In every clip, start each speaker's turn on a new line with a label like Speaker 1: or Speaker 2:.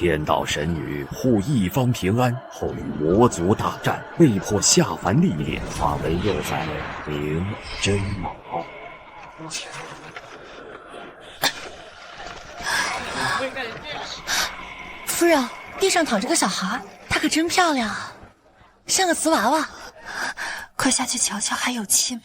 Speaker 1: 天道神女护一方平安，后与魔族大战，被迫下凡历练，化为幼崽名真卯。
Speaker 2: 夫人，地上躺着个小孩，她可真漂亮啊，像个瓷娃娃。快下去瞧瞧，还有气没？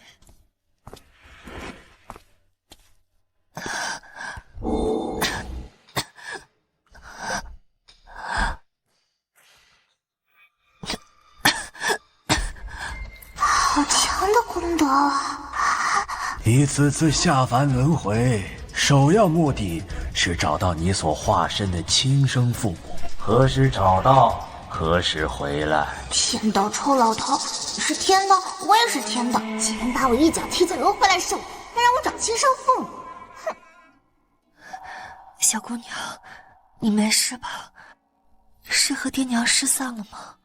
Speaker 3: 好强的功德啊！
Speaker 4: 你此次下凡轮回，首要目的是找到你所化身的亲生父母。何时找到，何时回来。
Speaker 3: 天道臭老头，你是天道，我也是天道，竟然把我一脚踢进轮回来受苦，还让我找亲生父母！哼！
Speaker 2: 小姑娘，你没事吧？是和爹娘失散了吗？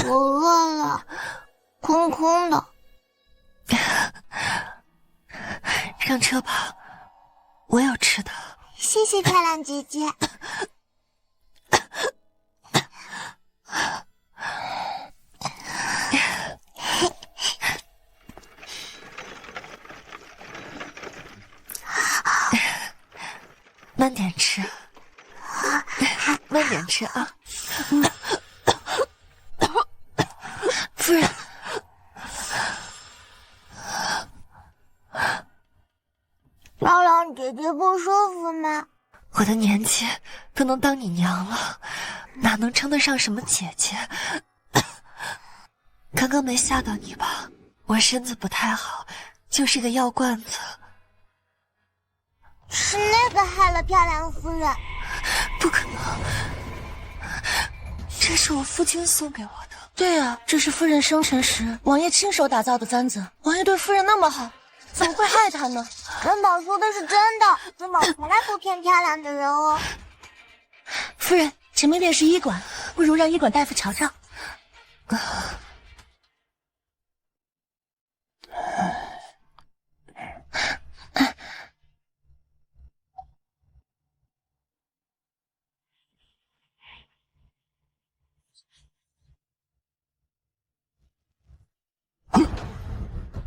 Speaker 3: 我饿了，空空的。
Speaker 2: 上车吧，我有吃的。
Speaker 3: 谢谢漂亮姐姐。
Speaker 2: 慢点吃，慢点吃啊！夫人，
Speaker 3: 漂亮姐姐不舒服吗？
Speaker 2: 我的年纪都能当你娘了，哪能称得上什么姐姐？刚刚没吓到你吧？我身子不太好，就是个药罐子。
Speaker 3: 是那个害了漂亮夫人？
Speaker 2: 不可能，这是我父亲送给我的。对啊，这是夫人生辰时王爷亲手打造的簪子。王爷对夫人那么好，怎么会害她呢？
Speaker 3: 珍宝说的是真的，珍宝从来不骗漂亮的人哦。
Speaker 2: 夫人，前面便是医馆，不如让医馆大夫瞧瞧。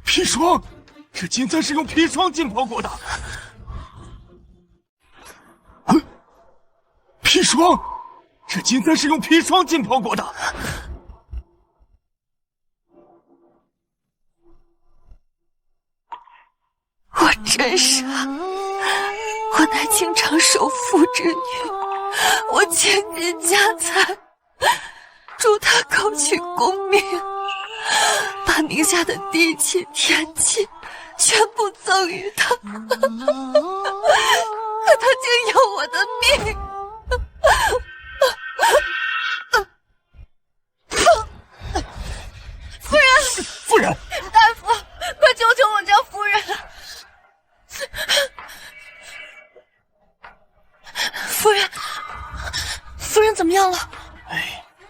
Speaker 5: 砒霜，这金簪是用砒霜浸泡过的。砒霜，这金簪是用砒霜浸泡过的。
Speaker 2: 我真傻，我乃经常守妇之女，我倾尽家财，助他考取功名，把名下的地气天气全部赠予他，可他竟要我的命！夫人，
Speaker 5: 夫人，
Speaker 2: 大夫，快救救我家夫人！夫人怎么样了？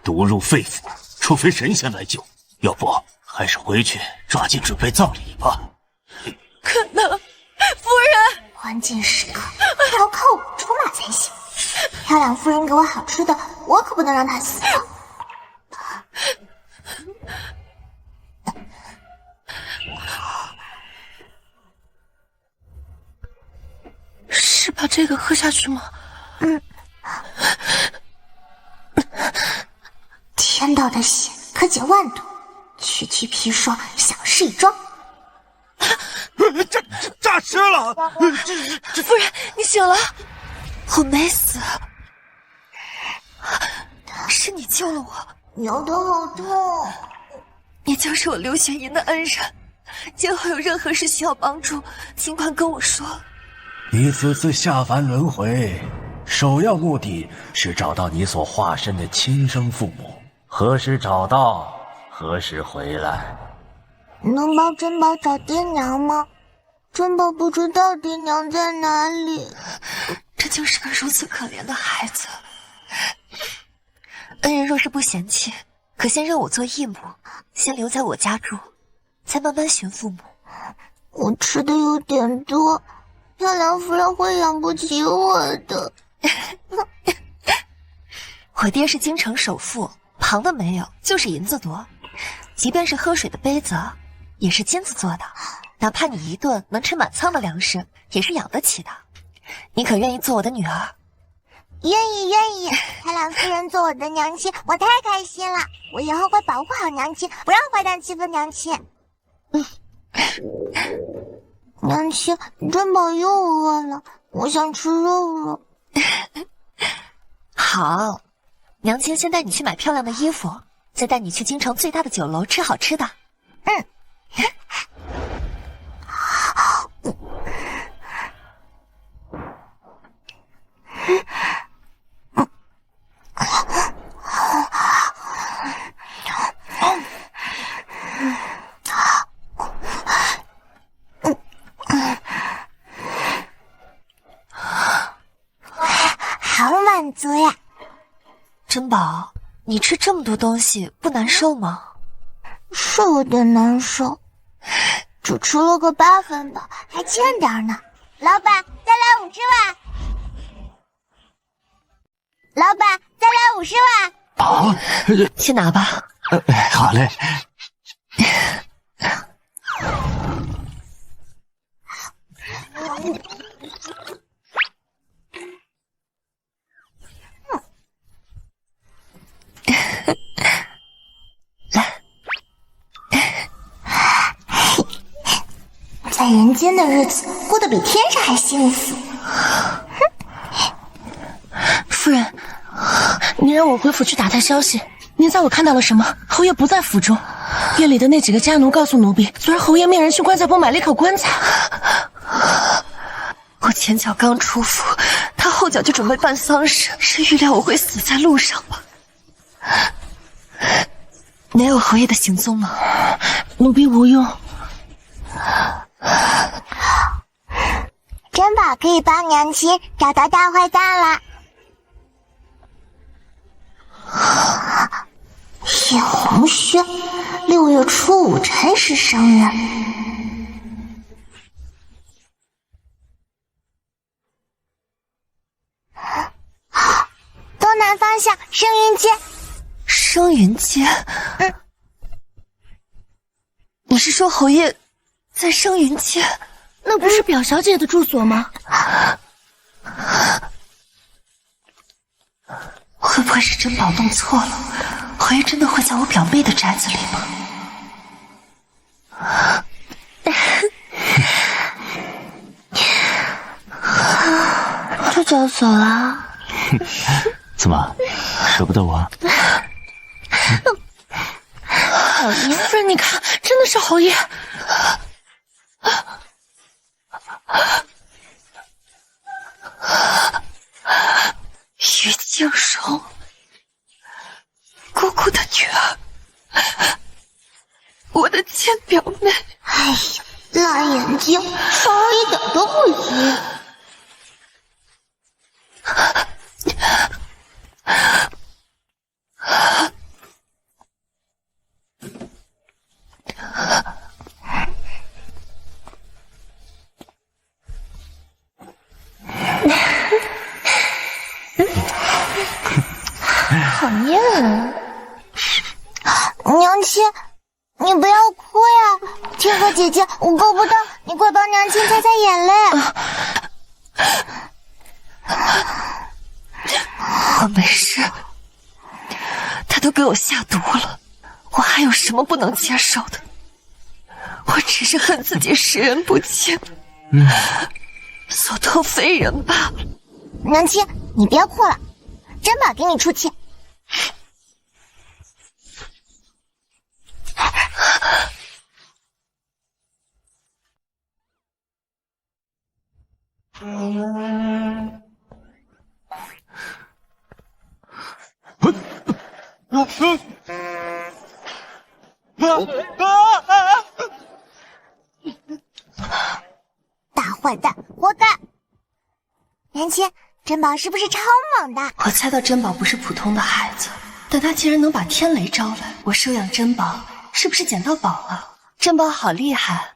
Speaker 5: 毒入肺腑，除非神仙来救，要不还是回去抓紧准备葬礼吧。
Speaker 2: 可能，夫人，
Speaker 3: 关键时刻要靠我出马才行。漂亮夫人给我好吃的，我可不能让她死了。
Speaker 2: 是把这个喝下去吗？
Speaker 3: 天道的血可解万毒，区区砒霜小事一桩。
Speaker 5: 诈尸了！
Speaker 2: 夫人，你醒了，我没死，是你救了我。
Speaker 3: 扭头好痛。
Speaker 2: 你就是我刘雪吟的恩人，今后有任何事需要帮助，尽管跟我说。
Speaker 4: 你此次下凡轮回，首要目的是找到你所化身的亲生父母。何时找到，何时回来。
Speaker 3: 能帮珍宝找爹娘吗？珍宝不知道爹娘在哪里。
Speaker 2: 这就是个如此可怜的孩子。恩人若是不嫌弃，可先认我做义母，先留在我家住，再慢慢寻父母。
Speaker 3: 我吃的有点多，漂亮夫人会养不起我的。
Speaker 2: 我爹是京城首富，旁的没有，就是银子多。即便是喝水的杯子，也是金子做的。哪怕你一顿能吃满仓的粮食，也是养得起的。你可愿意做我的女儿？
Speaker 3: 愿意。开朗夫人做我的娘亲，我太开心了。我以后会保护好娘亲，不让坏蛋欺负娘亲。娘亲，珍宝又饿了，我想吃肉肉。
Speaker 2: 好，娘亲先带你去买漂亮的衣服，再带你去京城最大的酒楼吃好吃的。
Speaker 3: 好满足呀！
Speaker 2: 珍宝，你吃这么多东西不难受吗？
Speaker 3: 是有点难受，只吃了个8分饱，还欠点呢。老板，再来50碗。老板，再来50碗。
Speaker 5: 啊，
Speaker 2: 去拿吧。
Speaker 5: 好嘞。
Speaker 3: 在人间的日子过得比天上还幸福。
Speaker 6: 夫人，你让我回府去打探消息。您在我看到了什么？侯爷不在府中。院里的那几个家奴告诉奴婢，昨儿侯爷命人去棺材铺买了一口棺材。
Speaker 2: 我前脚刚出府，他后脚就准备办丧事，是预料我会死在路上吧？没有侯爷的行踪吗？
Speaker 6: 奴婢无用。
Speaker 3: 珍宝可以帮娘亲找到大坏蛋了。叶红轩，6月初5辰时生人。东南方向，生云街。
Speaker 2: 生云街？你是说侯爷在生云街？
Speaker 6: 那不是表小姐的住所吗？
Speaker 2: 会不会是珍宝弄错了？侯爷真的会在我表妹的宅子里吗？
Speaker 3: 这就要走了？
Speaker 5: 怎么，舍不得我？
Speaker 6: 老爷夫人，你看，真的是侯爷。
Speaker 2: 于静荣，姑姑的女儿，我的亲表妹。
Speaker 3: 哎呀，辣眼睛，少了一点都不行。讨厌啊！娘亲，你不要哭呀！天河姐姐，我够不到，你快帮娘亲擦擦眼泪。
Speaker 2: 我没事，他都给我下毒了，我还有什么不能接受的？我只是恨自己识人不清，所托非人罢了。
Speaker 3: 娘亲，你别哭了，珍宝给你出气。大坏蛋，活该！娘亲，珍宝是不是超猛的？
Speaker 2: 我猜到珍宝不是普通的孩子，但他竟然能把天雷招来，我收养珍宝是不是捡到宝了？珍宝好厉害，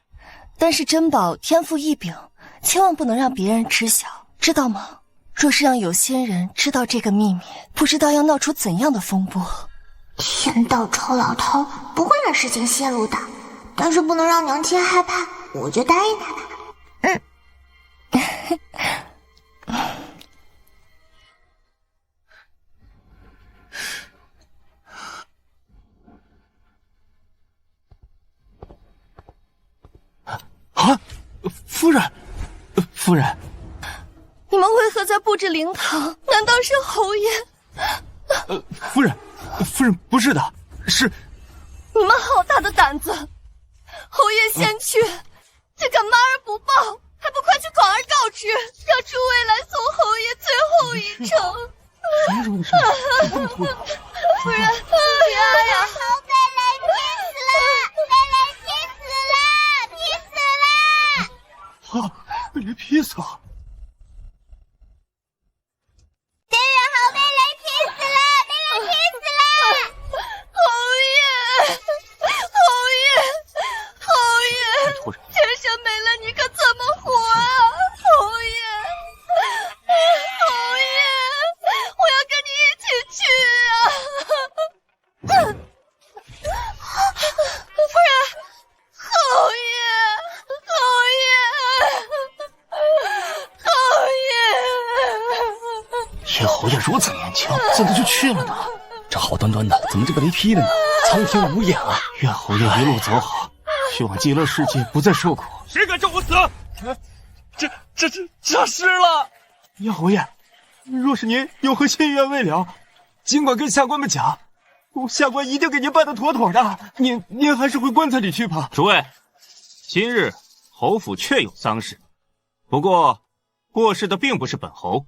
Speaker 2: 但是珍宝天赋异禀，千万不能让别人知晓，知道吗？
Speaker 6: 若是让有心人知道这个秘密，不知道要闹出怎样的风波。
Speaker 3: 天道仇老头不会让事情泄露的，但是不能让娘亲害怕，我就答应他吧。
Speaker 5: 啊，夫人，夫人，
Speaker 6: 你们为何在布置灵堂？难道是侯爷？
Speaker 5: 夫人，夫人不是的，是
Speaker 6: 你们好大的胆子！侯爷先去，竟敢妈而不报，还不快去广而告之，让诸位来送侯爷最后一程！夫人，丫呀！
Speaker 3: 侯贝雷劈死了！贝雷劈死了！劈死了！
Speaker 5: 啊，被人劈死了！
Speaker 3: 别人侯贝雷劈死了！被人劈死了！
Speaker 6: 侯爷，侯爷，侯爷！
Speaker 5: 突然，
Speaker 6: 天生没了你可怎么活啊？侯爷，侯爷，我要跟你一起去啊！夫人，侯爷，侯爷，侯爷！
Speaker 5: 叶侯爷如此年轻，怎么就去了呢？
Speaker 1: 这好端端的，怎么就被雷劈了呢？苍天无眼啊！
Speaker 5: 愿侯爷一路走好，去往极乐世界不再受苦。
Speaker 1: 谁敢咒我死？这是了！
Speaker 5: 叶侯爷，若是您有何心愿未了，尽管跟下官们讲，下官一定给您办得妥妥的。您还是回棺材里去吧。
Speaker 7: 诸位，今日侯府确有丧事，不过过世的并不是本侯，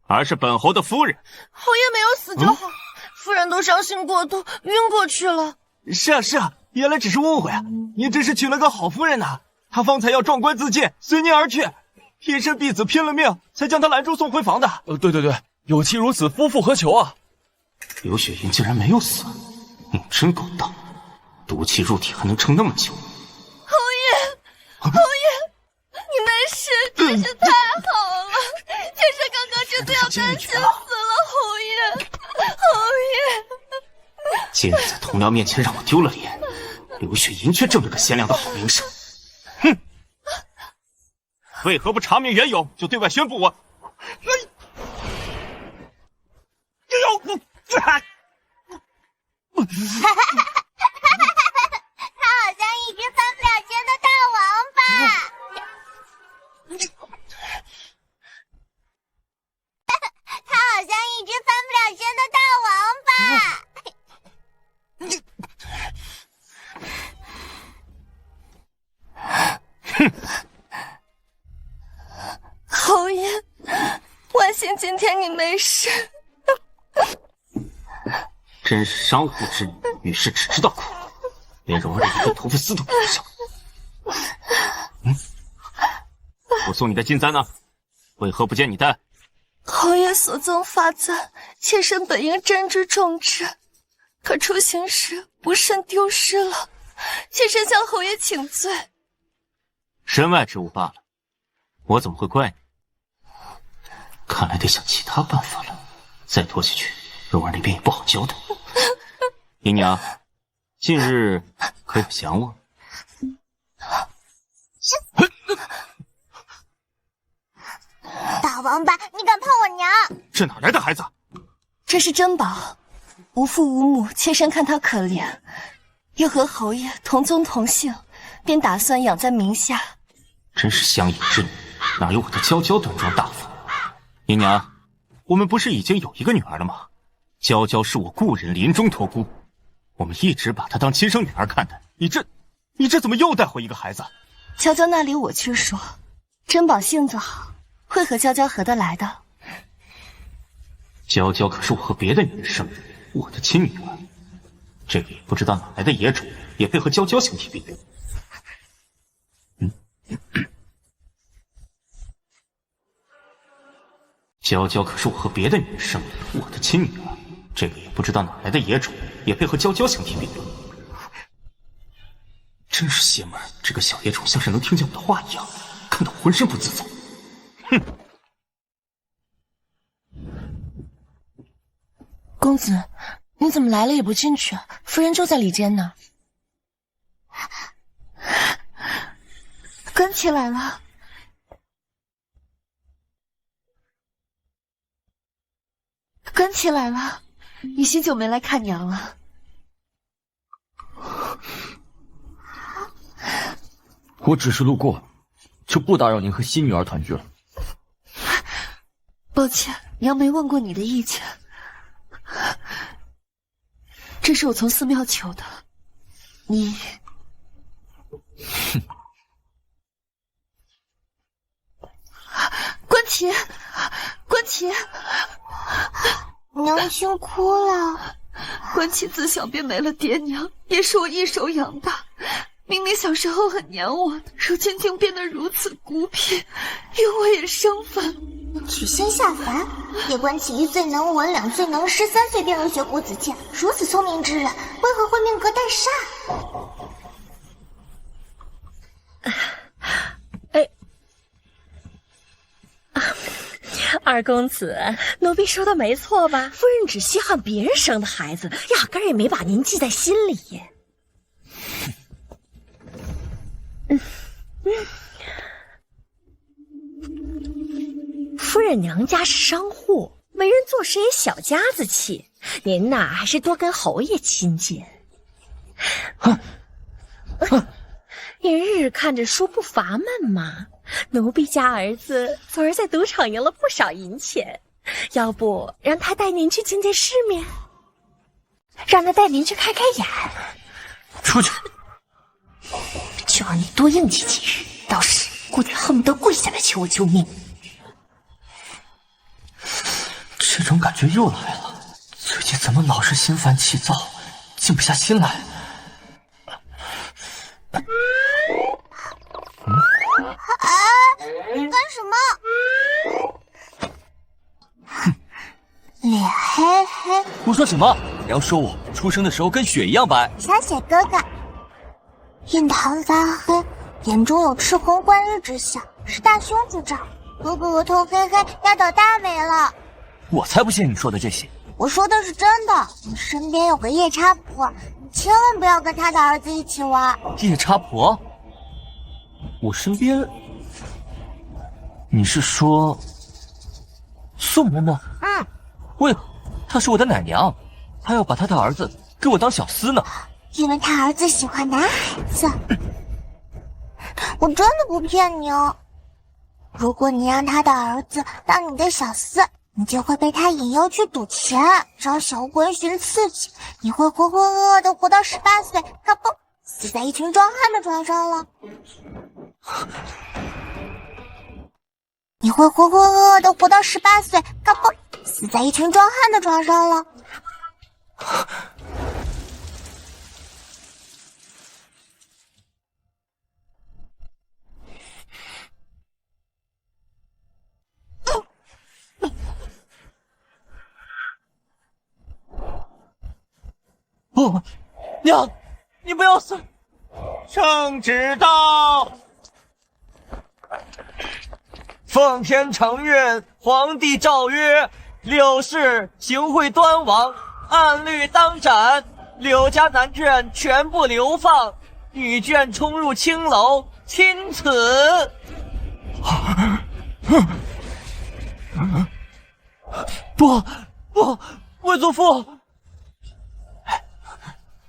Speaker 7: 而是本侯的夫人。
Speaker 6: 侯爷没有死就好，夫人都伤心过度，晕过去了。
Speaker 5: 是啊，原来只是误会啊！您真是娶了个好夫人呐！她方才要撞棺自尽，随您而去，贴身婢子拼了命才将她拦住送回房的。
Speaker 1: 对，有妻如此，夫复何求啊？
Speaker 5: 刘雪云竟然没有死，你真够当，毒气入体还能撑那么久。
Speaker 6: 侯爷，你没事，真是太好了！天生刚刚真的要担心死了，侯爷，侯爷。
Speaker 5: 今日在同僚面前让我丢了脸，刘雪莹却挣了个贤良的好名声。
Speaker 7: 哼！为何不查明缘由就对外宣布我？
Speaker 3: 他好像一只翻不了身的大王八。他好像一只翻不了身的大王八。
Speaker 6: 侯爷，万幸今天你没事。
Speaker 5: 真是商户之女，遇事只知道哭，连柔儿一个头发丝都比不上。
Speaker 7: 我送你的金簪呢？为何不见你带？
Speaker 6: 侯爷所赠发簪，妾身本应珍之重之，可出行时不慎丢失了，妾身向侯爷请罪。
Speaker 7: 身外之物罢了，我怎么会怪你？
Speaker 5: 看来得想其他办法了，再拖下去，柔儿那边也不好交代。
Speaker 7: 姨娘，近日可有想我？
Speaker 3: 大王八，你敢碰我娘？
Speaker 7: 这哪来的孩子？
Speaker 6: 这是珍宝，无父无母，妾身看他可怜，又和侯爷同宗同姓，便打算养在名下。
Speaker 5: 真是乡野之女，哪有我的娇娇端庄大方？
Speaker 7: 姨娘，我们不是已经有一个女儿了吗？娇娇是我故人临终托孤，我们一直把她当亲生女儿看待。你这怎么又带回一个孩子？
Speaker 6: 娇娇那里我去说，珍宝性子好，会和娇娇合得来的。
Speaker 5: 娇娇可是我和别的女人生的，我的亲女儿。这个也不知道哪来的野种，也配和娇娇相提并论。娇娇可是我和别的女人生的，我的亲女儿。这个也不知道哪来的野种，也配和娇娇相提并论。真是邪门！这个小野种像是能听见我的话一样，看得浑身不自在。哼！
Speaker 6: 公子，你怎么来了也不进去？夫人就在里间呢。
Speaker 2: 跟起来了。跟起来了，你许久没来看娘了。
Speaker 8: 我只是路过，就不打扰您和新女儿团聚了。
Speaker 2: 抱歉，娘没问过你的意见。这是我从寺庙求的，你……关琪，关琪，
Speaker 3: 娘亲哭了。
Speaker 2: 关琪自小便没了爹娘，也是我一手养大。明明小时候很黏我的，如今竟变得如此孤僻，与我也生分。
Speaker 3: 取仙下凡，叶关琪1岁能文，2岁能诗，3岁便能学古子剑，如此聪明之人，为何会命格带煞？
Speaker 9: 二公子，奴婢说的没错吧？夫人只稀罕别人生的孩子，压根儿也没把您记在心里。夫人娘家是商户，为人做事也小家子气，您呐还是多跟侯爷亲近。您日日看着书不乏闷嘛。奴婢家儿子昨儿在赌场赢了不少银钱，要不让他带您去见见世面，让他带您去开开眼。
Speaker 8: 出去！
Speaker 9: 就让你多硬气几日，到时估计恨不得跪下来求我救命。
Speaker 4: 这种感觉又来了，最近怎么老是心烦气躁，静不下心来？
Speaker 3: 干什么？脸黑黑。
Speaker 8: 胡说什么？娘说我出生的时候跟雪一样白。
Speaker 3: 小雪哥哥，印堂发黑，眼中有赤红贯日之象，是大凶之兆。哥哥额头黑黑，要倒大霉了。
Speaker 8: 我才不信你说的这些。
Speaker 3: 我说的是真的。你身边有个夜叉婆，你千万不要跟他的儿子一起玩。
Speaker 8: 夜叉婆？我身边？你是说宋嬷嬷？
Speaker 3: 嗯。
Speaker 8: 为何？她是我的奶娘，她要把她的儿子给我当小厮呢。
Speaker 3: 因为他儿子喜欢男孩子。我真的不骗你哦。如果你让他的儿子当你的小厮，你就会被他引诱去赌钱，找小鬼寻刺激，你会浑浑噩噩的活到18岁，咔嘣，死在一群壮汉的床上了。你会浑浑噩噩的活到18岁，咔嘣，死在一群壮汉的床上了。
Speaker 8: 不，娘，你不要死！
Speaker 5: 圣旨到！奉天承运，皇帝诏曰：柳氏行贿端王，按律当斩。柳家男眷全部流放，女眷冲入青楼，钦此。
Speaker 8: 不，魏祖父！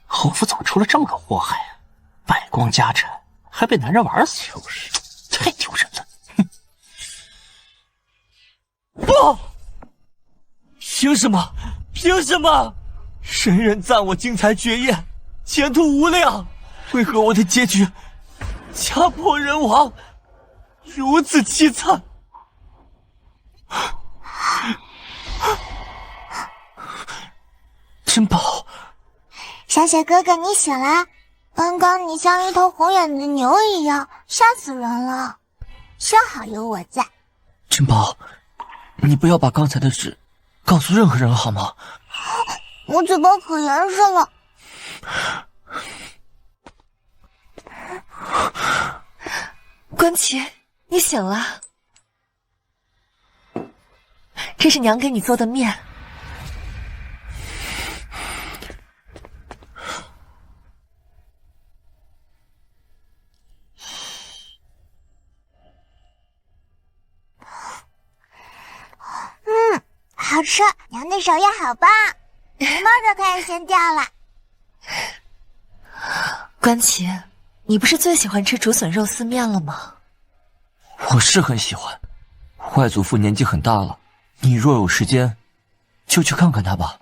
Speaker 7: 侯府怎么出了这么个祸害啊？败光家产，还被男人玩死，就是太丢人了！
Speaker 8: 不！凭什么？凭什么？神人赞我精彩绝艳，前途无量，为何我的结局家破人亡，如此凄惨？珍宝，
Speaker 3: 小雪哥哥，你醒啦！刚刚你像一头红眼的牛一样，吓死人了。幸好有我在。
Speaker 8: 珍宝，你不要把刚才的事告诉任何人好吗？
Speaker 3: 我嘴巴可严实了。
Speaker 2: 关琪，你醒了。这是娘给你做的面。
Speaker 3: 好吃，娘的手艺好棒，眉毛都开始先掉了。
Speaker 2: 关琪，你不是最喜欢吃竹笋肉丝面了吗？
Speaker 8: 我是很喜欢。外祖父年纪很大了，你若有时间，就去看看他吧。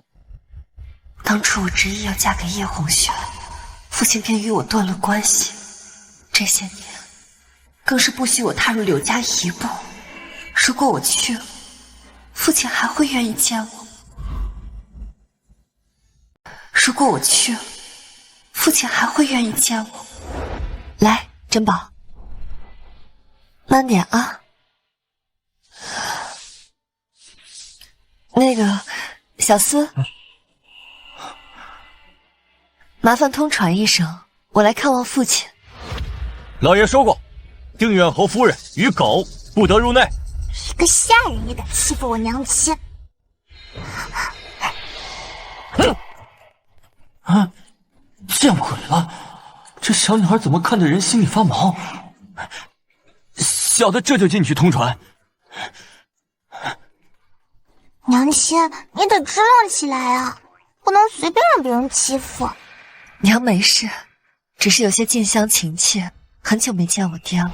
Speaker 2: 当初我执意要嫁给叶红轩，父亲便与我断了关系。这些年，更是不许我踏入柳家一步。如果我去了，父亲还会愿意见我？如果我去了，父亲还会愿意见我？来，珍宝，慢点啊。那个，小厮，麻烦通传一声，我来看望父亲。
Speaker 5: 老爷说过，定远侯夫人与狗不得入内。
Speaker 3: 一个下人也敢欺负我娘亲！
Speaker 8: 啊！见鬼了！这小女孩怎么看着人心里发毛？小的这就进去通传。
Speaker 3: 娘亲，你得支棱起来啊，不能随便让别人欺负。
Speaker 2: 娘没事，只是有些近乡情怯，很久没见我爹了。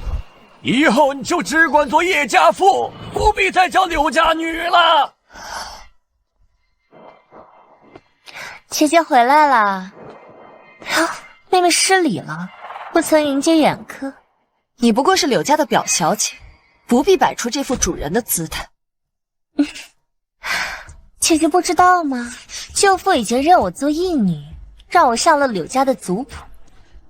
Speaker 5: 以后你就只管做叶家妇，不必再叫柳家女了。
Speaker 9: 姐姐回来了。妹妹失礼了，不曾迎接远客。
Speaker 2: 你不过是柳家的表小姐，不必摆出这副主人的姿态。
Speaker 9: 姐姐不知道吗？舅父已经认我做义女，让我上了柳家的族谱。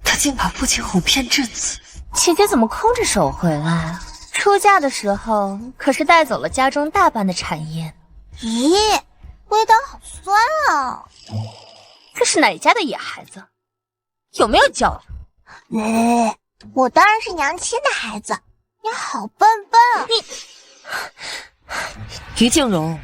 Speaker 2: 他竟把父亲哄骗至此。
Speaker 9: 姐姐怎么空着手回来？出嫁的时候可是带走了家中大半的产业。
Speaker 3: 咦，味道好酸啊！
Speaker 9: 这是哪家的野孩子？有没有教养？
Speaker 3: 我当然是娘亲的孩子。你好笨笨！
Speaker 2: 于静荣，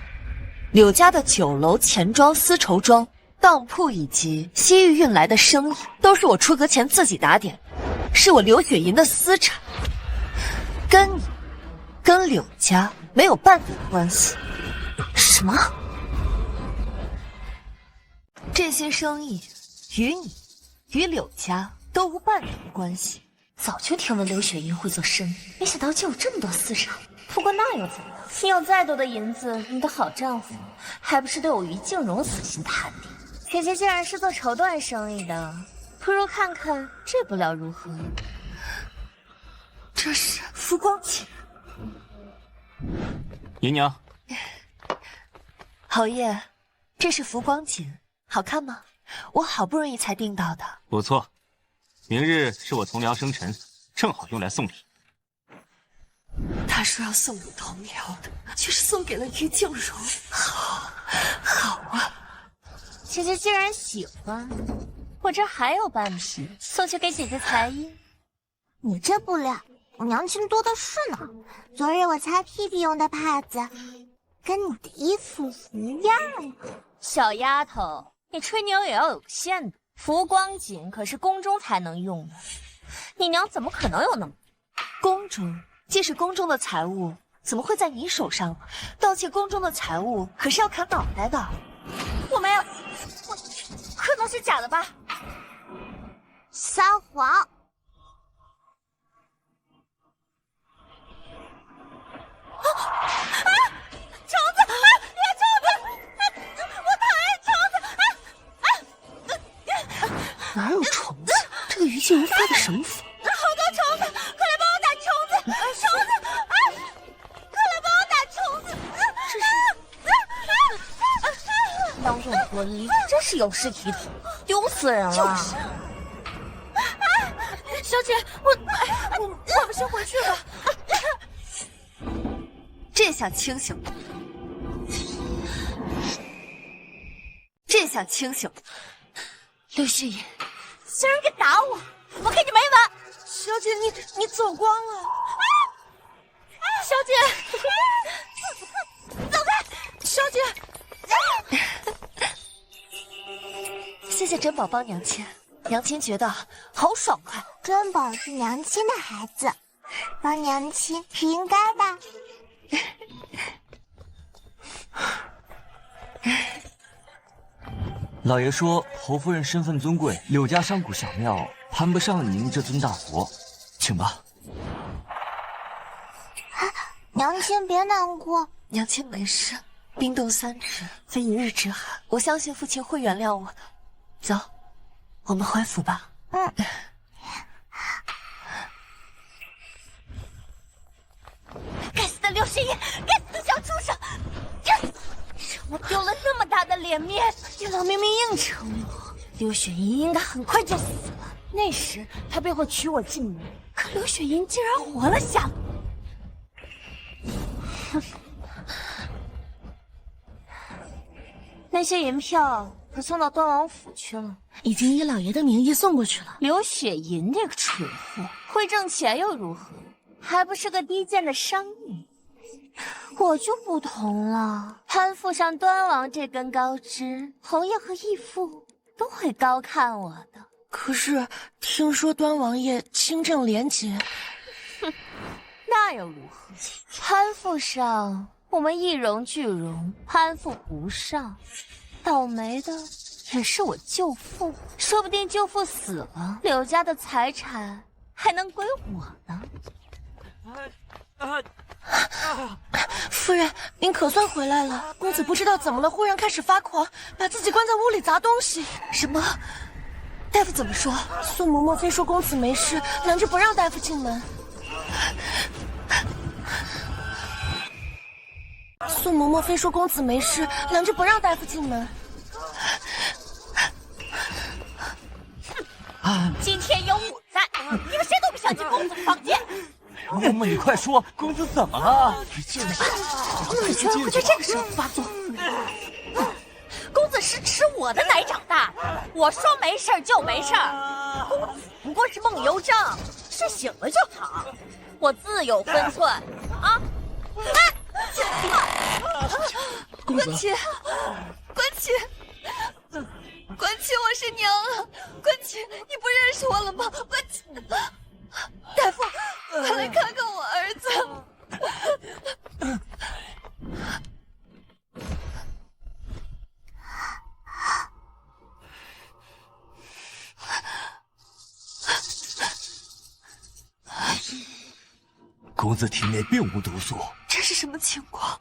Speaker 2: 柳家的酒楼、钱庄、丝绸庄、当铺以及西域运来的生意，都是我出阁前自己打点，是我刘雪银的私产，跟你、跟柳家没有半点关系。
Speaker 3: 什么？
Speaker 2: 这些生意与你、与柳家都无半点关系。
Speaker 9: 早就听闻刘雪银会做生意，没想到竟有这么多私产。不过那又怎么样？你有再多的银子，你的好丈夫还不是对我于静荣死心塌地？姐姐既然是做绸缎生意的，不如看看这布料如何？
Speaker 2: 这是浮光锦。
Speaker 7: 姨娘，
Speaker 2: 侯爷，这是浮光锦，好看吗？我好不容易才订到的。
Speaker 7: 不错，明日是我从辽生辰，正好用来送礼。
Speaker 2: 他说要送给同僚的，却是送给了于静荣。好啊！
Speaker 9: 姐姐既然喜欢，我这还有半匹，送去给姐姐裁衣。
Speaker 3: 你这布料，我娘亲多的是呢。昨日我擦屁屁用的帕子，跟你的衣服一样。
Speaker 9: 小丫头，你吹牛也要有限度。浮光锦可是宫中才能用的，你娘怎么可能有那么多？
Speaker 2: 宫中既是宫中的财物，怎么会在你手上？盗窃宫中的财物可是要砍脑袋的。
Speaker 9: 我没有，我可能是假的吧？
Speaker 3: 撒谎！
Speaker 9: 虫子！别虫子！我讨厌虫子！
Speaker 2: 哪有虫子？这个于静荣发的什么疯？
Speaker 9: 好多虫子！快来帮我打虫子！虫子！快来帮我打虫子！当众脱衣，真是有失体统，丢死人了！就是。小姐，我们先回去吧。
Speaker 2: 这下清醒了，这下清醒了。刘雪银，
Speaker 9: 竟然敢打我，我看你没完！
Speaker 2: 小姐，你走光了。
Speaker 9: 小姐，走开！
Speaker 2: 小姐，谢谢珍宝帮娘亲，娘亲觉得好爽快。
Speaker 3: 珍宝是娘亲的孩子，帮娘亲是应该的。
Speaker 8: 老爷说侯夫人身份尊贵，柳家上古小庙攀不上您这尊大佛，请吧。
Speaker 3: 娘亲别难过，
Speaker 2: 娘亲没事，冰冻3尺，非一日之寒。我相信父亲会原谅我的。走，我们回府吧。
Speaker 3: 该死的刘雪夜，该死的小畜生！让我丢了那么大的脸面，月老明明应承我，刘雪莹应该很快就死了，那时他便会娶我进门。可刘雪莹竟然活了下来。那些银票可送到端王府去了，
Speaker 6: 已经以老爷的名义送过去了。
Speaker 3: 刘雪银这个蠢货，会挣钱又如何？还不是个低贱的商女。我就不同了，攀附上端王这根高枝，侯爷和义父都会高看我的。
Speaker 6: 可是听说端王爷清正廉洁，
Speaker 3: 哼，那又如何？攀附上，我们一荣俱荣；攀附不上，倒霉的也是我舅父。说不定舅父死了，柳家的财产还能归我呢。
Speaker 6: 夫人，您可算回来了。公子不知道怎么了，忽然开始发狂，把自己关在屋里砸东西。
Speaker 2: 什么？大夫怎么说？
Speaker 6: 宋嬷嬷非说公子没事，拦着不让大夫进门。宋嬷嬷非说公子没事，拦着不让大夫进门。
Speaker 3: 今天有我在，你们谁都别想进公子房间。
Speaker 8: 嬷嬷，你快说，公子怎么了？
Speaker 3: 公子居然会在这个时候发作。公子是吃我的奶长大，我说没事就没事。公子不过是梦游症，睡醒了就好，我自有分寸啊！
Speaker 2: 关琪，关琪，关琪，我是娘啊！关琪，你不认识我了吗？关琪，大夫，快来看看我儿子！
Speaker 8: 公子体内并无毒素，
Speaker 2: 这是什么情况？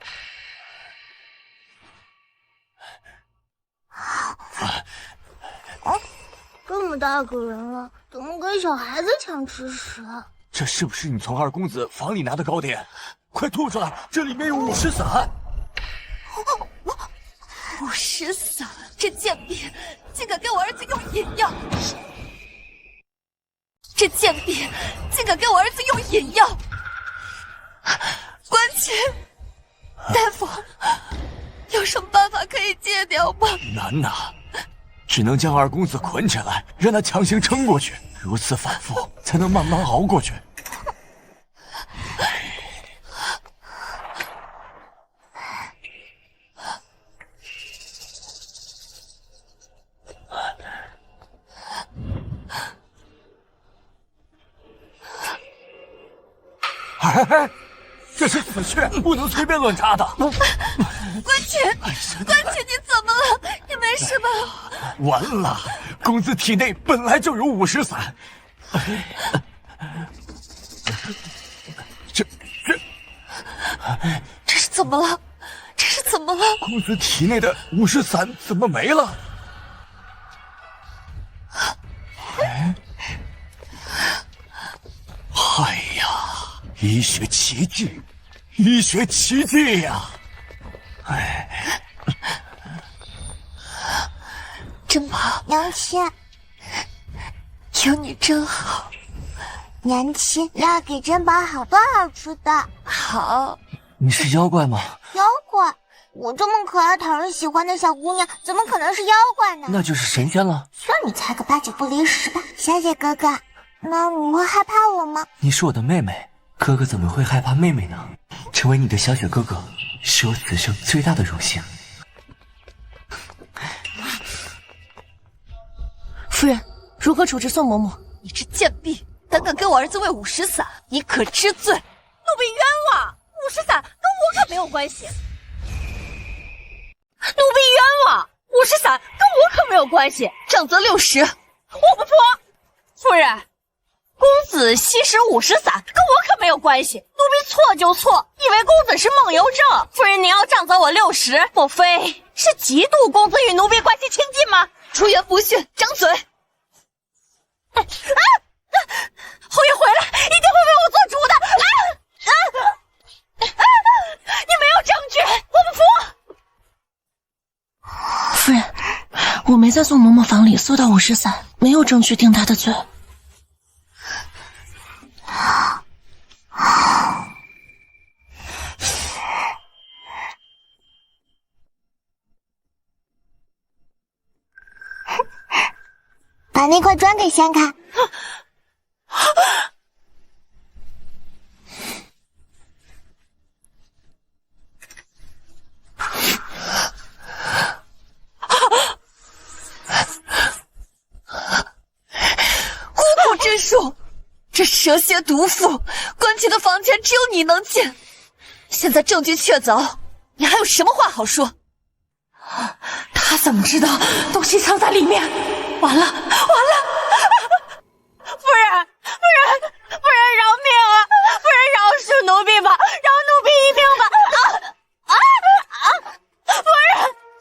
Speaker 3: 这么大个人了，怎么跟小孩子抢吃食？
Speaker 8: 这是不是你从二公子房里拿的糕点？快吐出来，这里面有50散。
Speaker 2: 50散，这贱婢竟敢给我儿子用隐药！这贱婢竟敢给我儿子用隐药！关琪，大夫，有什么办法可以戒掉吗？
Speaker 8: 难呐，只能将二公子捆起来，让他强行撑过去，如此反复，才能慢慢熬过去。哎，这是死穴，不能随便乱插的。
Speaker 2: 关琪，关琪，你怎么了？你没事吧？
Speaker 8: 完了，公子体内本来就有50散。
Speaker 2: 这是怎么了？这是怎么了？
Speaker 8: 公子体内的50散怎么没了？哎呀，医学奇迹，医学奇迹呀！哎，
Speaker 2: 珍宝，
Speaker 3: 娘亲，
Speaker 2: 有你真好。
Speaker 3: 娘亲要给珍宝好多好吃的。
Speaker 2: 好，
Speaker 8: 你是妖怪吗？
Speaker 3: 妖怪？我这么可爱讨人喜欢的小姑娘，怎么可能是妖怪呢？
Speaker 8: 那就是神仙了。
Speaker 3: 算你猜个8九不离10吧，谢谢哥哥。那你会害怕我吗？
Speaker 10: 你是我的妹妹，哥哥怎么会害怕妹妹呢？成为你的小雪哥哥，是我此生最大的荣幸。
Speaker 6: 夫人，如何处置宋嬷嬷？
Speaker 2: 你这贱婢，胆敢给我儿子喂50散，你可知罪？
Speaker 3: 奴婢冤枉，50散跟我可没有关系。奴婢冤枉，50散跟我可没有
Speaker 9: 关系，正则60。我不服！夫人，公子吸食50散，跟我可没有关系。奴婢错就错，以为公子是梦游症。夫人，您要杖责我60，莫非是嫉妒公子与奴婢关系亲近吗？出言不逊，张嘴！侯爷回来，一定会为我做主的！你没有证据，我不服！
Speaker 6: 夫人，我没在宋嬷嬷房里搜到50散，没有证据定她的罪。
Speaker 3: 把那块砖给掀开。
Speaker 2: 巫蛊之术，这蛇蝎毒妇，关琪的房间只有你能进。现在证据确凿，你还有什么话好说？他怎么知道东西藏在里面？完了！夫人，饶命啊！夫人饶恕奴婢吧，饶奴婢一命吧！夫人，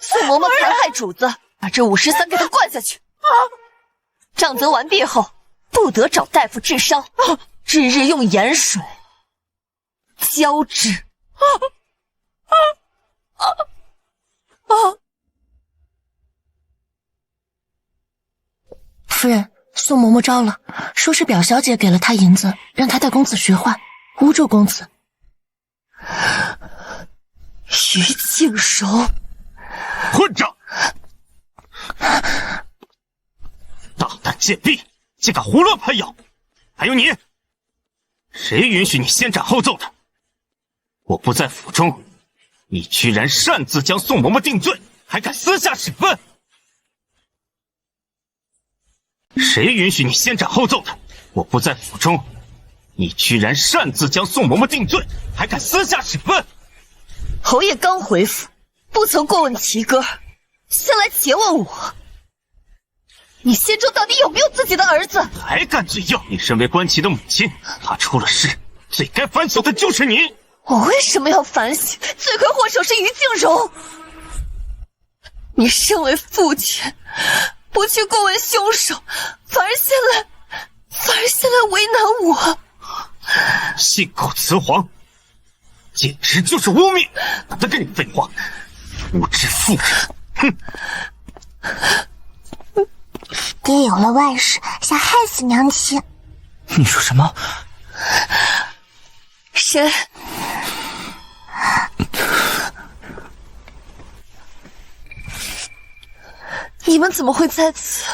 Speaker 2: 宋嬷嬷残害主子，把这50散给他灌下去。杖责完毕后，不得找大夫治伤，日日用盐水浇之。
Speaker 6: 夫人，宋嬷嬷招了，说是表小姐给了她银子，让她带公子学画，侮辱公子。
Speaker 2: 于静柔，
Speaker 7: 混账！大胆贱婢，竟敢胡乱攀咬！还有你，谁允许你先斩后奏的？我不在府中，你居然擅自将宋嬷嬷定罪，还敢私下审问？谁允许你先斩后奏的？我不在府中，你居然擅自将宋嬷嬷定罪，还敢私下审问？
Speaker 2: 侯爷刚回府，不曾过问齐哥，先来诘问我。你心中到底有没有自己的儿子？
Speaker 7: 还敢嘴硬！你身为关琪的母亲，她出了事，最该反省的就是你。
Speaker 2: 我为什么要反省？罪魁祸首是于静柔。你身为父亲，不去过问凶手，反而先来为难我。
Speaker 7: 信口雌黄，简直就是污蔑！懒得跟你废话，无知妇人！哼！
Speaker 3: 爹有了外室，想害死娘亲。
Speaker 10: 你说什么？
Speaker 2: 谁？你们怎么会在此？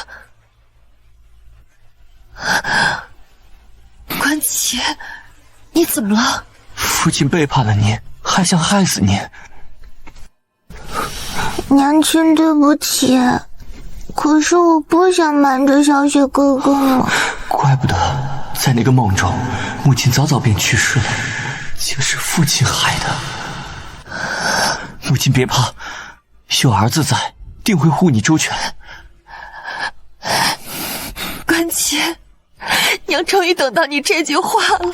Speaker 2: 关琪，你怎么了？
Speaker 10: 父亲背叛了您，还想害死您。
Speaker 3: 娘亲，对不起。可是我不想瞒着小雪哥哥呢。
Speaker 10: 怪不得在那个梦中，母亲早早便去世了，竟是父亲害的。母亲别怕，有儿子在，定会护你周全。
Speaker 2: 关琪，娘终于等到你这句话了，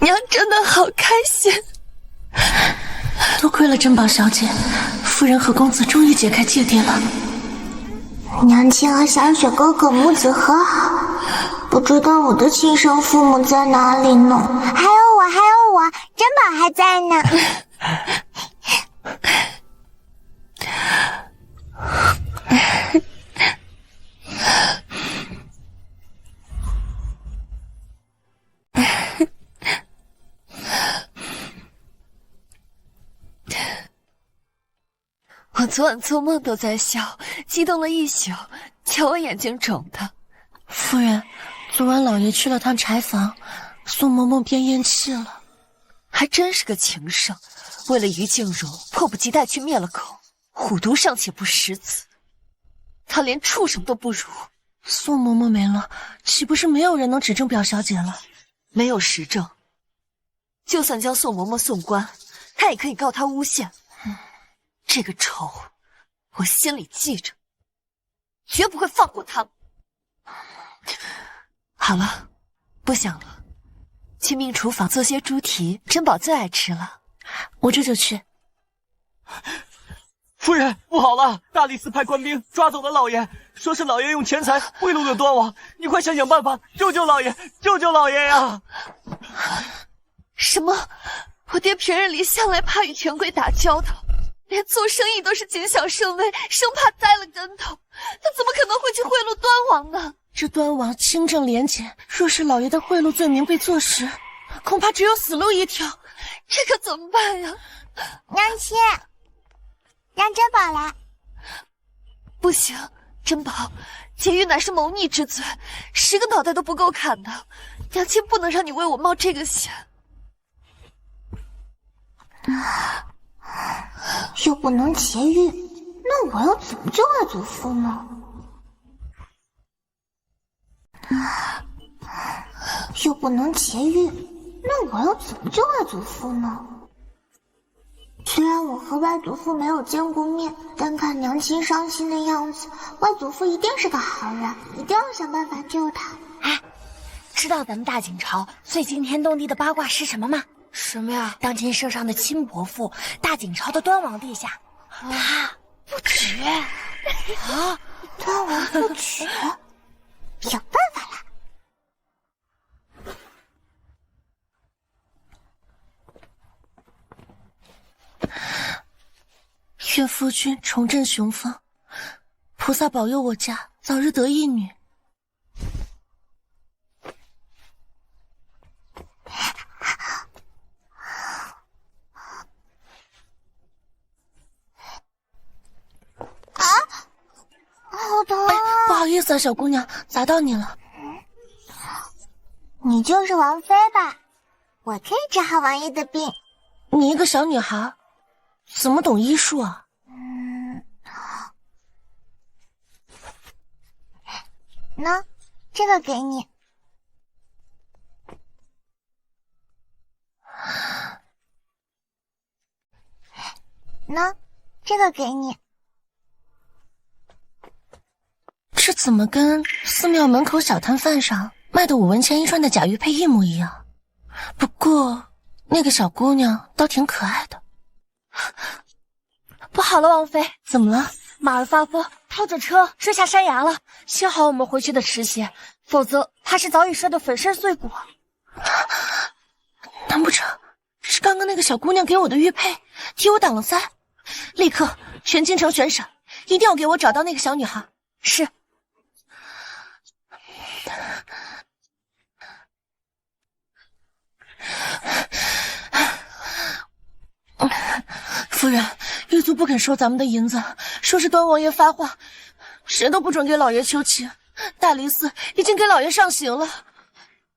Speaker 2: 娘真的好开心。
Speaker 6: 多亏了珍宝小姐，夫人和公子终于解开芥蒂了。
Speaker 3: 娘亲和小雪哥哥母子和好，不知道我的亲生父母在哪里呢？还有我，珍宝还在呢。
Speaker 2: 我昨晚做梦都在笑，激动了一宿，瞧我眼睛肿的。
Speaker 6: 夫人，昨晚老爷去了趟柴房，宋嬷嬷便咽气了。
Speaker 2: 还真是个情圣，为了于静柔，迫不及待去灭了口。虎毒尚且不食子，他连畜生都不如。
Speaker 6: 宋嬷嬷没了，岂不是没有人能指证表小姐了？
Speaker 2: 没有实证，就算将宋嬷嬷送官，他也可以告他诬陷。这个仇，我心里记着，绝不会放过他们。好了，不想了，去命厨房做些猪蹄，珍宝最爱吃了。
Speaker 6: 我这就去。
Speaker 8: 夫人，不好了！大理寺派官兵抓走了老爷，说是老爷用钱财贿赂了端王，你快想想办法，救救老爷，救救老爷呀！
Speaker 2: 什么？我爹平日里向来怕与权贵打交道，连做生意都是谨小慎微，生怕栽了跟头。他怎么可能会去贿赂端王呢？
Speaker 6: 这端王清正廉洁，若是老爷的贿赂罪名被坐实，恐怕只有死路一条。
Speaker 2: 这可怎么办呀？
Speaker 3: 娘亲，让珍宝来。
Speaker 2: 不行，珍宝，劫狱乃是谋逆之罪，10个脑袋都不够砍的。娘亲不能让你为我冒这个险。
Speaker 3: 又不能劫狱，那我要怎么救外祖父呢？又不能劫狱，那我要怎么救外祖父呢？虽然我和外祖父没有见过面，但看娘亲伤心的样子，外祖父一定是个好人，一定要想办法救他。
Speaker 9: 哎，知道咱们大景朝最惊天动地的八卦是什么吗？
Speaker 2: 什么呀？
Speaker 9: 当今圣上的亲伯父，大景朝的端王陛下，他不娶
Speaker 3: 啊！端王不娶，有办法了。
Speaker 6: 愿夫君重振雄风，菩萨保佑我家早日得一女。
Speaker 3: 好疼啊！
Speaker 6: 不好意思啊，小姑娘，砸到你了。
Speaker 3: 你就是王妃吧？我可以治好王爷的病。
Speaker 6: 你一个小女孩，怎么懂医术啊？
Speaker 3: 那这个给你。那这个给你。
Speaker 6: 这怎么跟寺庙门口小摊贩上卖的5文钱一串的假玉佩一模一样？不过那个小姑娘倒挺可爱的。
Speaker 9: 不好了，王妃，
Speaker 6: 怎么了？
Speaker 9: 马儿发疯，套着车摔下山崖了。幸好我们回去的迟些，否则他是早已摔得粉身碎骨。
Speaker 6: 难不成是刚刚那个小姑娘给我的玉佩替我挡了灾？立刻全京城全省一定要给我找到那个小女孩。
Speaker 9: 是。
Speaker 6: 夫人，狱卒不肯收咱们的银子，说是端王爷发话，谁都不准给老爷求情。大理寺已经给老爷上刑了。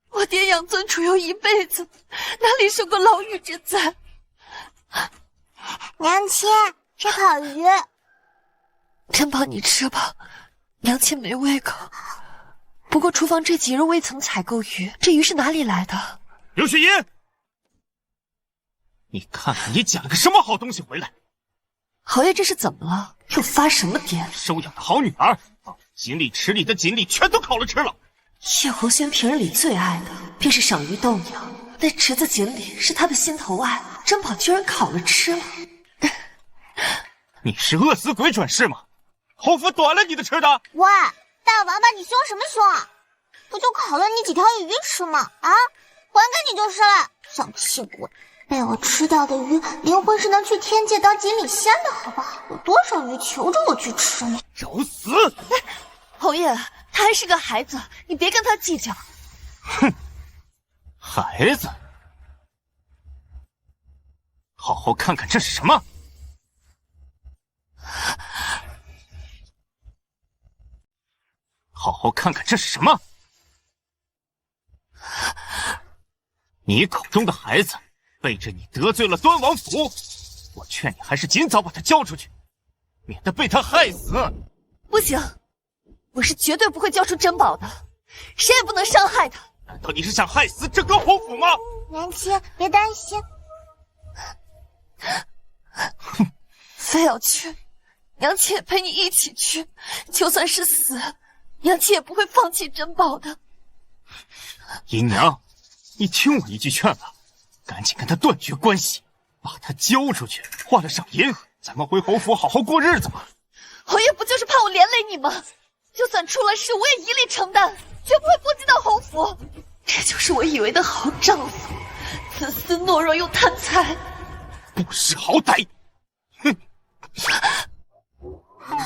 Speaker 2: 我爹养尊处优一辈子，哪里受过牢狱之灾？
Speaker 3: 娘亲，这烤鱼。
Speaker 2: 珍宝，你吃吧，娘亲没胃口。不过厨房这几日未曾采购鱼，这鱼是哪里来的？
Speaker 7: 刘雪银，你看看你捡了个什么好东西回来？
Speaker 2: 侯爷这是怎么了？又发什么癫？
Speaker 7: 收养的好女儿，把锦鲤池里的锦鲤全都烤了吃了。
Speaker 2: 谢侯轩平日里最爱的便是赏鱼斗鸟，那池子锦鲤是他的心头爱，珍宝居然烤了吃了。
Speaker 7: 你是饿死鬼转世吗？侯府短了你的吃的？
Speaker 3: 喂，大王八，你凶什么凶啊？不就烤了你几条鱼吃吗？啊，还给你就是了，小气鬼！被我吃掉的鱼，灵魂是能去天界当锦鲤仙的，好不好？有多少鱼求着我去吃呢？
Speaker 7: 找死！
Speaker 2: 侯爷，他还是个孩子，你别跟他计较。
Speaker 7: 哼，孩子，好好看看这是什么？好好看看这是什么？你口中的孩子，背着你得罪了端王府，我劝你还是尽早把他交出去，免得被他害死。
Speaker 2: 不行，我是绝对不会交出珍宝的，谁也不能伤害他。
Speaker 7: 难道你是想害死整个侯府吗？
Speaker 3: 娘亲，别担心。
Speaker 2: 非要去，娘亲也陪你一起去，就算是死，娘亲也不会放弃珍宝的。
Speaker 7: 姨娘，你听我一句劝吧，赶紧跟他断绝关系，把他交出去，换了赏银，咱们回侯府好好过日子嘛。
Speaker 2: 侯爷不就是怕我连累你吗？就算出了事，我也一力承担，绝不会波及到侯府。这就是我以为的好丈夫，自私懦弱又贪财，
Speaker 7: 不识好歹！哼！
Speaker 3: 还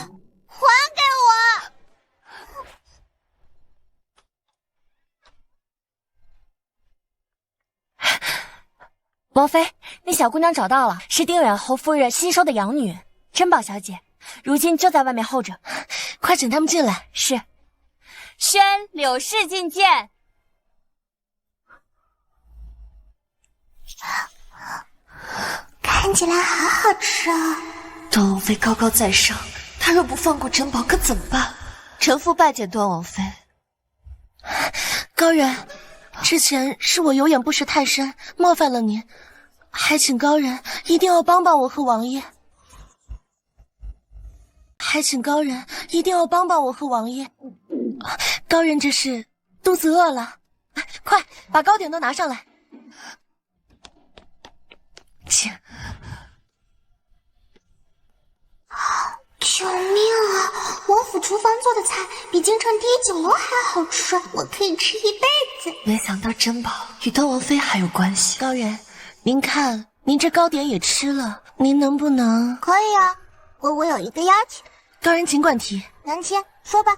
Speaker 3: 给我！
Speaker 9: 王妃，那小姑娘找到了，是丁远侯夫人新收的养女珍宝小姐，如今就在外面候着，快请他们进来。是。宣柳氏觐见。
Speaker 3: 看起来好好吃啊！
Speaker 2: 端王妃高高在上，她若不放过珍宝，可怎么办？臣妇拜见端王妃。
Speaker 6: 高人，之前是我有眼不识泰山，冒犯了您，还请高人一定要帮帮我和王爷。高人这是肚子饿了，快把糕点都拿上来。
Speaker 2: 请。
Speaker 3: 救命啊！王府厨房做的菜比京城第一酒楼还好吃，我可以吃一辈子。
Speaker 2: 没想到珍宝与端王妃还有关系。
Speaker 6: 高人，您看，您这糕点也吃了，您能不能……
Speaker 3: 可以啊，我有一个要求。
Speaker 6: 高人尽管提。
Speaker 3: 娘亲，说吧。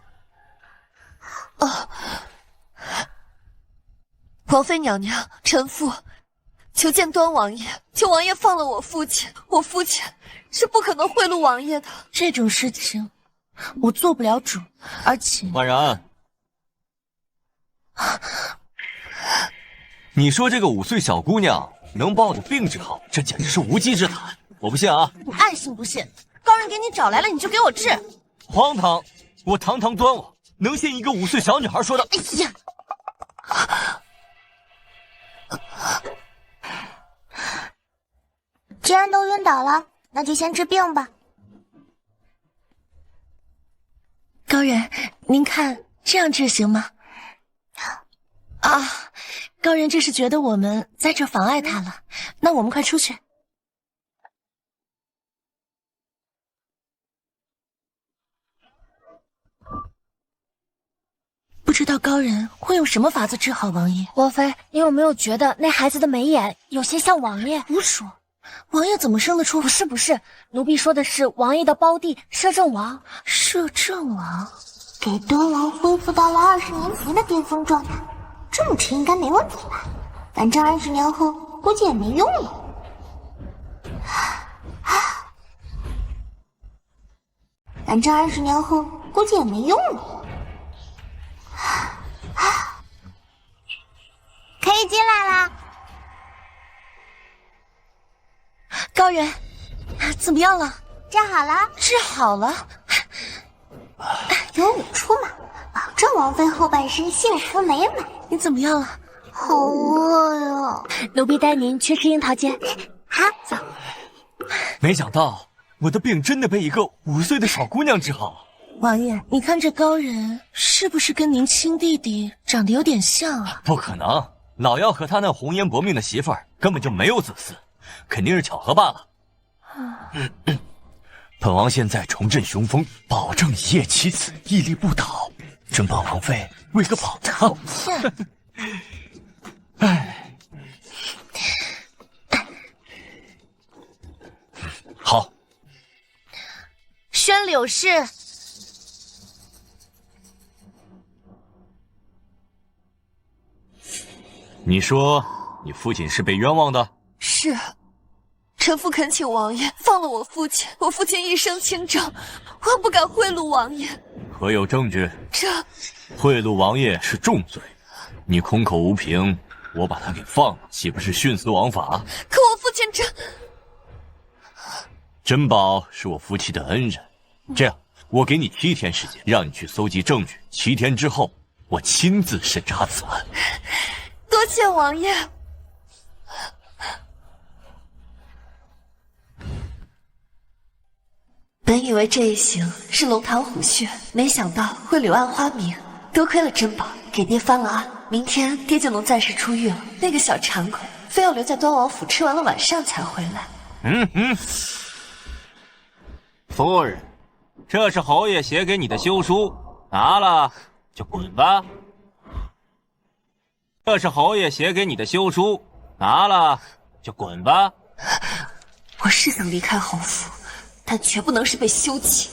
Speaker 2: 王妃娘娘，臣妇求见端王爷，求王爷放了我父亲，我父亲是不可能贿赂王爷的。
Speaker 6: 这种事情我做不了主，而且
Speaker 8: 婉然，你说这个5岁小姑娘能把我的病治好，这简直是无稽之谈。我不信啊！
Speaker 6: 你爱信不信，高人给你找来了，你就给我治。
Speaker 8: 荒唐！我堂堂端王能信一个5岁小女孩说的？
Speaker 6: 哎呀！
Speaker 3: 既然都晕倒了，那就先治病吧。
Speaker 6: 高人，您看这样治行吗？啊，高人这是觉得我们在这妨碍他了，那我们快出去。不知道高人会用什么法子治好王爷。
Speaker 9: 王妃，你有没有觉得那孩子的眉眼有些像王爷？
Speaker 6: 胡说！王爷怎么生得出？
Speaker 9: 不是，奴婢说的是王爷的胞弟摄政王。
Speaker 6: 摄政王
Speaker 3: 给端王恢复到了20年前的巅峰状态，这么吃应该没问题吧？反正20年后估计也没用了。可以进来啦。
Speaker 6: 高人，怎么样了？
Speaker 3: 治好了，
Speaker 6: 治好了。
Speaker 3: 有我出马，保证王妃后半生幸福美满。
Speaker 6: 你怎么样了？
Speaker 3: 好饿呀！
Speaker 9: 奴婢带您去吃樱桃街。
Speaker 3: 好，走。
Speaker 8: 没想到我的病真的被一个5岁的小姑娘治好了。
Speaker 6: 王爷，你看这高人是不是跟您亲弟弟长得有点像啊？
Speaker 8: 不可能，老幺和他那红颜薄命的媳妇儿根本就没有子嗣，肯定是巧合罢了。本王现在重振雄风，保证一夜妻子屹立不倒，正帮王妃喂个饱汤。哎，好。
Speaker 6: 宣柳氏，
Speaker 8: 你说你父亲是被冤枉的？
Speaker 2: 是，臣妇恳请王爷放了我父亲。我父亲一生清正，我不敢贿赂王爷。
Speaker 8: 可有证据？
Speaker 2: 这
Speaker 8: 贿赂王爷是重罪，你空口无凭，我把他给放了，岂不是徇私枉法？
Speaker 2: 可我父亲
Speaker 8: 珍宝是我夫妻的恩人，这样我给你7天时间，让你去搜集证据。7天之后，我亲自审查此案。
Speaker 2: 多谢王爷。本以为这一行是龙潭虎穴，没想到会柳暗花明。多亏了珍宝给爹翻了案，明天爹就能暂时出狱了。那个小馋鬼非要留在端王府吃完了晚膳才回来。
Speaker 7: 夫人，这是侯爷写给你的休书，拿了就滚吧。这是侯爷写给你的休书，拿了就滚吧。
Speaker 2: 我是想离开侯府，但绝不能是被休弃。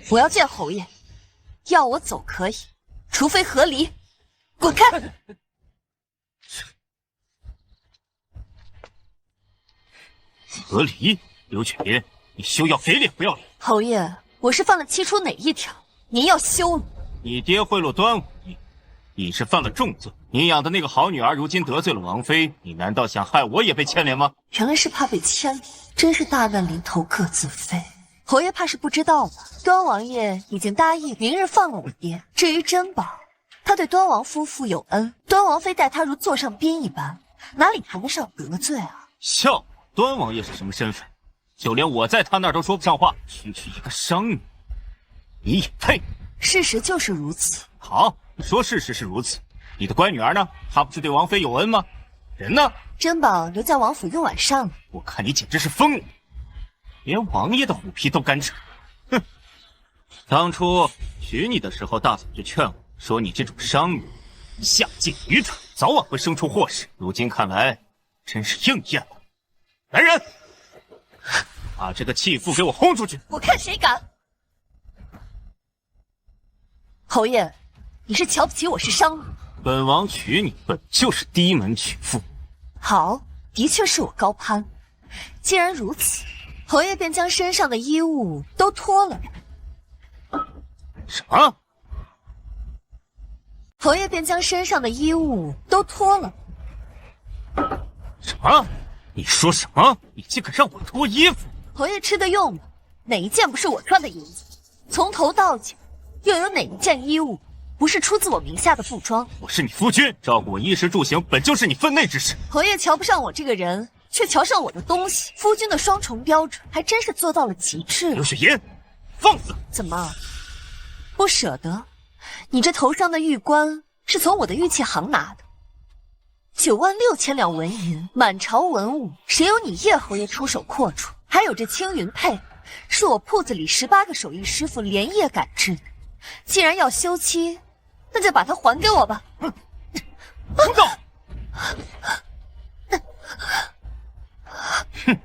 Speaker 2: 我要见侯爷，要我走可以，除非和离。滚开！
Speaker 7: 和离？刘雪莲，你休要给脸不要脸！
Speaker 2: 侯爷，我是犯了七出哪一条？您要休了？
Speaker 7: 你爹贿赂端武帝，你是犯了重罪。你养的那个好女儿如今得罪了王妃，你难道想害我也被牵连吗？
Speaker 2: 原来是怕被牵连，真是大难临头各自飞。侯爷怕是不知道吧？端王爷已经答应明日放了我爹。至于珍宝，他对端王夫妇有恩，端王妃待他如座上宾一般，哪里谈得上得罪啊？
Speaker 7: 笑我！端王爷是什么身份？就连我在他那儿都说不上话，区区一个商女，你也配？
Speaker 2: 事实就是如此。
Speaker 7: 好，说事实是如此。你的乖女儿呢？她不是对王妃有恩吗？人呢？
Speaker 2: 珍宝留在王府用晚膳了。
Speaker 7: 我看你简直是疯了，连王爷的虎皮都敢扯。哼！当初娶你的时候，大嫂就劝我说你这种商女下贱愚蠢，早晚会生出祸事。如今看来，真是应验了。来人，把这个弃妇给我轰出去！
Speaker 2: 我看谁敢！侯爷，你是瞧不起我是商女？
Speaker 7: 本王娶你本就是低门娶妇。
Speaker 2: 好，的确是我高攀。既然如此，侯爷便将身上的衣物都脱了。
Speaker 7: 什么？
Speaker 2: 侯爷便将身上的衣物都脱了。
Speaker 7: 什么？你说什么？你竟敢让我脱衣服？
Speaker 2: 侯爷吃的用的，哪一件不是我穿的衣服？从头到脚，又有哪一件衣物不是出自我名下的布庄？
Speaker 7: 我是你夫君，照顾我衣食住行，本就是你分内之事。
Speaker 2: 侯爷瞧不上我这个人，却瞧上我的东西，夫君的双重标准还真是做到了极致。
Speaker 7: 刘雪颜，放肆！
Speaker 2: 怎么不舍得？你这头上的玉冠是从我的玉器行拿的，96000两纹银，满朝文物，谁有你叶侯爷出手阔绰？还有这青云佩，是我铺子里18个手艺师傅连夜赶制的。既然要休妻，那就把它还给我吧。
Speaker 7: 胡闹！哼，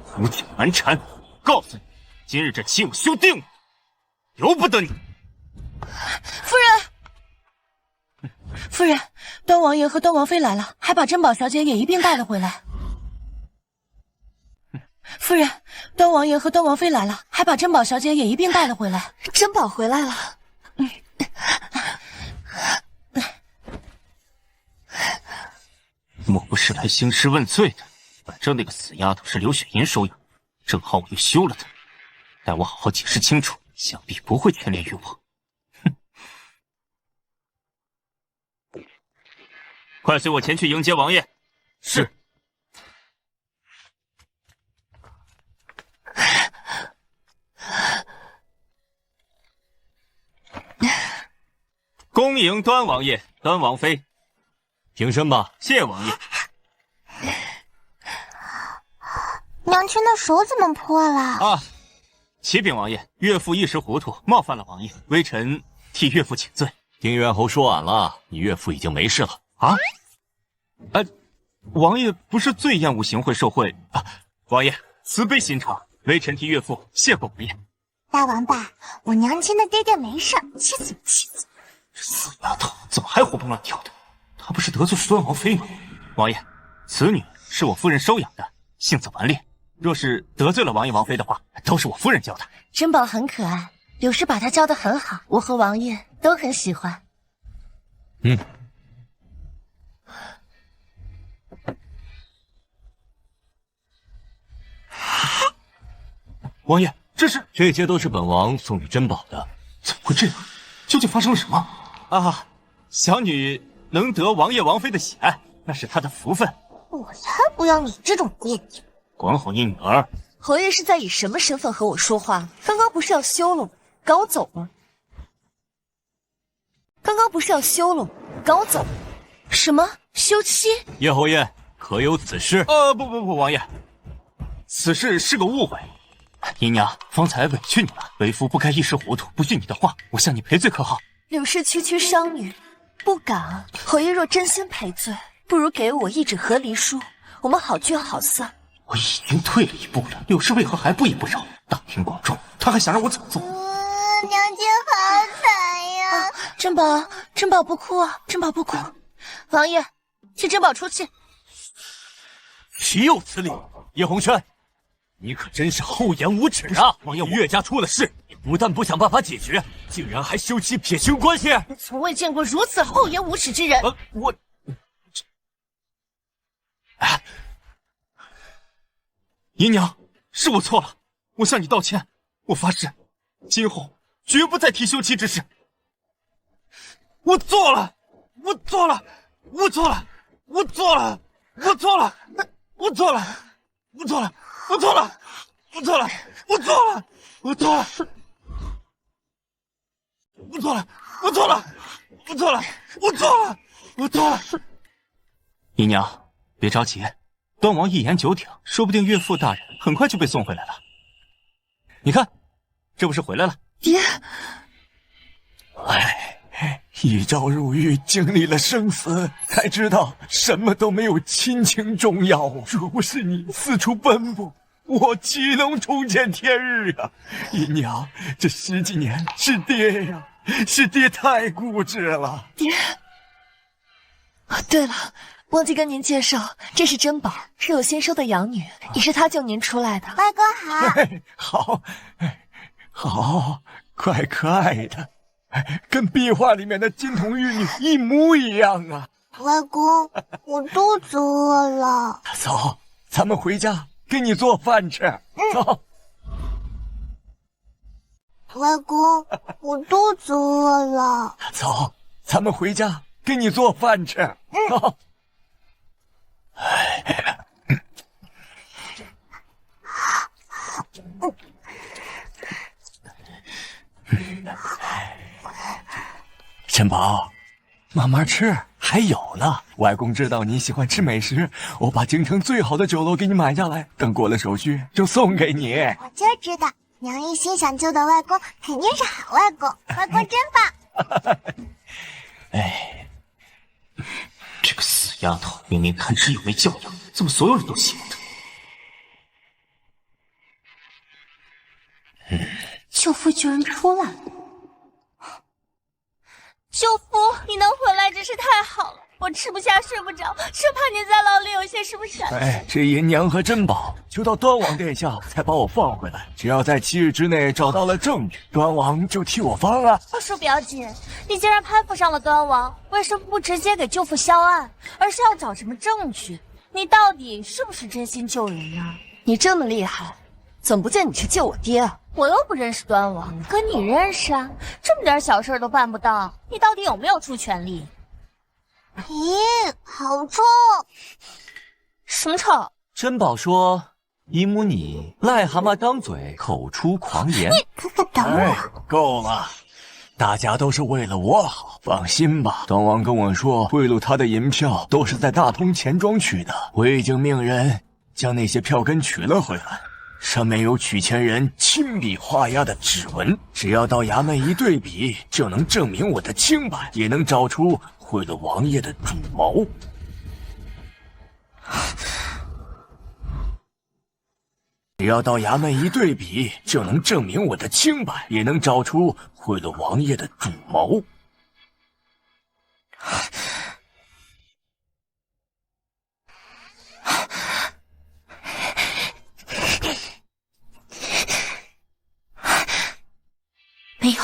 Speaker 7: 胡搅蛮缠！告诉你，今日这妻我休定了，由不得你。
Speaker 6: 夫人，夫人，端王爷和端王妃来了，还把珍宝小姐也一并带了回来。夫人，端王爷和端王妃来了，还把珍宝小姐也一并带了回来。
Speaker 2: 珍宝回来了。
Speaker 7: 莫不是来兴师问罪的？反正那个死丫头是刘雪莹收养，正好我又休了她，待我好好解释清楚，想必不会牵连于我。哼！快随我前去迎接王爷。是。恭迎端王爷、端王妃，
Speaker 8: 平身吧。
Speaker 7: 谢王爷。
Speaker 3: 娘亲的手怎么破了？
Speaker 7: 啊，启禀王爷，岳父一时糊涂，冒犯了王爷，微臣替岳父请罪。
Speaker 8: 丁元侯说晚了，你岳父已经没事了。
Speaker 7: 啊？王爷不是最厌恶行贿受贿啊？王爷慈悲心肠，微臣替岳父谢过王爷。
Speaker 3: 大王八，我娘亲的爹爹没事，气死气死！
Speaker 7: 死丫头怎么还活蹦乱跳的？她不是得罪了端王妃吗？王爷，此女是我夫人收养的，性子顽劣，若是得罪了王爷王妃的话，都是我夫人教的。
Speaker 6: 珍宝很可爱，柳氏把她教得很好，我和王爷都很喜欢。
Speaker 7: 王爷，这些
Speaker 8: 都是本王送给珍宝的。
Speaker 7: 怎么会这样？究竟发生了什么？啊，小女能得王爷王妃的喜爱，那是她的福分。
Speaker 3: 我才不要你这种爹爹！
Speaker 7: 管好你女儿。
Speaker 9: 侯爷是在以什么身份和我说话？刚刚不是要休了我，赶我走吗？刚刚不是要休了我，赶我走？
Speaker 6: 什么休妻？
Speaker 7: 叶侯爷可有此事？不，王爷，此事是个误会。姨娘方才委屈你了，为夫不该一时糊涂，不据你的话，我向你赔罪可好？
Speaker 9: 柳氏区区商女，不敢。侯爷若真心赔罪，不如给我一纸和离书，我们好聚好散。
Speaker 7: 我已经退了一步了，柳氏为何还不依不饶？大庭广众，他还想让我怎么做？
Speaker 3: 娘亲好惨呀！
Speaker 6: 珍宝不哭啊，珍宝不哭。王爷，替珍宝出气。
Speaker 8: 岂有此理！叶红轩，你可真是厚颜无耻啊！王爷，岳家出了事，你不但不想办法解决，竟然还休妻撇清关系。
Speaker 6: 从未见过如此厚颜无耻之人。
Speaker 7: 姨娘，是我错了，我向你道歉。我发誓，今后绝不再提休妻之事。我错了，我错了，我错了，我错了，我错了，我错了，我错了，我错了，我错了，我错了，我错了，我错了，我错了，我错了，我错了，我错了。姨娘，别着急。端王一言九鼎，说不定岳父大人很快就被送回来了。你看，这不是回来了？
Speaker 2: 爹，
Speaker 1: 一朝入狱，经历了生死，才知道什么都没有亲情重要。若不是你四处奔波，我岂能重见天日啊！姨娘，这10几年是爹呀，是爹太固执了。
Speaker 2: 爹，对了。忘记跟您介绍，这是珍宝，是我新收的养女，也是她救您出来的。
Speaker 3: 外公好，
Speaker 1: 好，怪可爱的，跟壁画里面的金童玉女一模一样啊！
Speaker 3: 外公，我肚子饿了。
Speaker 1: 走，咱们回家给你做饭吃。走。
Speaker 3: 外公，我肚子饿了。
Speaker 1: 走，咱们回家给你做饭吃。走。珍宝，慢慢吃，还有呢。外公知道你喜欢吃美食，我把京城最好的酒楼给你买下来，等过了手续就送给你。
Speaker 3: 我就知道，娘一心想救的外公肯定是好外公，外公真棒。
Speaker 7: 哎，这个死丫头，明明贪吃又没教养，怎么所有人都喜欢她？
Speaker 9: 舅父居然出来了！舅父，你能回来真是太好了，我吃不下睡不着，生怕你在牢里有些什么闪失。
Speaker 1: 这银娘和珍宝求到端王殿下才把我放回来，只要在7日之内找到了证据，端王就替我方了。
Speaker 9: 二叔表姐，你既然攀附上了端王，为什么不直接给舅父销案，而是要找什么证据？你到底是不是真心救人啊？你这么厉害，怎么不见你去救我爹啊？我又不认识端王，可你认识啊，这么点小事都办不到，你到底有没有出全力？
Speaker 3: 咦，好臭！
Speaker 9: 什么臭？
Speaker 8: 珍宝说：“姨母你癞蛤蟆张嘴，口出狂言。”
Speaker 3: 可等我！
Speaker 1: 够了，大家都是为了我好，放心吧。端王跟我说，贿赂他的银票都是在大通钱庄取的，我已经命人将那些票根取了回来。上面有取钱人亲笔画押的指纹，只要到衙门一对比，就能证明我的清白，也能找出贿赂王爷的主谋。只要到衙门一对比，就能证明我的清白，也能找出贿赂王爷的主谋。
Speaker 9: 没有，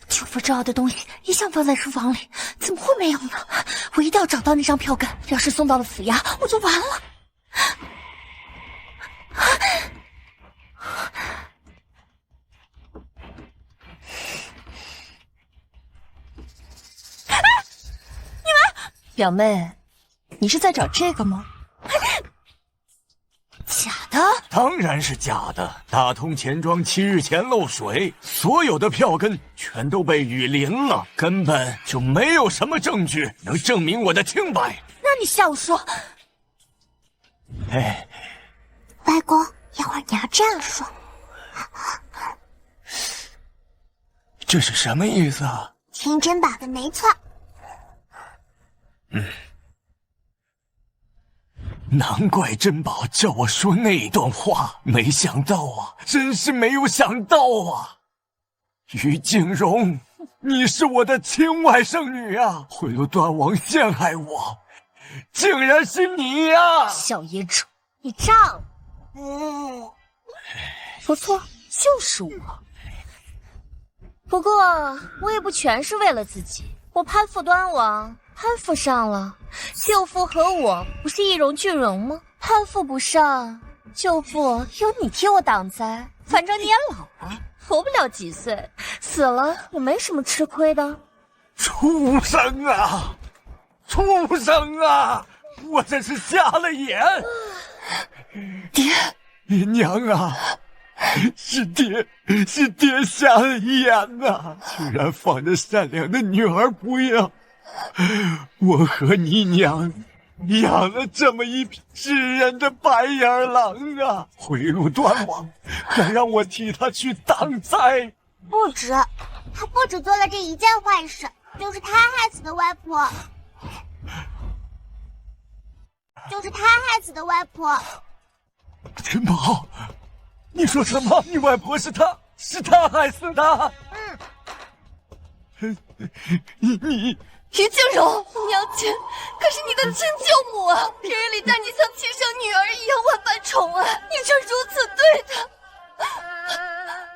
Speaker 9: 舅父重要的东西一向放在书房里，怎么会没有呢？我一定要找到那张票根，要是送到了府衙，我就完了。
Speaker 6: 表妹，你是在找这个吗？
Speaker 2: 假的？
Speaker 1: 当然是假的。大通钱庄7日前漏水，所有的票根全都被雨淋了，根本就没有什么证据能证明我的清白。
Speaker 2: 那你瞎说！
Speaker 1: 哎，
Speaker 3: 外公，一会儿你要这样说。
Speaker 1: 这是什么意思啊？
Speaker 3: 听珍宝的没错。
Speaker 1: 难怪珍宝叫我说那段话，没想到啊，真是没有想到啊！于静荣，你是我的亲外甥女啊！贿赂端王陷害我，竟然是你呀！
Speaker 9: 小野种，你仗！不错，就是我。不过我也不全是为了自己，我攀附端王，攀附上了，舅父和我不是一荣俱荣吗？攀附不上，舅父有你替我挡灾，反正你也老了，活不了几岁，死了也没什么吃亏的。
Speaker 1: 畜生啊！畜生啊！我真是瞎了眼！
Speaker 2: 爹，
Speaker 1: 娘啊！是爹瞎了眼呐！居然放着善良的女儿不要，我和你娘养了这么一匹知人的白眼狼啊！贿赂端王，还让我替他去挡灾。
Speaker 3: 不止，他不止做了这一件坏事，就是他害死的外婆，
Speaker 1: 珍宝，你说什么？你外婆是他害死的？你
Speaker 2: 于静荣，娘亲可是你的亲舅母啊！平日里待你像亲生女儿一样万般宠爱，你却如此对她。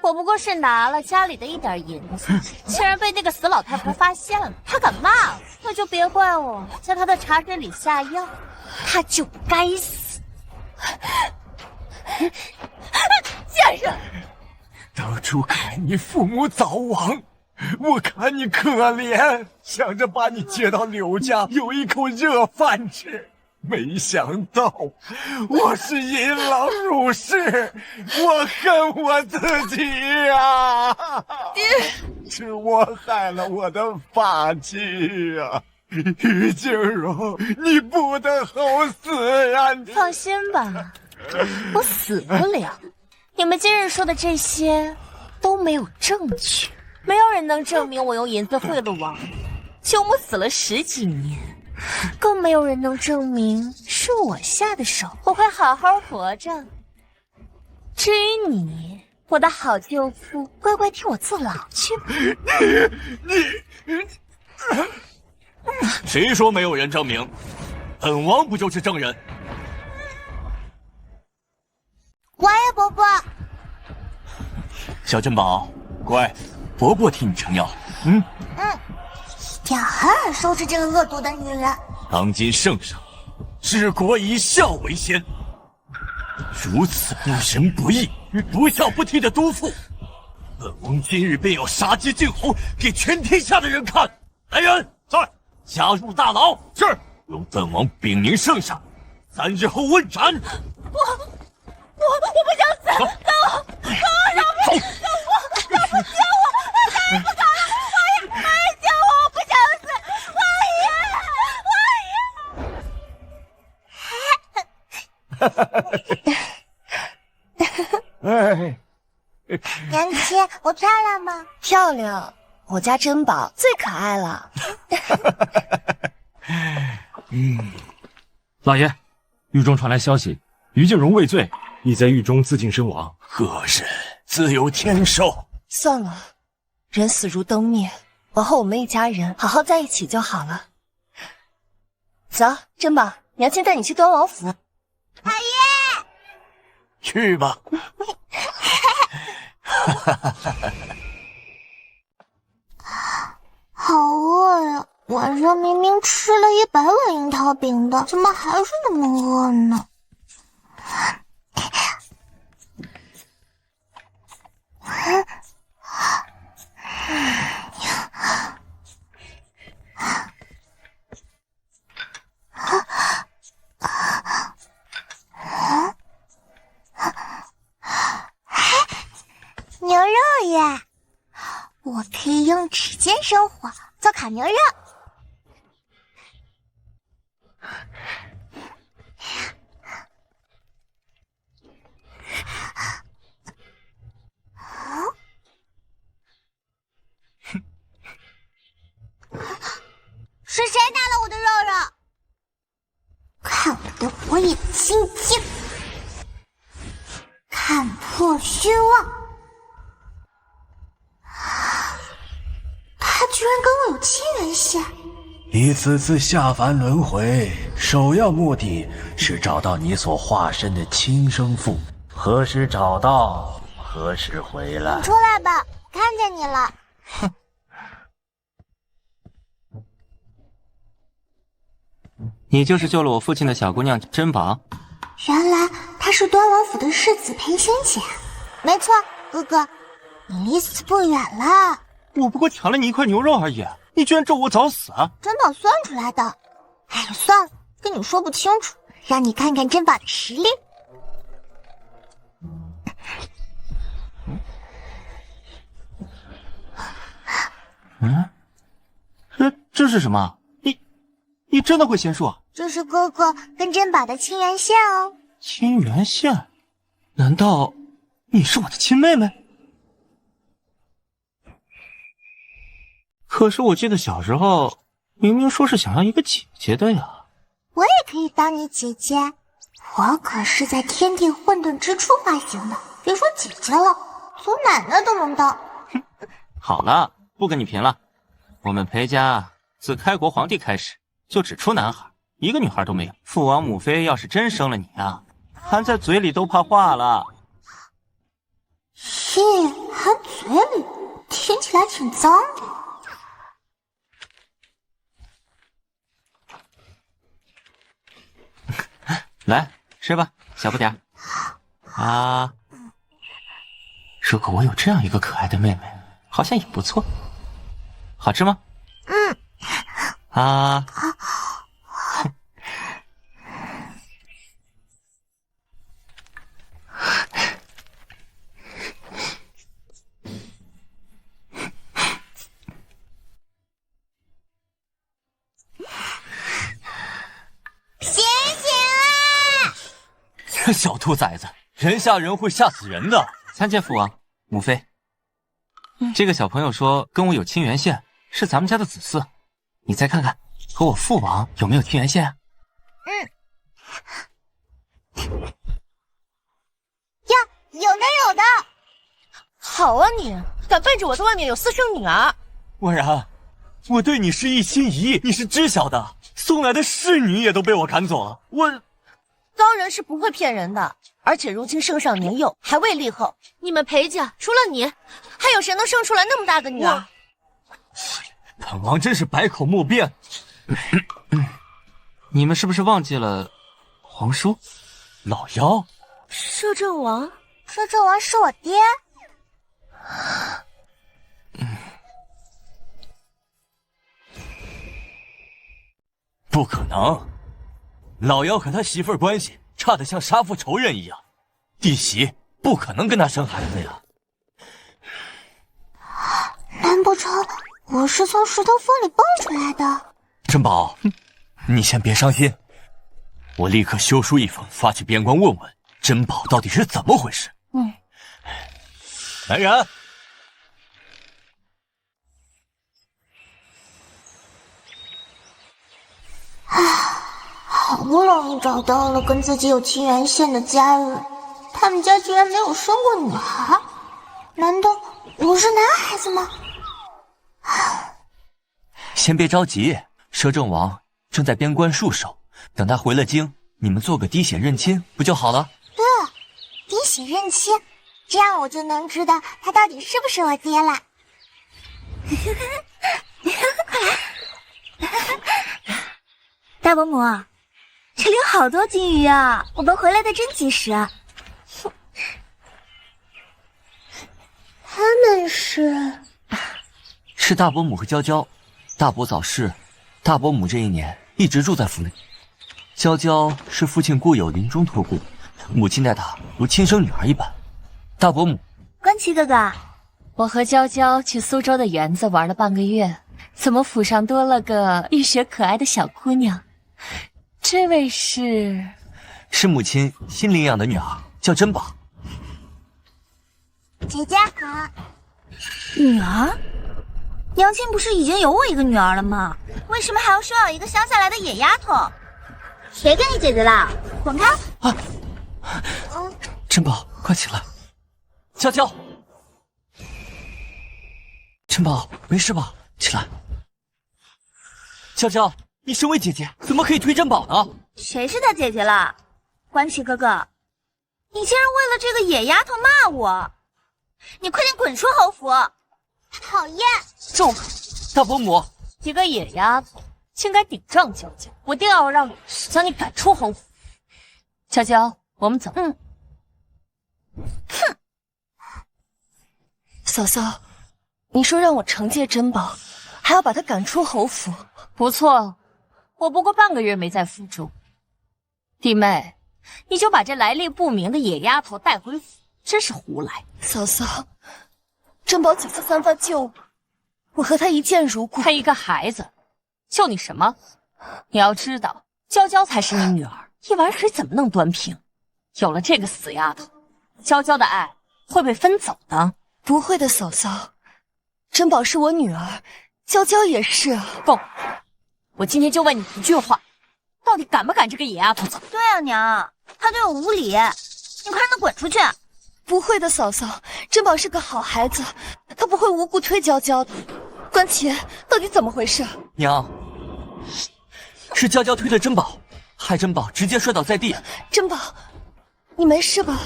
Speaker 9: 我不过是拿了家里的一点银子，竟然被那个死老太婆发现了，她敢骂我，那就别怪我在她的茶水里下药，她就该死。
Speaker 2: 贱人！
Speaker 1: 当初看你父母早亡，我看你可怜，想着把你接到柳家有一口热饭吃，没想到我是引狼入室，我恨我自己呀！
Speaker 2: 爹，
Speaker 1: 是我害了我的发妻呀！于静荣，你不得好死啊！
Speaker 9: 放心吧，我死不了。你们今日说的这些都没有证据，没有人能证明我用银子贿赂王舅母死了10几年，更没有人能证明是我下的手，我会好好活着。至于你，我的好舅父，乖乖替我坐牢去吧。
Speaker 1: 谁说没有人证明？本王不就是证人？
Speaker 3: 乖呀，伯伯。
Speaker 1: 小珍宝，乖，伯伯替你撑腰。
Speaker 3: 要狠狠收拾这个恶毒的女人。
Speaker 1: 当今圣上，治国以孝为先，如此不仁不义、不孝不悌的督父，本王今日便要杀鸡儆猴，给全天下的人看。来人，在加入大牢。是，由本王禀明圣上，3日后问斩。
Speaker 2: 我不想死！走！饶命！救我！再也不敢了！王爷，救我！我不想死！
Speaker 1: 王爷！
Speaker 3: 娘亲，我漂亮吗？
Speaker 6: 漂亮，我家珍宝最可爱了。
Speaker 11: 老爷，狱中传来消息，于静荣畏罪，已在狱中自尽身亡。
Speaker 1: 恶人自有天收。
Speaker 6: 算了，人死如灯灭，往后我们一家人好好在一起就好了。走，珍宝，娘亲带你去端王府。
Speaker 3: 老爷，
Speaker 1: 去吧。
Speaker 3: 好饿呀！晚上明明吃了100碗樱桃饼的，怎么还是那么饿呢？指尖生火，做烤牛肉。是谁打了我的肉肉？看我的火眼金睛，看破虚妄。他居然跟我有亲缘线。
Speaker 4: 一次次下凡轮回，首要目的是找到你所化身的亲生父母。何时找到，何时回来。
Speaker 3: 你出来吧，看见你了。
Speaker 10: 哼。你就是救了我父亲的小姑娘珍宝？
Speaker 3: 原来她是端王府的世子裴仙姐。没错，哥哥，你离死不远了。
Speaker 11: 我不过抢了你一块牛肉而已，你居然咒我早死啊！
Speaker 3: 珍宝算出来的。哎呀，算了，跟你说不清楚，让你看看珍宝的实力。
Speaker 11: 这是什么？你真的会仙术啊？
Speaker 3: 这是哥哥跟珍宝的亲缘线哦。
Speaker 11: 亲缘线？难道你是我的亲妹妹？可是我记得小时候明明说是想要一个姐姐的呀。
Speaker 3: 我也可以当你姐姐，我可是在天地混沌之初发行的，别说姐姐了，祖奶奶都能当。
Speaker 10: 好了，不跟你贫了。我们裴家自开国皇帝开始就只出男孩，一个女孩都没有。父王母妃要是真生了你啊，含在嘴里都怕化了。
Speaker 3: 咦，含嘴里，听起来挺脏的。
Speaker 10: 来吃吧，小不点儿。啊，如果我有这样一个可爱的妹妹，好像也不错。好吃吗？
Speaker 3: 嗯。
Speaker 10: 啊。
Speaker 3: 醒醒啊！
Speaker 8: 这小兔崽子，人吓人会吓死人的。
Speaker 10: 参见父王母妃。这个小朋友说跟我有亲缘线，是咱们家的子嗣。你再看看，和我父王有没有亲缘线啊？
Speaker 3: 呀，有的有的。
Speaker 6: 好啊你，敢背着我在外面有私生女儿！
Speaker 8: 婉然，我对你是一心一意，你是知晓的。送来的侍女也都被我赶走了。
Speaker 6: 高人是不会骗人的，而且如今圣上年幼，还未立后。你们裴家除了你，还有谁能生出来那么大的女儿？
Speaker 8: 本王真是百口莫辩。
Speaker 10: 你们是不是忘记了皇叔、
Speaker 8: 老妖、
Speaker 6: 摄政王？
Speaker 3: 摄政王是我爹。
Speaker 8: 不可能，老妖和他媳妇儿关系差得像杀父仇人一样，弟媳不可能跟他生孩子呀。
Speaker 3: 难不成我是从石头缝里蹦出来的？
Speaker 8: 珍宝，你先别伤心，我立刻修书一封发去边关问问珍宝到底是怎么回事。来人！
Speaker 3: 好不容易找到了跟自己有亲缘线的家人，他们家居然没有生过女孩，难道我是男孩子吗？
Speaker 8: 先别着急，摄政王正在边关戍守，等他回了京，你们做个滴血认亲不就好了？
Speaker 3: 对，滴血认亲，这样我就能知道他到底是不是我爹了。快来！大伯母，这里有好多金鱼啊，我们回来的真及时。他们
Speaker 8: 是大伯母和娇娇。大伯早逝，大伯母这一年一直住在府内。娇娇是父亲故友临终托孤，母亲待她如亲生女儿一般。大伯母，
Speaker 3: 关奇哥哥，
Speaker 9: 我和娇娇去苏州的园子玩了半个月，怎么府上多了个浴血可爱的小姑娘？这位是
Speaker 8: 母亲新领养的女儿，叫珍宝。
Speaker 3: 姐姐好。女儿？娘亲不是已经有我一个女儿了吗？为什么还要收养一个乡下来的野丫头？谁跟你姐姐了？滚开！
Speaker 10: 珍宝，快起来！
Speaker 8: 娇娇，
Speaker 10: 珍宝，没事吧？起来！
Speaker 8: 娇娇，你身为姐姐，怎么可以推珍宝呢？
Speaker 3: 谁是他姐姐了？关奇哥哥，你竟然为了这个野丫头骂我！你快点滚出侯府！讨厌！
Speaker 5: 住口！大伯母，
Speaker 9: 一个野丫头，竟敢顶撞娇娇，我定要让柳氏将你赶出侯府。娇娇，我们走。
Speaker 3: 哼！
Speaker 6: 嫂嫂，你说让我惩戒珍宝，还要把她赶出侯府。
Speaker 9: 不错，我不过半个月没在府中。弟妹，你就把这来历不明的野丫头带回府，真是胡来。
Speaker 6: 嫂嫂，珍宝几次三番救我，我和她一见如故。
Speaker 9: 她一个孩子，救你什么？你要知道，娇娇才是你女儿，一碗水怎么能端平？有了这个死丫头，娇娇的爱会被分走的。
Speaker 6: 不会的，嫂嫂，珍宝是我女儿，娇娇也是。
Speaker 9: 够！我今天就问你一句话，到底赶不赶这个野丫头走？
Speaker 3: 对啊，娘，她对我无礼，你快让她滚出去！
Speaker 6: 不会的，嫂嫂，珍宝是个好孩子，她不会无故推娇娇的。关奇，到底怎么回事？
Speaker 8: 娘，是娇娇推的珍宝，害珍宝直接摔倒在地。
Speaker 6: 珍宝，你没事吧？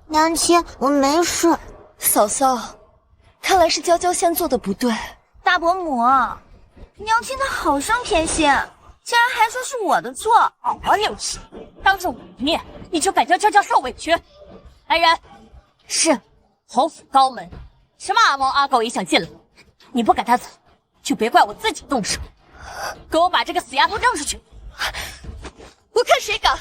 Speaker 3: 娘亲，我没事。
Speaker 6: 嫂嫂，看来是娇娇先做的不对。
Speaker 3: 大伯母，娘亲她好生偏心，竟然还说是我的错。
Speaker 9: 柳氏，当着我的面你就敢叫娇娇受委屈？来人！是侯府高门，什么阿猫阿狗也想进来。你不赶他走，就别怪我自己动手。给我把这个死丫头扔出去！
Speaker 6: 我看谁敢！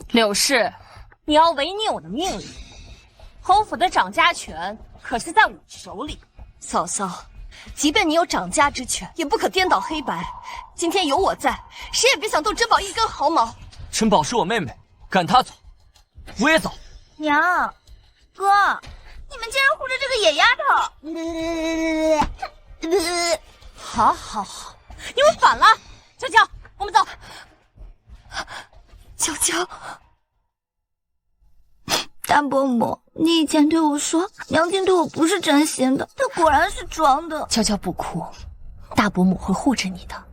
Speaker 9: 柳氏，你要违逆我的命令，侯府的掌家权可是在我手里。
Speaker 6: 嫂嫂，即便你有掌家之权，也不可颠倒黑白。今天有我在，谁也别想动珍宝一根毫毛。
Speaker 8: 珍宝是我妹妹，赶她走，我也走。
Speaker 3: 娘，哥，你们竟然护着这个野丫头！
Speaker 9: 好，好，好，你们反了！娇娇，我们走。
Speaker 6: 娇娇，
Speaker 3: 大伯母，你以前对我说娘亲对我不是真心的，她果然是装的。
Speaker 9: 娇娇不哭，大伯母会护着你的。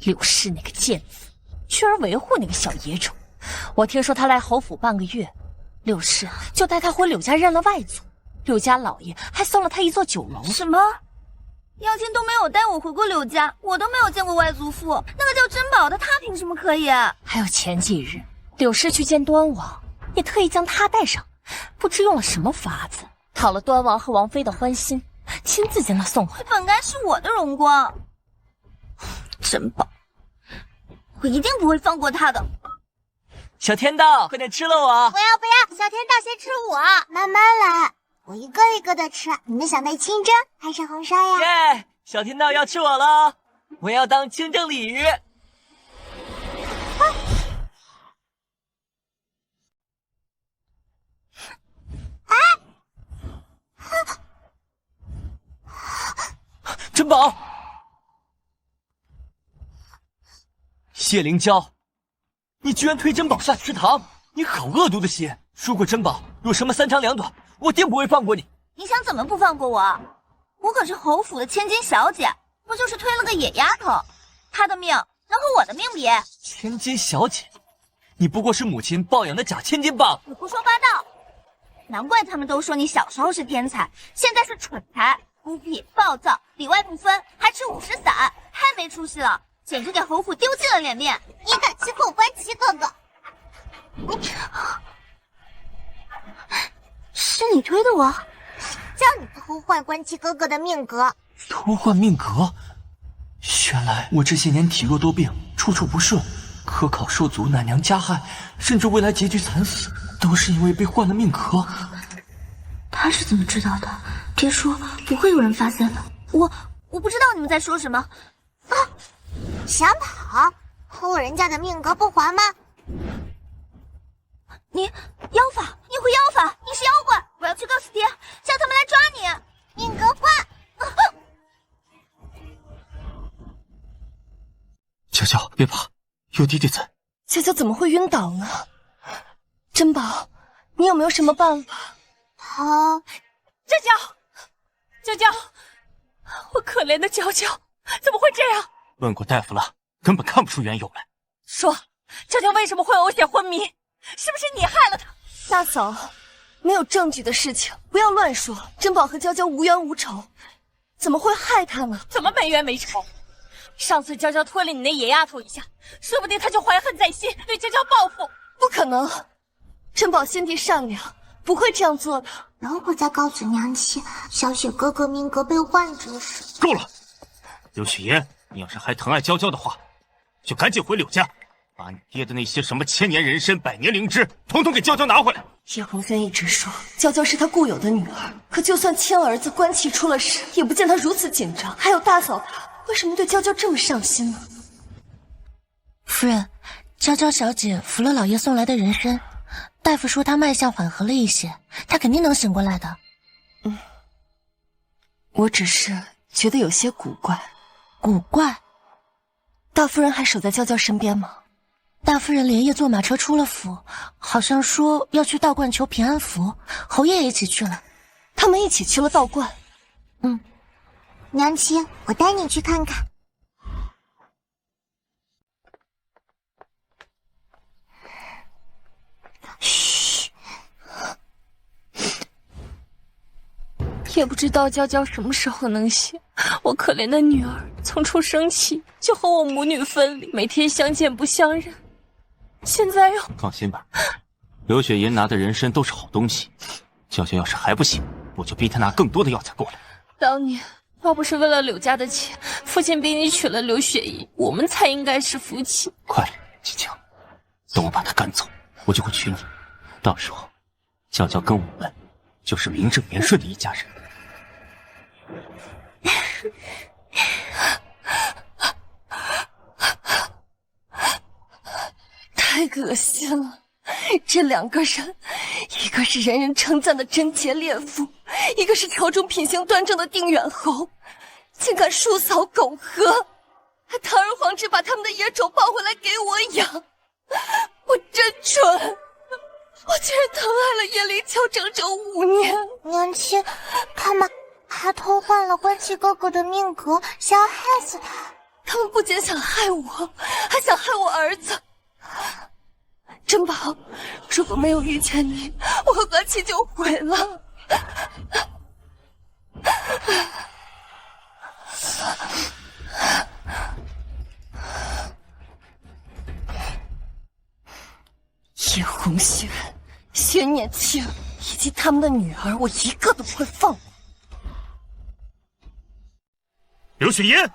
Speaker 9: 柳氏那个贱妇，居然维护那个小野种。我听说她来侯府半个月，柳氏就带她回柳家认了外祖，柳家老爷还送了她一座酒楼。
Speaker 3: 什么？娘亲都没有带我回过柳家，我都没有见过外祖父。那个叫珍宝的，他凭什么可以？
Speaker 9: 还有前几日，柳氏去见端王，也特意将他带上，不知用了什么法子，讨了端王和王妃的欢心，亲自将他送回。
Speaker 3: 本该是我的荣光。珍宝，我一定不会放过他的。
Speaker 5: 小天道，快点吃了我！
Speaker 3: 不要，小天道先吃我，慢慢来，我一个一个的吃。你们想被清蒸还是红烧呀？
Speaker 5: 耶！小天道要吃我了，我要当清蒸鲤鱼。
Speaker 8: 珍宝，谢灵娇，你居然推珍宝下池塘，你好恶毒的心！如果珍宝有什么三长两短，我定不会放过你。
Speaker 3: 你想怎么不放过我？我可是侯府的千金小姐，不就是推了个野丫头？她的命能和我的命比？
Speaker 8: 千金小姐，你不过是母亲抱养的假千金罢了。
Speaker 3: 你胡说八道！难怪他们都说你小时候是天才，现在是蠢材，孤僻暴躁，里外不分，还吃50散，太没出息了，简直给侯府丢尽了脸面！你敢欺负我关奇哥哥？是你推的我，叫你偷换关奇哥哥的命格。
Speaker 10: 偷换命格？原来我这些年体弱多病，处处不顺，科考受阻，奶娘加害，甚至未来结局惨死。都是因为被换了命格。
Speaker 3: 他是怎么知道的？别说，不会有人发现的。我不知道你们在说什么。啊！想跑？偷人家的命格不还吗？你妖法，你会妖法，你是妖怪！我要去告诉爹，叫他们来抓你！命格换！
Speaker 7: 娇娇，别怕，有弟弟在。
Speaker 6: 娇娇怎么会晕倒呢？珍宝，你有没有什么办法？
Speaker 9: 娇娇，我可怜的娇娇，怎么会这样？
Speaker 7: 问过大夫了，根本看不出缘由来。
Speaker 9: 说，娇娇为什么会呕血昏迷？是不是你害了她？
Speaker 6: 大嫂，没有证据的事情不要乱说。珍宝和娇娇无冤无仇，怎么会害她呢？
Speaker 9: 怎么没冤没仇？上次娇娇推了你那野丫头一下，说不定她就怀恨在心，对娇娇报复。
Speaker 6: 不可能，珍宝心地善良，不会这样做的。
Speaker 3: 然后再告诉娘亲，小雪哥哥命格被换这事。
Speaker 7: 够了，刘雪言，你要是还疼爱娇娇的话，就赶紧回柳家，把你爹的那些什么千年人参、百年灵芝，统统给娇娇拿回来。
Speaker 6: 叶红轩一直说娇娇是他固有的女儿，可就算亲儿子关琪出了事，也不见他如此紧张。还有大嫂她，为什么对娇娇这么上心呢？夫人，娇娇小姐服了老爷送来的人参，大夫说她脉象缓和了一些，她肯定能醒过来的。我只是觉得有些古怪。古怪？大夫人还守在娇娇身边吗？大夫人连夜坐马车出了府，好像说要去道观求平安符，侯爷也一起去了，他们一起去了道观。
Speaker 3: 娘亲，我带你去看看。
Speaker 9: 嘘，也不知道娇娇什么时候能醒。我可怜的女儿从出生起就和我母女分离，每天相见不相认，现在又……
Speaker 7: 放心吧，刘雪言拿的人参都是好东西。娇娇要是还不醒，我就逼她拿更多的药材过来。
Speaker 9: 当年要不是为了柳家的钱，父亲逼你娶了刘雪姨，我们才应该是夫妻。
Speaker 7: 快，季晴，等我把她赶走，我就会娶你。到时候，娇娇跟我们就是名正言顺的一家人。
Speaker 6: 太恶心了！这两个人，一个是人人称赞的贞洁烈妇，一个是朝中品行端正的定远侯，竟敢叔嫂苟合，还堂而皇之把他们的野种抱回来给我养，我真蠢！我居然疼爱了叶灵巧整整5年。
Speaker 3: 娘亲，他们还偷换了关琪哥哥的命格，想要害死他。
Speaker 6: 他们不仅想害我，还想害我儿子。珍宝，如果没有遇见你，我和关琪就毁了。叶红轩、薛念青以及他们的女儿，我一个都不会放过。
Speaker 7: 刘雪言，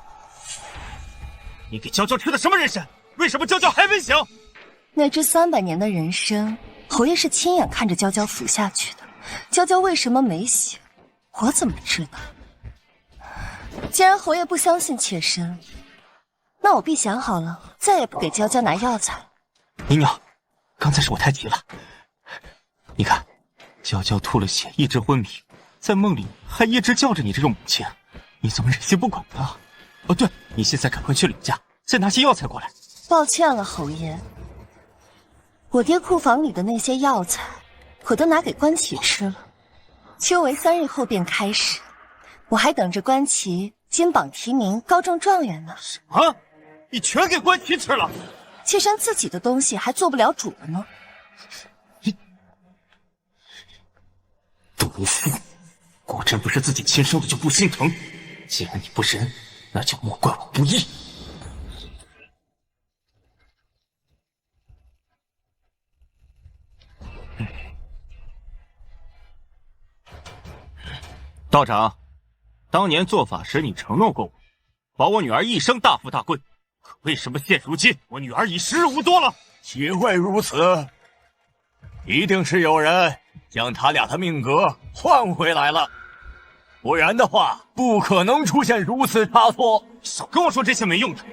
Speaker 7: 你给娇娇吃的什么人参？为什么娇娇还没醒？
Speaker 6: 那只300年的人参，侯爷是亲眼看着娇娇服下去的。娇娇为什么没醒，我怎么知道？既然侯爷不相信妾身，那我必想好了，再也不给娇娇拿药材。
Speaker 7: 姨娘，刚才是我太急了。你看，娇娇吐了血，一直昏迷，在梦里还一直叫着你这种母亲，你怎么忍心不管呢？哦，对，你现在赶快去柳家，再拿些药材过来。
Speaker 6: 抱歉了，侯爷。我爹库房里的那些药材，我都拿给关琪吃了。秋闱3日后便开始，我还等着关琪金榜题名、高中状元呢。
Speaker 7: 什么？你全给关琪吃了？
Speaker 6: 妾身自己的东西还做不了主了呢。
Speaker 7: 毒妇，果真不是自己亲生的就不心疼。既然你不仁，那就莫怪我不义。道长，当年做法时你承诺过我，保我女儿一生大富大贵，可为什么现如今我女儿已时日无多了？
Speaker 1: 岂会如此？一定是有人将他俩的命格换回来了，不然的话，不可能出现如此差错。
Speaker 7: 少跟我说这些没用的！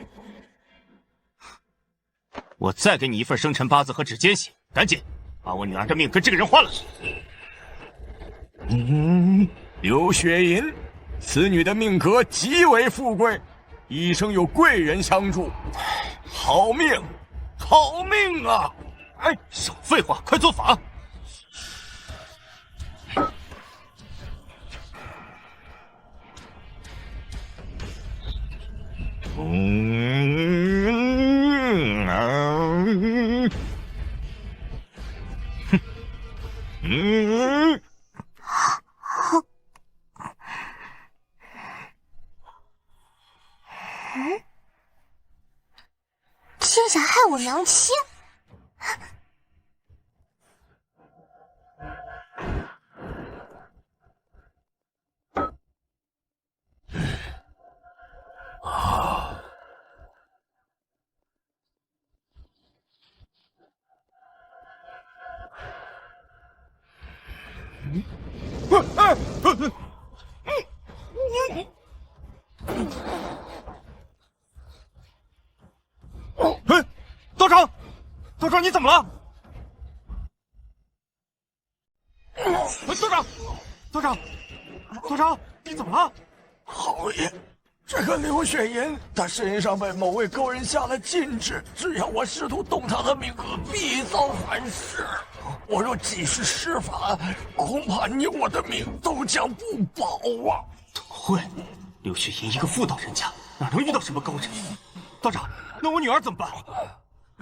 Speaker 7: 我再给你一份生辰八字和指尖血，赶紧把我女儿的命跟这个人换了。
Speaker 1: 刘雪银，此女的命格极为富贵，一生有贵人相助，好命，好命啊！
Speaker 7: 哎，少废话，快做法！
Speaker 3: 竟想害我娘亲！
Speaker 7: 道长，道长，你怎么了？道长，道长，道长，你怎么了？
Speaker 1: 侯爷，这个刘雪银，他身上被某位高人下了禁制，只要我试图动他的命格，必遭反噬。我若继续施法，恐怕你我的命都将不保啊！
Speaker 7: 怎么会？刘雪银一个妇道人家，哪能遇到什么高人？道长，那我女儿怎么办？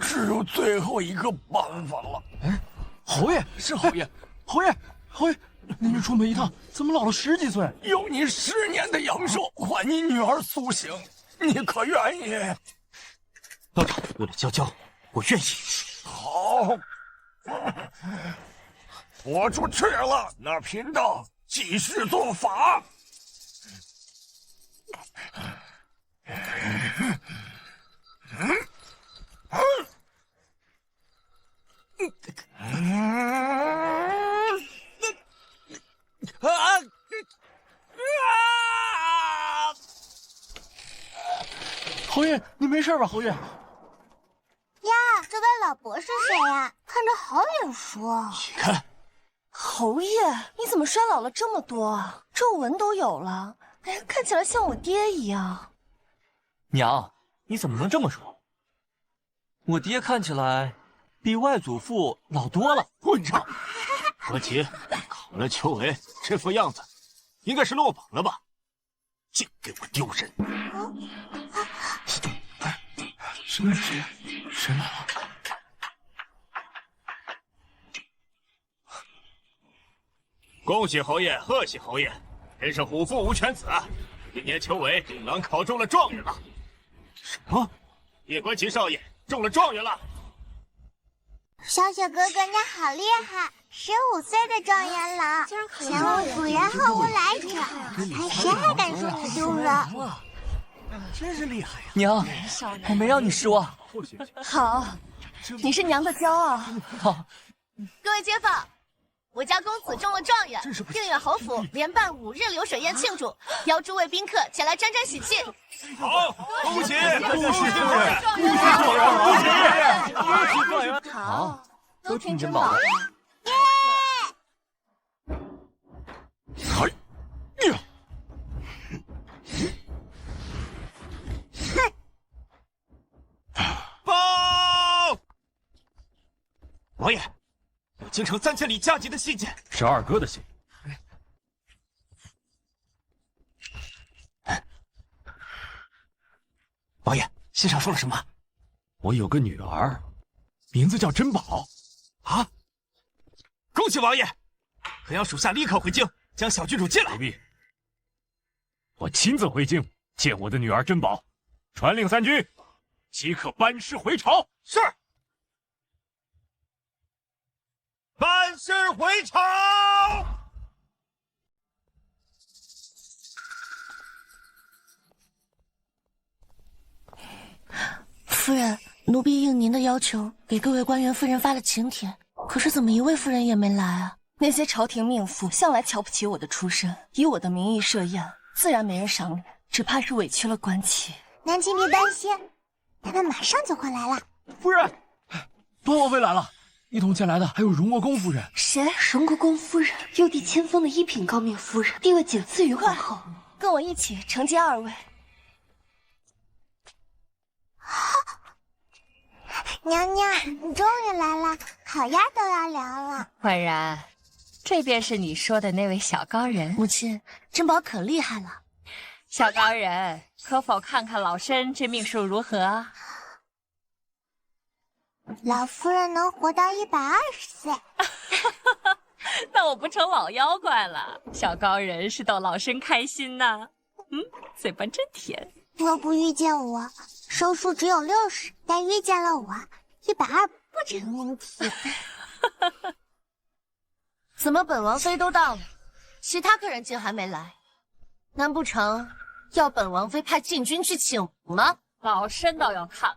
Speaker 1: 只有最后一个办法了。
Speaker 10: 侯爷是侯爷，侯爷，侯爷，您这出门一趟，怎么老了10几岁？
Speaker 1: 有你10年的阳寿，换你女儿苏醒，你可愿意？
Speaker 7: 道长，为了娇娇，我愿意。
Speaker 1: 好，我出去了，那贫道继续做法。
Speaker 10: 侯爷，你没事吧？侯爷。
Speaker 3: 呀，这位老伯是谁呀？看着好眼熟啊！
Speaker 1: 你看，
Speaker 6: 侯爷，你怎么衰老了这么多啊？皱纹都有了，哎，看起来像我爹一样。
Speaker 8: 娘，你怎么能这么说？我爹看起来比外祖父老多了。
Speaker 7: 混账！何其考了邱维这副样子，应该是落榜了吧？净给我丢人！
Speaker 10: 谁来了？
Speaker 7: 恭喜侯爷，贺喜侯爷！真是虎父无犬子啊！今年邱维定郎考中了状元了。什么？叶关秦少爷中了状元了！
Speaker 3: 小雪哥哥，你好厉害！15岁的状元郎，前无古人后无来者，看谁还敢说你丢人？
Speaker 10: 真是厉害呀！
Speaker 8: 娘，我没让你失望。
Speaker 6: 好，你是娘的骄傲。
Speaker 8: 好，
Speaker 12: 各位街坊，我家公子中了状元，定远侯府连办5日流水宴庆祝，邀诸位宾客前来沾沾喜气。
Speaker 7: 好，恭喜！
Speaker 8: 恭喜
Speaker 7: 状元！
Speaker 8: 恭喜状元！
Speaker 6: 好，
Speaker 8: 都听真宝。
Speaker 7: 报！王爷，有京城3千里加急的信件，
Speaker 11: 是二哥的信。
Speaker 7: 王爷，信上说了什么？
Speaker 11: 我有个女儿，名字叫珍宝。
Speaker 7: 啊！恭喜王爷！可让属下立刻回京，将小郡主接来。
Speaker 11: 不必，我亲自回京见我的女儿珍宝。传令3军，即刻班师回朝。
Speaker 7: 是。班师回朝。
Speaker 6: 夫人，奴婢应您的要求，给各位官员夫人发了请帖，可是怎么一位夫人也没来啊？那些朝廷命妇向来瞧不起我的出身，以我的名义设宴，自然没人赏脸，只怕是委屈了官旗。
Speaker 3: 南青别担心，他们马上就会来了。
Speaker 10: 夫人，端王妃来了，一同前来的还有荣国公夫人。
Speaker 6: 谁？荣国公夫人，右帝千峰的一品高明夫人，地位仅次于皇后。跟我一起承接二位。
Speaker 3: 娘娘，你终于来了，烤鸭都要凉了。
Speaker 9: 婉然，这便是你说的那位小高人。
Speaker 6: 母亲，珍宝可厉害了。
Speaker 9: 小高人，可否看看老身这命数如何？
Speaker 3: 老夫人能活到120岁。
Speaker 9: 那我不成老妖怪了。小高人是逗老身开心呐。嘴巴真甜。
Speaker 3: 若不遇见我，寿数只有60，但遇见了我，120不成问题。
Speaker 12: 怎么本王妃都到了，其他客人竟还没来？难不成要本王妃派禁军去请吗？
Speaker 9: 老身倒要看，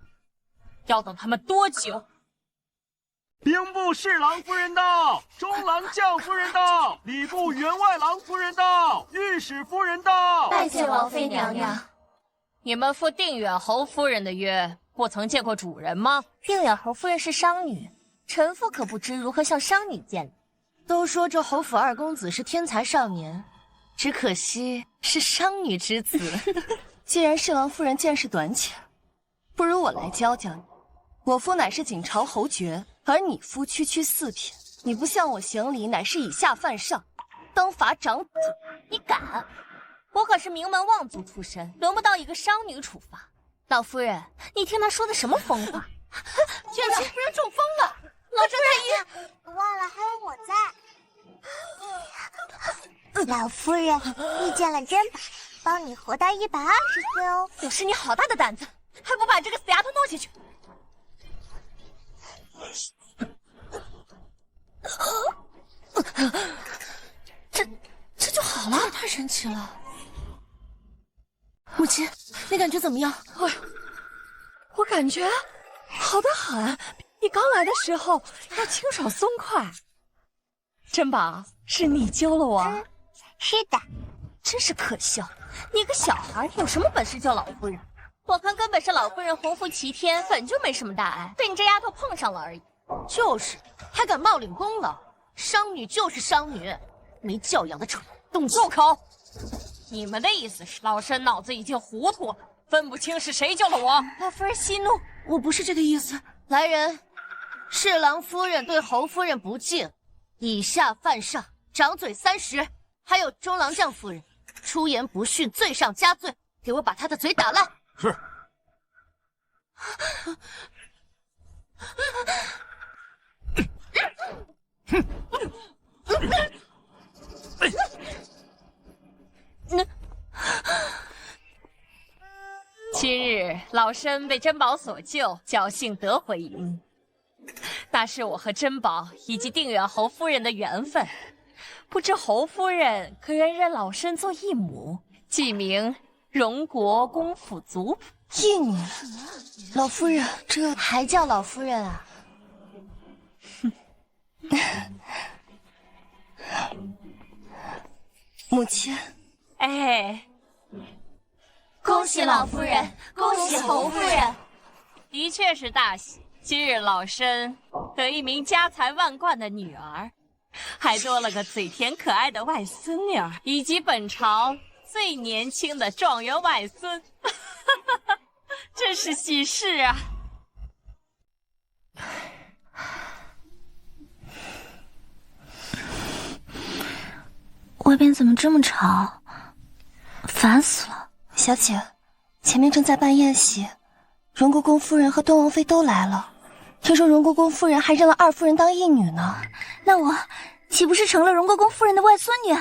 Speaker 9: 要等他们多久？
Speaker 13: 兵部侍郎夫人到，中郎将夫人到，礼部员外郎夫人到，御史夫人到。
Speaker 9: 拜见王妃娘娘。你们赴定远侯夫人的约，不曾见过主人吗？
Speaker 6: 定远侯夫人是商女，臣妇可不知如何向商女见礼。
Speaker 12: 都说这侯府二公子是天才少年，只可惜
Speaker 6: 是商女之子。既然侍郎夫人见识短浅，不如我来教教你。我夫乃是锦朝侯爵，而你夫区区4品，你不向我行礼，乃是以下犯上，当罚长子。
Speaker 9: 你敢？我可是名门望族出身，轮不到一个商女处罚。老夫人，你听他说的什么疯话？
Speaker 12: 天老夫人中风了，老身太医。
Speaker 3: 忘了还有我在。老夫人遇见了珍宝，帮你活到120岁哦。
Speaker 9: 有是你好大的胆子，还不把这个死丫头弄下去！
Speaker 6: 这就好了，太神奇了。母亲，你感觉怎么样？
Speaker 9: 哎呦，我感觉好得很，比刚来的时候要清爽松快。珍宝，是你救了我？
Speaker 3: 是的。
Speaker 9: 真是可笑，你个小孩有什么本事救老夫人？我看根本是老夫人鸿福齐天，本就没什么大碍，被你这丫头碰上了而已。
Speaker 12: 就是，还敢冒领功劳？商女就是商女，没教养的蠢东西！
Speaker 9: 住口！你们的意思是老身脑子已经糊涂了，分不清是谁救了我？
Speaker 6: 老夫人息怒，我不是这个意思。
Speaker 12: 来人，侍郎夫人对侯夫人不敬，以下犯上，掌嘴30。还有中郎将夫人出言不逊，罪上加罪，给我把她的嘴打烂。
Speaker 13: 是。
Speaker 9: 今日老身被珍宝所救，侥幸得回一命，那是我和珍宝以及定远侯夫人的缘分。不知侯夫人可愿认老身做义母，记名荣国公府族谱？
Speaker 6: 义女，老夫人，
Speaker 12: 这还叫老夫人啊？
Speaker 6: 母亲，
Speaker 9: 哎，
Speaker 12: 恭喜老夫人，恭喜侯夫人，
Speaker 9: 的确是大喜。今日老身得一名家财万贯的女儿，还多了个嘴甜可爱的外孙女儿，以及本朝最年轻的状元外孙，真是喜事啊！
Speaker 3: 外边怎么这么吵？烦死了！
Speaker 6: 小姐，前面正在办宴席，荣国公夫人和端王妃都来了。听说荣国公夫人还认了二夫人当义女呢。
Speaker 3: 那我岂不是成了荣国公夫人的外孙女？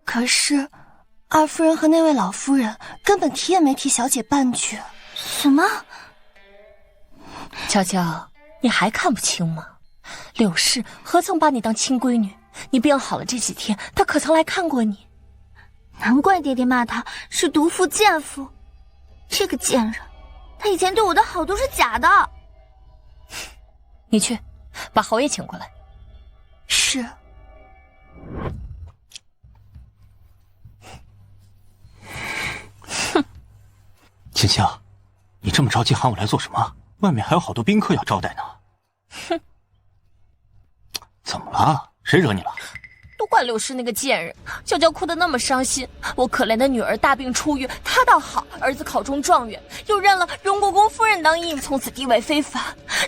Speaker 6: 可是二夫人和那位老夫人根本提也没提小姐半句。
Speaker 3: 什么？
Speaker 6: 娇娇，你还看不清吗？柳氏何曾把你当亲闺女？你病好了这几天，她可曾来看过你？
Speaker 3: 难怪爹爹骂她是毒妇贱妇，这个贱人，她以前对我的好都是假的。
Speaker 6: 你去把侯爷请过来，事？
Speaker 4: 哼，青青，你这么着急喊我来做什么？外面还有好多宾客要招待呢。
Speaker 6: 哼，
Speaker 4: 怎么了？谁惹你了？
Speaker 6: 都怪柳氏那个贱人，娇娇哭得那么伤心。我可怜的女儿大病初愈，她倒好，儿子考中状元，又认了荣国公夫人当义，从此地位非凡。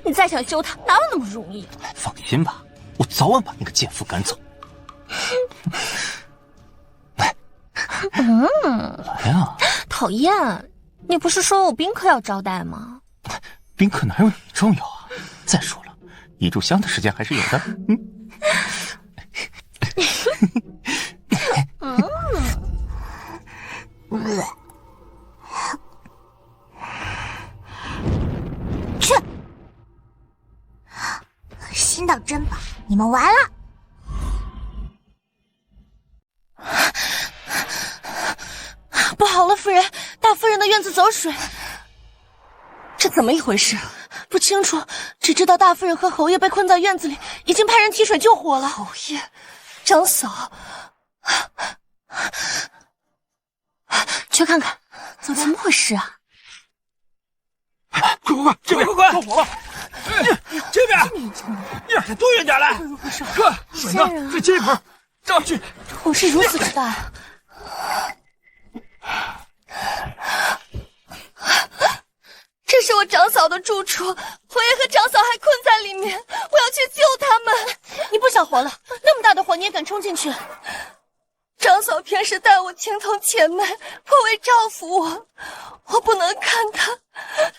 Speaker 6: 你再想休她，哪有那么容易？
Speaker 4: 放心吧，我早晚把那个贱妇赶走。来，来呀！
Speaker 6: 讨厌，你不是说有宾客要招待吗？
Speaker 4: 宾客哪有你重要啊？再说了，一炷香的时间还是有的。
Speaker 3: 去！新岛珍宝，你们完了！
Speaker 12: 不好了，夫人，大夫人的院子走水。
Speaker 6: 这怎么一回事？
Speaker 12: 不清楚，只知道大夫人和侯爷被困在院子里，已经派人提水救火了。
Speaker 6: 侯爷，长嫂，去看看，怎么回事啊？
Speaker 11: 快，这边快，着火了！这边，多远点来！哥，水呢？再接一盆，上去。
Speaker 6: 火势如此之大。这是我长嫂的住处，侯爷和长嫂还困在里面，我要去救他们。
Speaker 12: 你不想活了？那么大的火你也敢冲进去？
Speaker 6: 长嫂平时待我情同姐妹，颇为照顾我，我不能看她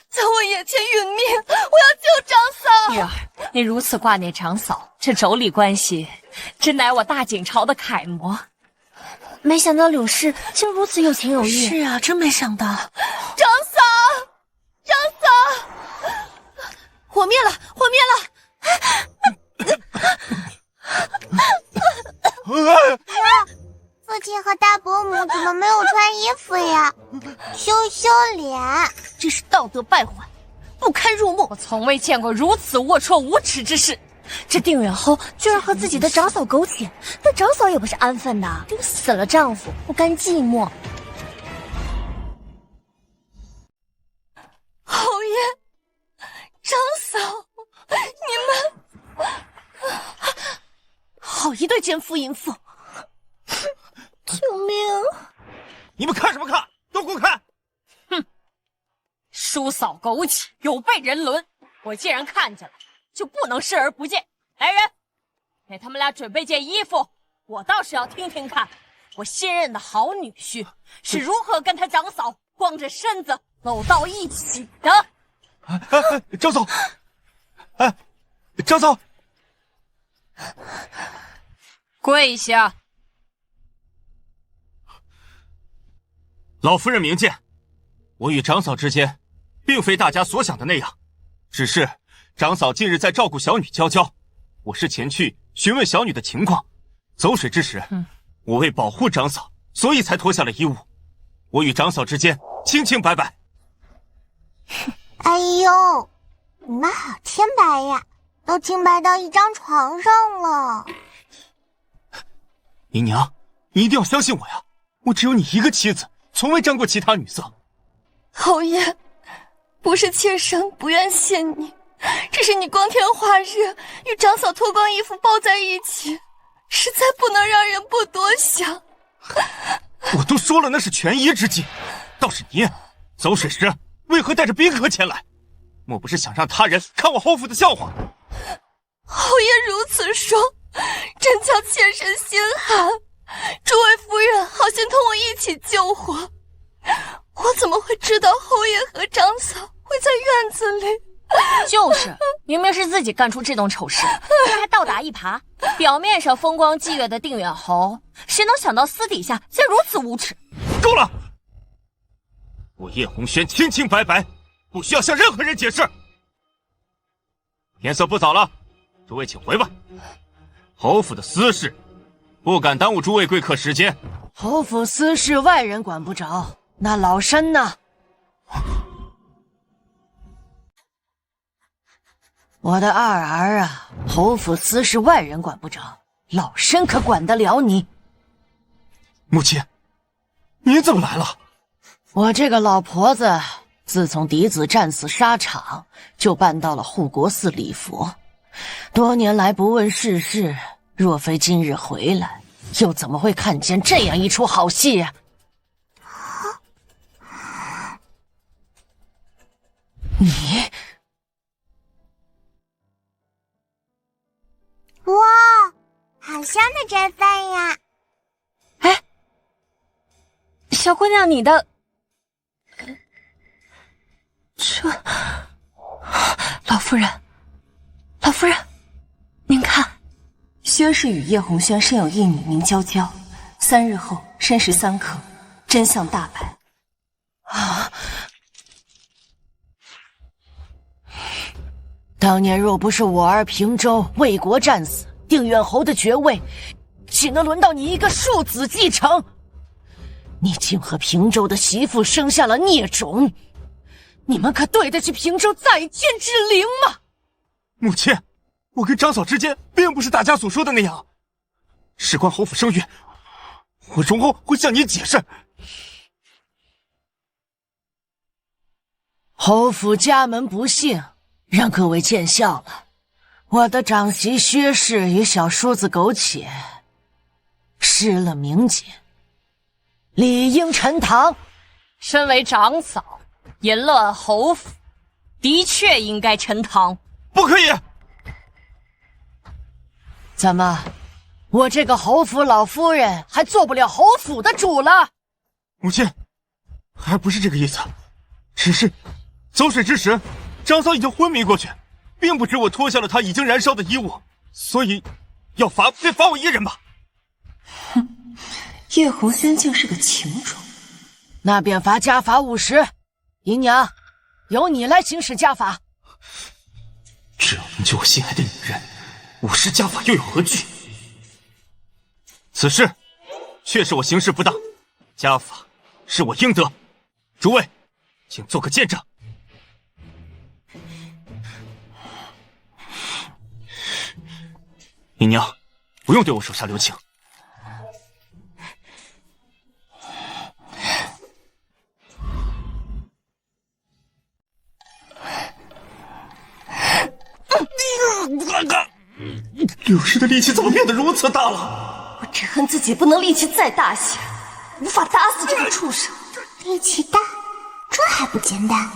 Speaker 6: 在我眼前殒命，我要救长嫂。
Speaker 9: 女儿，你如此挂念长嫂，这妯娌关系真乃我大景朝的楷模。
Speaker 6: 没想到柳氏竟如此有情有义。
Speaker 12: 是啊，真没想到。
Speaker 6: 长嫂，长嫂，
Speaker 12: 火灭了，火灭了！
Speaker 3: 父亲和大伯母怎么没有穿衣服呀？羞羞脸，
Speaker 12: 这是道德败坏，不堪入目。
Speaker 9: 我从未见过如此龌龊无耻之事。
Speaker 6: 这定远侯居然和自己的长嫂苟且，但长嫂也不是安分的，死了丈夫不甘寂寞。侯爷，长嫂，你们
Speaker 12: 好一对奸夫淫妇！
Speaker 6: 救命！
Speaker 11: 你们看什么看？都给我看！
Speaker 9: 哼，叔嫂苟且，有悖人伦。我既然看见了，就不能视而不见。来人，给他们俩准备件衣服，我倒是要听听看，我新任的好女婿是如何跟他长嫂光着身子搂到一起的。
Speaker 11: 张嫂，张嫂，
Speaker 9: 跪下！
Speaker 7: 老夫人明鉴，我与长嫂之间，并非大家所想的那样，只是长嫂近日在照顾小女娇娇，我是前去询问小女的情况。走水之时，我为保护长嫂，所以才脱下了衣物。我与长嫂之间清清白白。
Speaker 3: 哎呦，你们好清白呀，都清白到一张床上了。
Speaker 7: 姨娘，你一定要相信我呀，我只有你一个妻子，从未沾过其他女色。
Speaker 6: 侯爷，不是妾身不愿信你，只是你光天化日与长嫂脱光衣服抱在一起，实在不能让人不多想。
Speaker 7: 我都说了那是权宜之计，倒是你走水时为何带着宾客前来？莫不是想让他人看我侯府的笑话？
Speaker 6: 侯爷如此说，真叫妾身心寒。诸位夫人好心同我一起救火，我怎么会知道侯爷和长嫂会在院子里？
Speaker 9: 就是，明明是自己干出这种丑事，还倒打一耙。表面上风光霁月的定远侯，谁能想到私底下竟如此无耻？
Speaker 7: 够了！我叶红轩清清白白，不需要向任何人解释。天色不早了，诸位请回吧。侯府的私事，不敢耽误诸位贵客时间。
Speaker 12: 侯府私事外人管不着，那老身呢？我的二儿啊，侯府私事外人管不着，老身可管得了你？
Speaker 7: 母亲，您怎么来了？
Speaker 12: 我这个老婆子自从嫡子战死沙场，就搬到了护国寺礼佛，多年来不问世事，若非今日回来，又怎么会看见这样一出好戏呀？你
Speaker 3: 哇，好香的斋饭呀！
Speaker 6: 哎，小姑娘，你的这……老夫人，老夫人，您看，薛氏与叶红轩生有一女，名娇娇，3日后申时3刻，真相大白。
Speaker 12: 啊！当年若不是我儿平州为国战死，定远侯的爵位岂能轮到你一个庶子继承？你竟和平州的媳妇生下了孽种，你们可对得起平州在天之灵吗？
Speaker 7: 母亲，我跟长嫂之间并不是大家所说的那样，事关侯府声誉，我容后会向你解释。
Speaker 12: 侯府家门不幸，让各位见笑了。我的长媳薛氏与小叔子苟且失了名节，理应沉堂。
Speaker 9: 身为长嫂，淫乱侯府，的确应该沉堂。
Speaker 7: 不可以！
Speaker 12: 怎么，我这个侯府老夫人还做不了侯府的主了？
Speaker 7: 母亲，还不是这个意思，只是走水之时，长嫂已经昏迷过去，并不止我脱下了她已经燃烧的衣物，所以要罚便罚我一人吧。
Speaker 6: 哼，叶红轩竟是个情种，
Speaker 12: 那便罚家法50。姨娘，由你来行使家法。
Speaker 7: 只要能救我心爱的女人，50家法又有何惧？此事确是我行事不当，家法是我应得，诸位请做个见证。姨娘，不用对我手下留情。柳氏的力气怎么变得如此大了？
Speaker 6: 我只恨自己不能力气再大些，无法打死这个畜生。
Speaker 3: 力气大，这还不简单？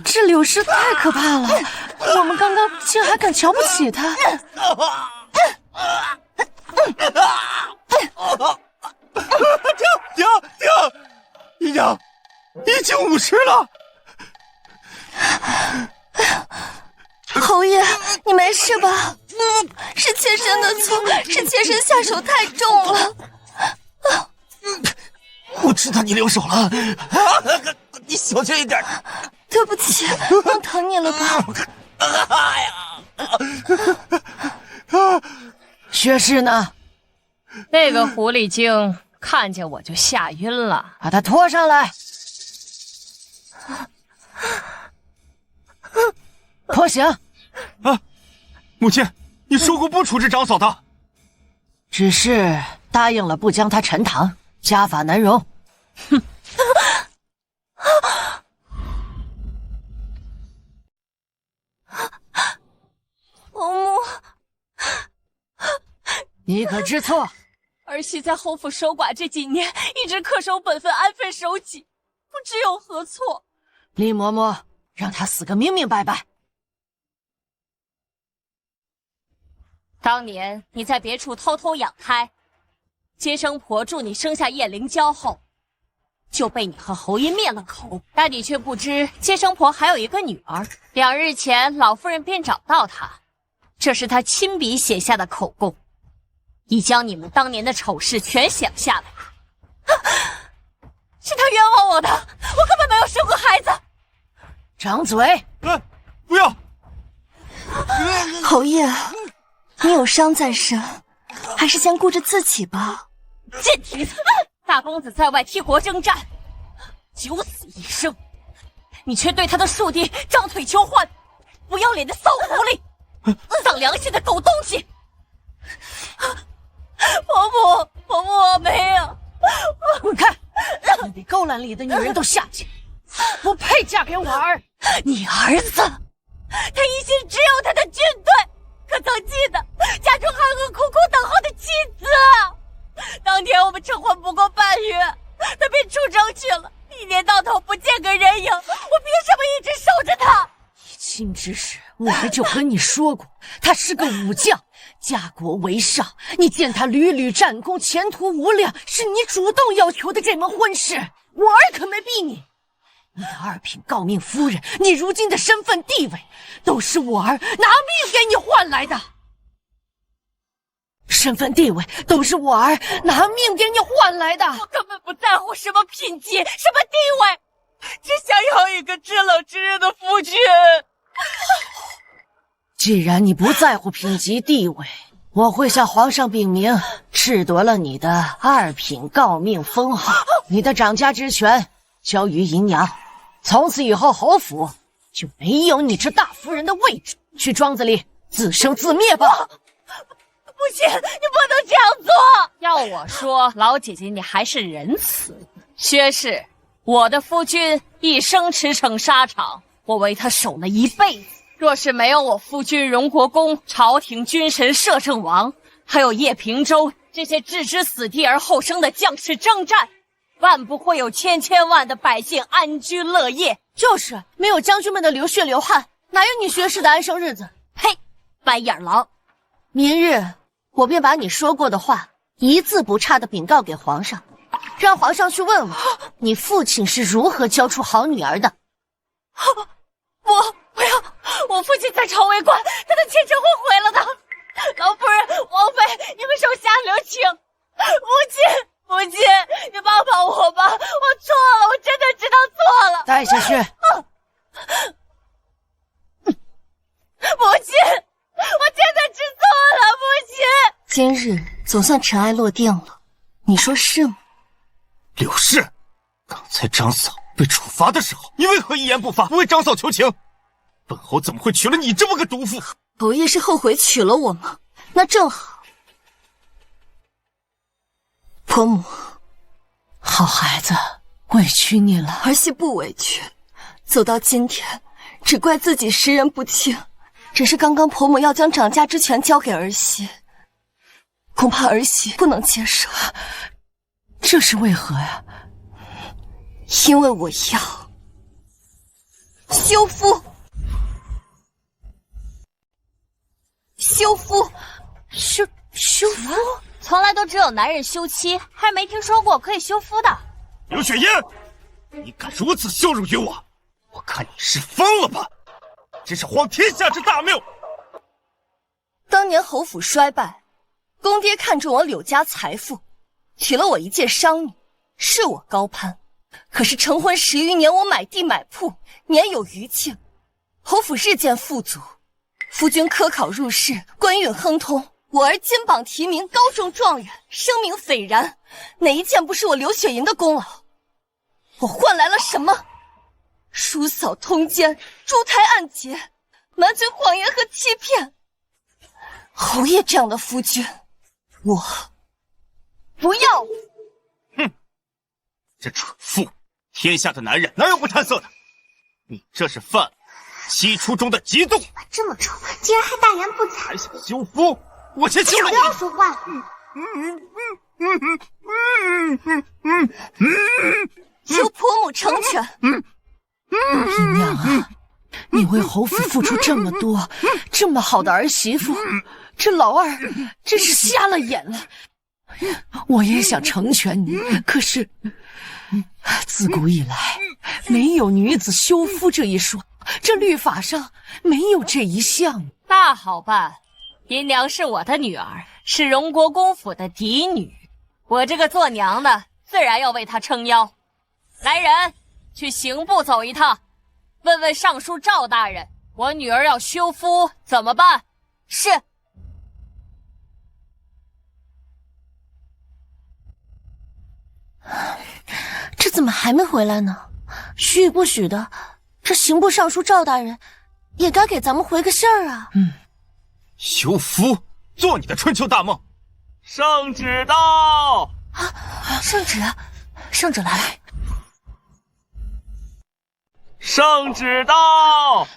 Speaker 6: 这柳氏太可怕了，我们刚刚竟还敢瞧不起他。
Speaker 7: 停！姨娘，已经50了。
Speaker 6: 侯爷，你没事吧？是妾身的错，是妾身下手太重了。
Speaker 8: 我知道你留手了，你小心一点。
Speaker 6: 对不起，弄疼你了吧？
Speaker 12: 薛氏呢？
Speaker 9: 那个狐狸精看见我就吓晕了，
Speaker 12: 把他拖上来。拖行。
Speaker 7: 啊，母亲，你说过不处置长嫂的，
Speaker 12: 只是答应了不将她沉堂，家法难容。哼！
Speaker 6: 伯母，
Speaker 12: 你可知错？
Speaker 9: 儿媳在侯府守寡这几年，一直恪守本分，安分守己，不知有何错。
Speaker 12: 厉嬷嬷，让她死个明明白白。
Speaker 9: 当年你在别处偷偷养胎，接生婆助你生下叶灵娇后，就被你和侯爷灭了口，但你却不知接生婆还有一个女儿。2日前，老夫人便找到她，这是她亲笔写下的口供，已将你们当年的丑事全写下来。是她冤枉我的，我根本没有生过孩子。
Speaker 12: 张嘴！
Speaker 7: 不要！
Speaker 6: 侯爷，你有伤在身，还是先顾着自己吧。
Speaker 9: 贱蹄子！
Speaker 6: 大公子在外替国征战，九死一生，你却对他的庶弟张腿求欢，不要脸的骚狐狸，丧良心的狗东西！婆婆，我没有，
Speaker 12: 滚开！连比勾栏里的女人都下贱，不配嫁给我儿。
Speaker 6: 你儿子，他一心只有他的军队，可曾记得家中还有个苦苦等候的妻子？当天我们成婚不过半月，他便出征去了，一年到头不见个人影，我凭什么一直守着他？
Speaker 12: 议亲之时，我儿就和你说过，他是个武将，家国为上。你见他屡屡战功，前途无量，是你主动要求的这门婚事，我儿可没逼你。你的二品诰命夫人，你如今的身份地位，都是我儿拿命给你换来的。身份地位都是我儿拿命给你换来的。
Speaker 6: 我根本不在乎什么品级，什么地位，只想要一个知冷知热的夫君。
Speaker 12: 既然你不在乎品级地位，我会向皇上禀明，褫夺了你的二品诰命封号，你的掌家之权交于姨娘。从此以后，侯府就没有你这大夫人的位置。去庄子里自生自灭吧。
Speaker 6: 不行，你不能这样做。要我说，老姐姐你还是仁慈。薛氏，我的夫君一生驰骋沙场，我为他守了一辈子。若是没有我夫君荣国公、朝廷君神摄政王，还有叶平洲这些置之死地而后生的将士征战，万不会有千万的百姓安居乐业。
Speaker 12: 就是没有将军们的流血流汗，哪有你薛氏的安生日子？
Speaker 6: 呸！白眼狼！
Speaker 12: 明日我便把你说过的话一字不差地禀告给皇上，让皇上去问问你父亲是如何教出好女儿的。
Speaker 6: 不要！我父亲在朝为官，他的前程会毁了的。老夫人、王妃，你们手下留情。父亲，你帮帮我吧！我错了，我真的知道错了。
Speaker 12: 带下去。
Speaker 6: 母亲，我真的知错了，母亲。
Speaker 12: 今日总算尘埃落定了，你说是吗？
Speaker 7: 柳氏，刚才张嫂被处罚的时候，你为何一言不发，不为张嫂求情？本侯怎么会娶了你这么个毒妇？
Speaker 12: 侯爷是后悔娶了我吗？那正好。婆母，好孩子，委屈你了。
Speaker 6: 儿媳不委屈，走到今天，只怪自己识人不清。只是刚刚婆母要将掌家之权交给儿媳，恐怕儿媳不能接受。
Speaker 12: 这是为何呀？
Speaker 6: 因为我要休夫。休夫？
Speaker 12: 休夫？
Speaker 6: 从来都只有男人休妻，还没听说过可以休夫的。
Speaker 7: 刘雪烟，你敢如此羞辱于我，我看你是疯了吧！真是荒天下之大谬。
Speaker 6: 当年侯府衰败，公爹看中我柳家财富，娶了我一介商女，是我高攀。可是成婚10余年，我买地买铺，年有余庆，侯府日渐富足，夫君科考入仕，官运亨通，我儿金榜题名，高中状元，声名斐然，哪一件不是我刘雪莹的功劳？我换来了什么？叔嫂通奸，珠胎暗结，满嘴谎言和欺骗。侯爷这样的夫君，我不要。
Speaker 7: 哼，这蠢妇，天下的男人哪有不贪色的？你这是犯了7出中的嫉妒。
Speaker 3: 这么丑，竟然还大言不惭，
Speaker 7: 还想休夫？我先休了你！
Speaker 3: 不要说话。
Speaker 6: 求婆母成全。
Speaker 12: 姨娘啊，你为侯府付出这么多，这么好的儿媳妇，这老二真是瞎了眼了。我也想成全你，可是自古以来没有女子休夫这一说，这律法上没有这一项。
Speaker 6: 那好办，姨娘是我的女儿，是荣国公府的嫡女，我这个做娘的自然要为她撑腰。来人，去刑部走一趟，问问尚书赵大人，我女儿要休夫怎么办？是。
Speaker 12: 这怎么还没回来呢？许与不许的，这刑部尚书赵大人也该给咱们回个信儿啊。
Speaker 7: 有福，做你的春秋大梦。
Speaker 5: 圣旨到！
Speaker 12: 圣旨，圣旨来了。
Speaker 5: 圣旨到！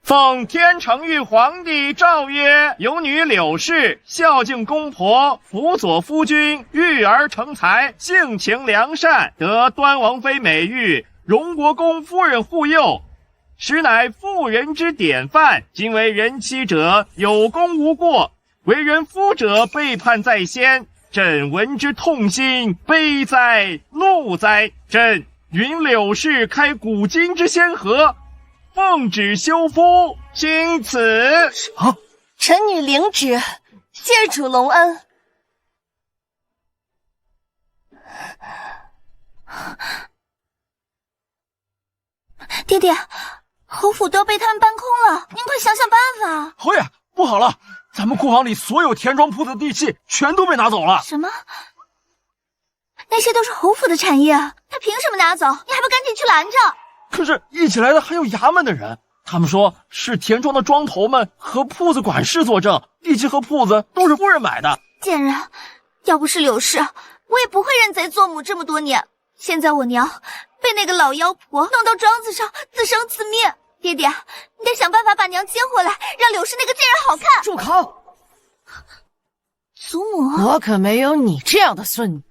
Speaker 13: 奉天承运皇帝诏曰：有女柳氏孝敬公婆，辅佐夫君，育儿成才，性情良善，得端王妃美誉，荣国公夫人护佑，实乃妇人之典范。今为人妻者，有功无过；为人夫者，背叛在先。朕闻之痛心，悲哉，怒哉！朕允柳氏开古今之先河。奉旨休夫，钦此。
Speaker 7: 什么？
Speaker 6: 臣女领旨，谢主隆恩。
Speaker 3: 爹爹，侯府都被他们搬空了，您快想想办法。
Speaker 13: 侯爷，不好了，咱们库房里所有田庄铺的地契全都被拿走了。
Speaker 3: 什么？那些都是侯府的产业，他凭什么拿走？你还不赶紧去拦着！
Speaker 13: 可是，一起来的还有衙门的人，他们说是田庄的庄头们和铺子管事作证，地契和铺子都是夫人买的。
Speaker 3: 贱人，要不是柳氏，我也不会认贼作母这么多年。现在我娘被那个老妖婆弄到庄子上，自生自灭。爹爹，你得想办法把娘接回来，让柳氏那个贱人好看。
Speaker 5: 住口！
Speaker 3: 祖母，
Speaker 12: 我可没有你这样的孙女，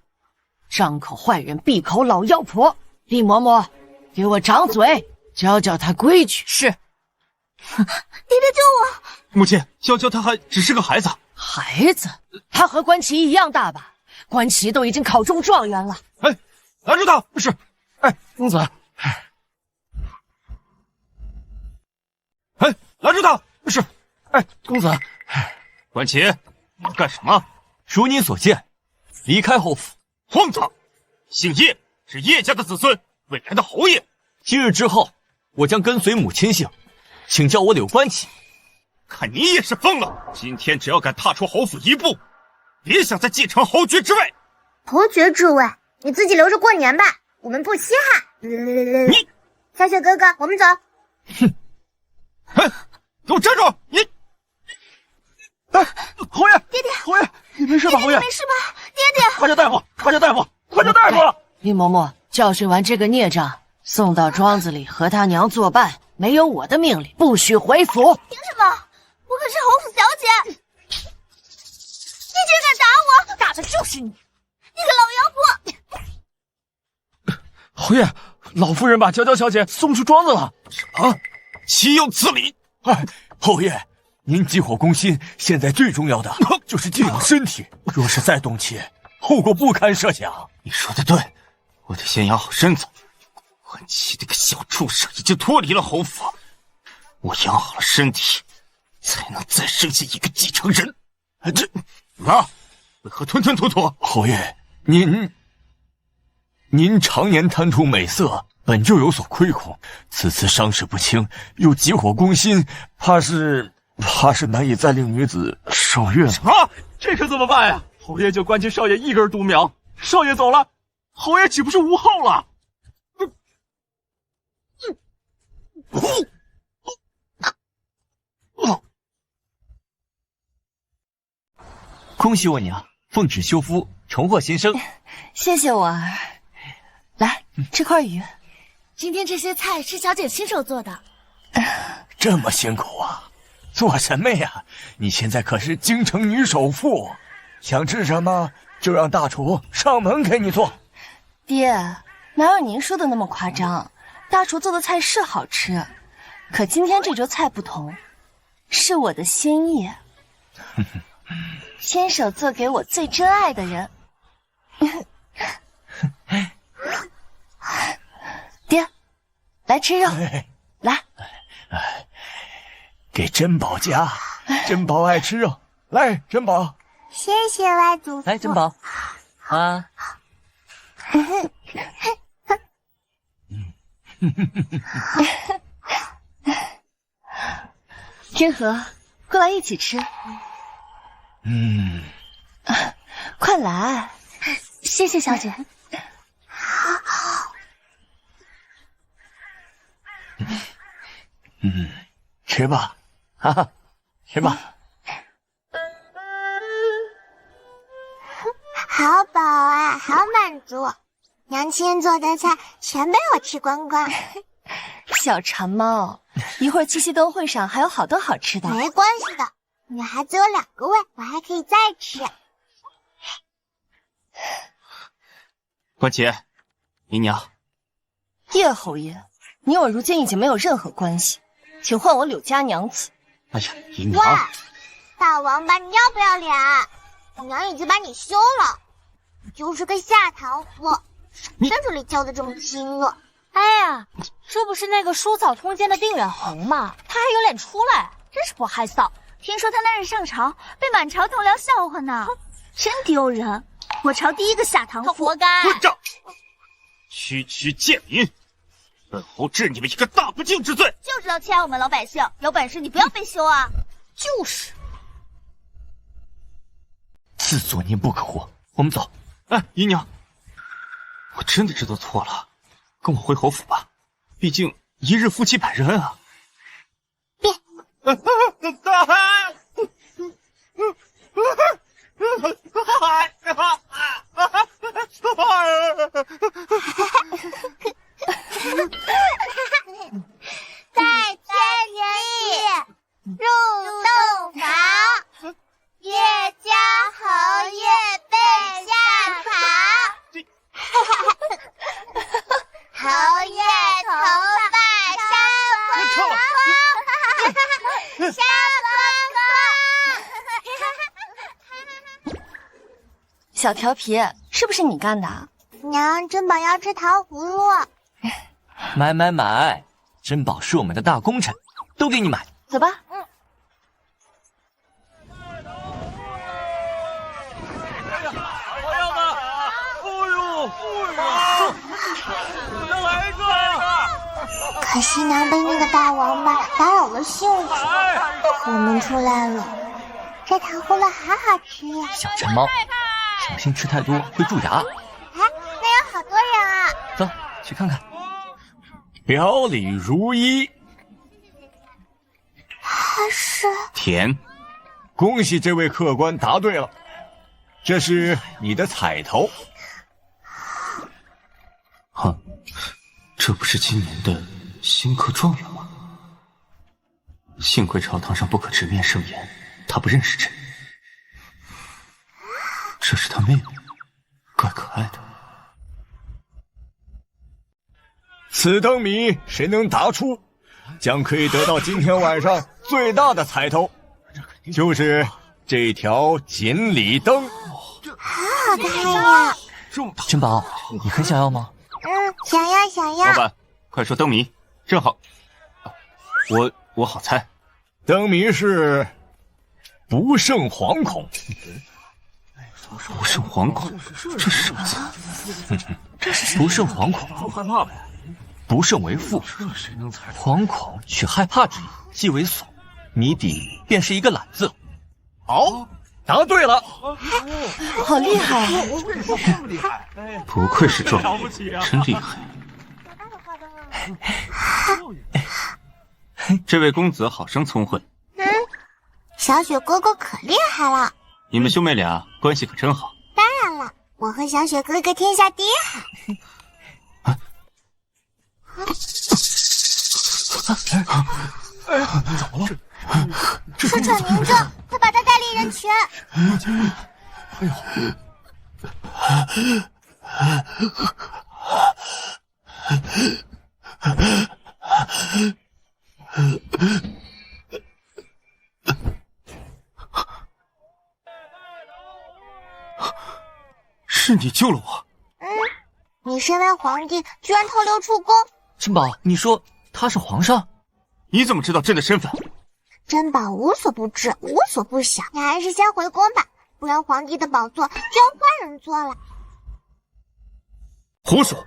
Speaker 12: 张口坏人，闭口老妖婆。厉嬷嬷，给我掌嘴，教教他规矩。是。
Speaker 3: 爹爹救我！
Speaker 7: 母亲，娇娇她还只是个孩子。
Speaker 12: 孩子？他和关琪一样大吧？关琪都已经考中状元了。
Speaker 13: 哎，拦住他！不是，哎，公子。哎，拦住他！不是，哎，公子。
Speaker 7: 关琪，你要干什么？
Speaker 1: 如你所见，离开侯府。
Speaker 7: 荒唐！姓叶，是叶家的子孙，未来的侯爷。
Speaker 1: 今日之后，我将跟随母亲姓，请叫我柳关琪。
Speaker 7: 看你也是疯了！今天只要敢踏出侯府一步，别想再继承侯爵之位。
Speaker 3: 侯爵之位，你自己留着过年吧，我们不稀罕。
Speaker 7: 你，
Speaker 3: 小雪哥哥，我们走。
Speaker 7: 哼！哎，给我站住！你，
Speaker 13: 哎，侯爷，
Speaker 3: 爹爹，
Speaker 13: 侯爷，你没事吧？侯爷，
Speaker 3: 没事吧？爹爹，
Speaker 13: 快叫大夫！快叫大夫！快叫大夫！
Speaker 12: 厉嬷嬷，教训完这个孽障，送到庄子里和他娘作伴。没有我的命令，不许回府。
Speaker 3: 凭什么？我可是侯府小姐！你竟敢打我！
Speaker 12: 打的就是你！
Speaker 3: 你个老妖婆！
Speaker 13: 侯爷，老夫人把娇娇小姐送出庄子了。
Speaker 7: 什么？岂有此理！
Speaker 1: 哎，侯爷，您急火攻心，现在最重要的就是静养身体。若是再动气，后果不堪设想。
Speaker 7: 你说的对，我得先养好身子。关琪这个小畜生已经脱离了侯府，我养好了身体，才能再生下一个继承人。这啊，为何吞吞吐吐？
Speaker 1: 侯爷，您常年贪图美色，本就有所亏空，此次伤势不轻，又急火攻心，怕是难以再令女子受孕了。
Speaker 13: 什么？这可怎么办呀？侯爷就关切少爷一根独苗，少爷走了，侯爷岂不是无后了？
Speaker 10: 恭喜我娘，奉旨休夫，重获新生。
Speaker 6: 谢谢我儿。来，吃块鱼。
Speaker 3: 今天这些菜是小姐亲手做的。
Speaker 1: 这么辛苦啊？做什么呀？你现在可是京城女首富，想吃什么就让大厨上门给你做。
Speaker 6: 爹，哪有您说的那么夸张？大厨做的菜是好吃，可今天这桌菜不同，是我的心意，亲手做给我最珍爱的人。爹，来吃肉，来，
Speaker 1: 给珍宝夹，珍宝爱吃肉，来，珍宝，
Speaker 3: 谢谢外祖父。
Speaker 10: 来，珍宝，啊。
Speaker 6: 天河，过来一起吃。快来，谢谢小姐。
Speaker 1: 吃吧，哈哈，吃吧。
Speaker 3: 好饱啊，好满足。娘亲做的菜全被我吃光光。
Speaker 6: 小馋猫，一会儿七夕灯会上还有好多好吃的。
Speaker 3: 没关系的，女孩子有2个胃，我还可以再吃。
Speaker 7: 关琪，姨娘。
Speaker 6: 叶侯爷，你我如今已经没有任何关系，请唤我柳家娘子。
Speaker 7: 哎呀，姨
Speaker 3: 喂，
Speaker 7: 娘，
Speaker 3: 大王八，你要不要脸？娘已经把你休了，你就是个下堂夫，谁在这里叫的这么亲热？
Speaker 12: 哎呀，这不是那个疏草通奸的定远侯吗？他还有脸出来，真是不害臊！听说他那日上朝被满朝同僚笑话呢，真丢人！我朝第一个下堂夫，他活该！
Speaker 7: 混账！区区贱民，本侯治你们一个大不敬之罪！
Speaker 12: 就知道欺压我们老百姓，有本事你不要被休啊！就是。
Speaker 1: 自作孽不可活，我们走。
Speaker 7: 哎，姨娘，我真的知道错了，跟我回侯府吧，毕竟一日夫妻百日恩啊。
Speaker 3: 别。在天地入洞房，叶家侯爷被下堂，侯爷头发杀光光，杀光光。
Speaker 6: 小调皮，是不是你干的？
Speaker 3: 娘，珍宝要吃糖葫芦。
Speaker 1: 买，珍宝是我们的大功臣，都给你买。
Speaker 6: 走吧。
Speaker 3: 可惜娘被那个大王八打扰了兴致，不和我们出来了。这糖葫芦好好吃呀！
Speaker 1: 小馋猫，小心吃太多会蛀牙。
Speaker 3: 哎，那有好多人啊！
Speaker 1: 走，去看看。表里如一。
Speaker 3: 他是
Speaker 7: 甜。
Speaker 1: 恭喜这位客官答对了，这是你的彩头。
Speaker 7: 哼，这不是今年的新科状元吗？幸亏朝堂上不可直面盛言，他不认识朕。这是他妹妹，怪可爱的。
Speaker 1: 此灯谜谁能答出，将可以得到今天晚上最大的彩头，就是这条锦鲤灯。
Speaker 3: 好好看呀！
Speaker 10: 珍宝，你很想要吗？
Speaker 3: 想要。
Speaker 7: 老板，快说灯谜，正好，我好猜。
Speaker 1: 灯谜是不胜惶恐。
Speaker 7: 不胜惶恐，这是什么字？
Speaker 10: 不胜惶恐，
Speaker 11: 不害怕呗。
Speaker 10: 不胜为负，惶恐取害怕之意，即为所。谜底便是一个懒字。
Speaker 1: 好，答对了。
Speaker 6: 好厉害啊！
Speaker 7: 不愧是状元，真厉害。这位公子好生聪慧。
Speaker 3: 小雪哥哥可厉害了。
Speaker 7: 你们兄妹俩关系可真好。
Speaker 3: 当然了，我和小雪哥哥天下第一海。
Speaker 11: 哎呀，怎么了？
Speaker 3: 是闯明正，他把他带离人群。
Speaker 11: 哎呦！
Speaker 7: 是你救了我。
Speaker 3: 你身为皇帝，居然偷溜出宫。
Speaker 10: 珍宝，你说他是皇上？
Speaker 7: 你怎么知道朕的身份？
Speaker 3: 珍宝无所不知，无所不晓。你还是先回宫吧，不然皇帝的宝座就要换人坐了。
Speaker 7: 胡说！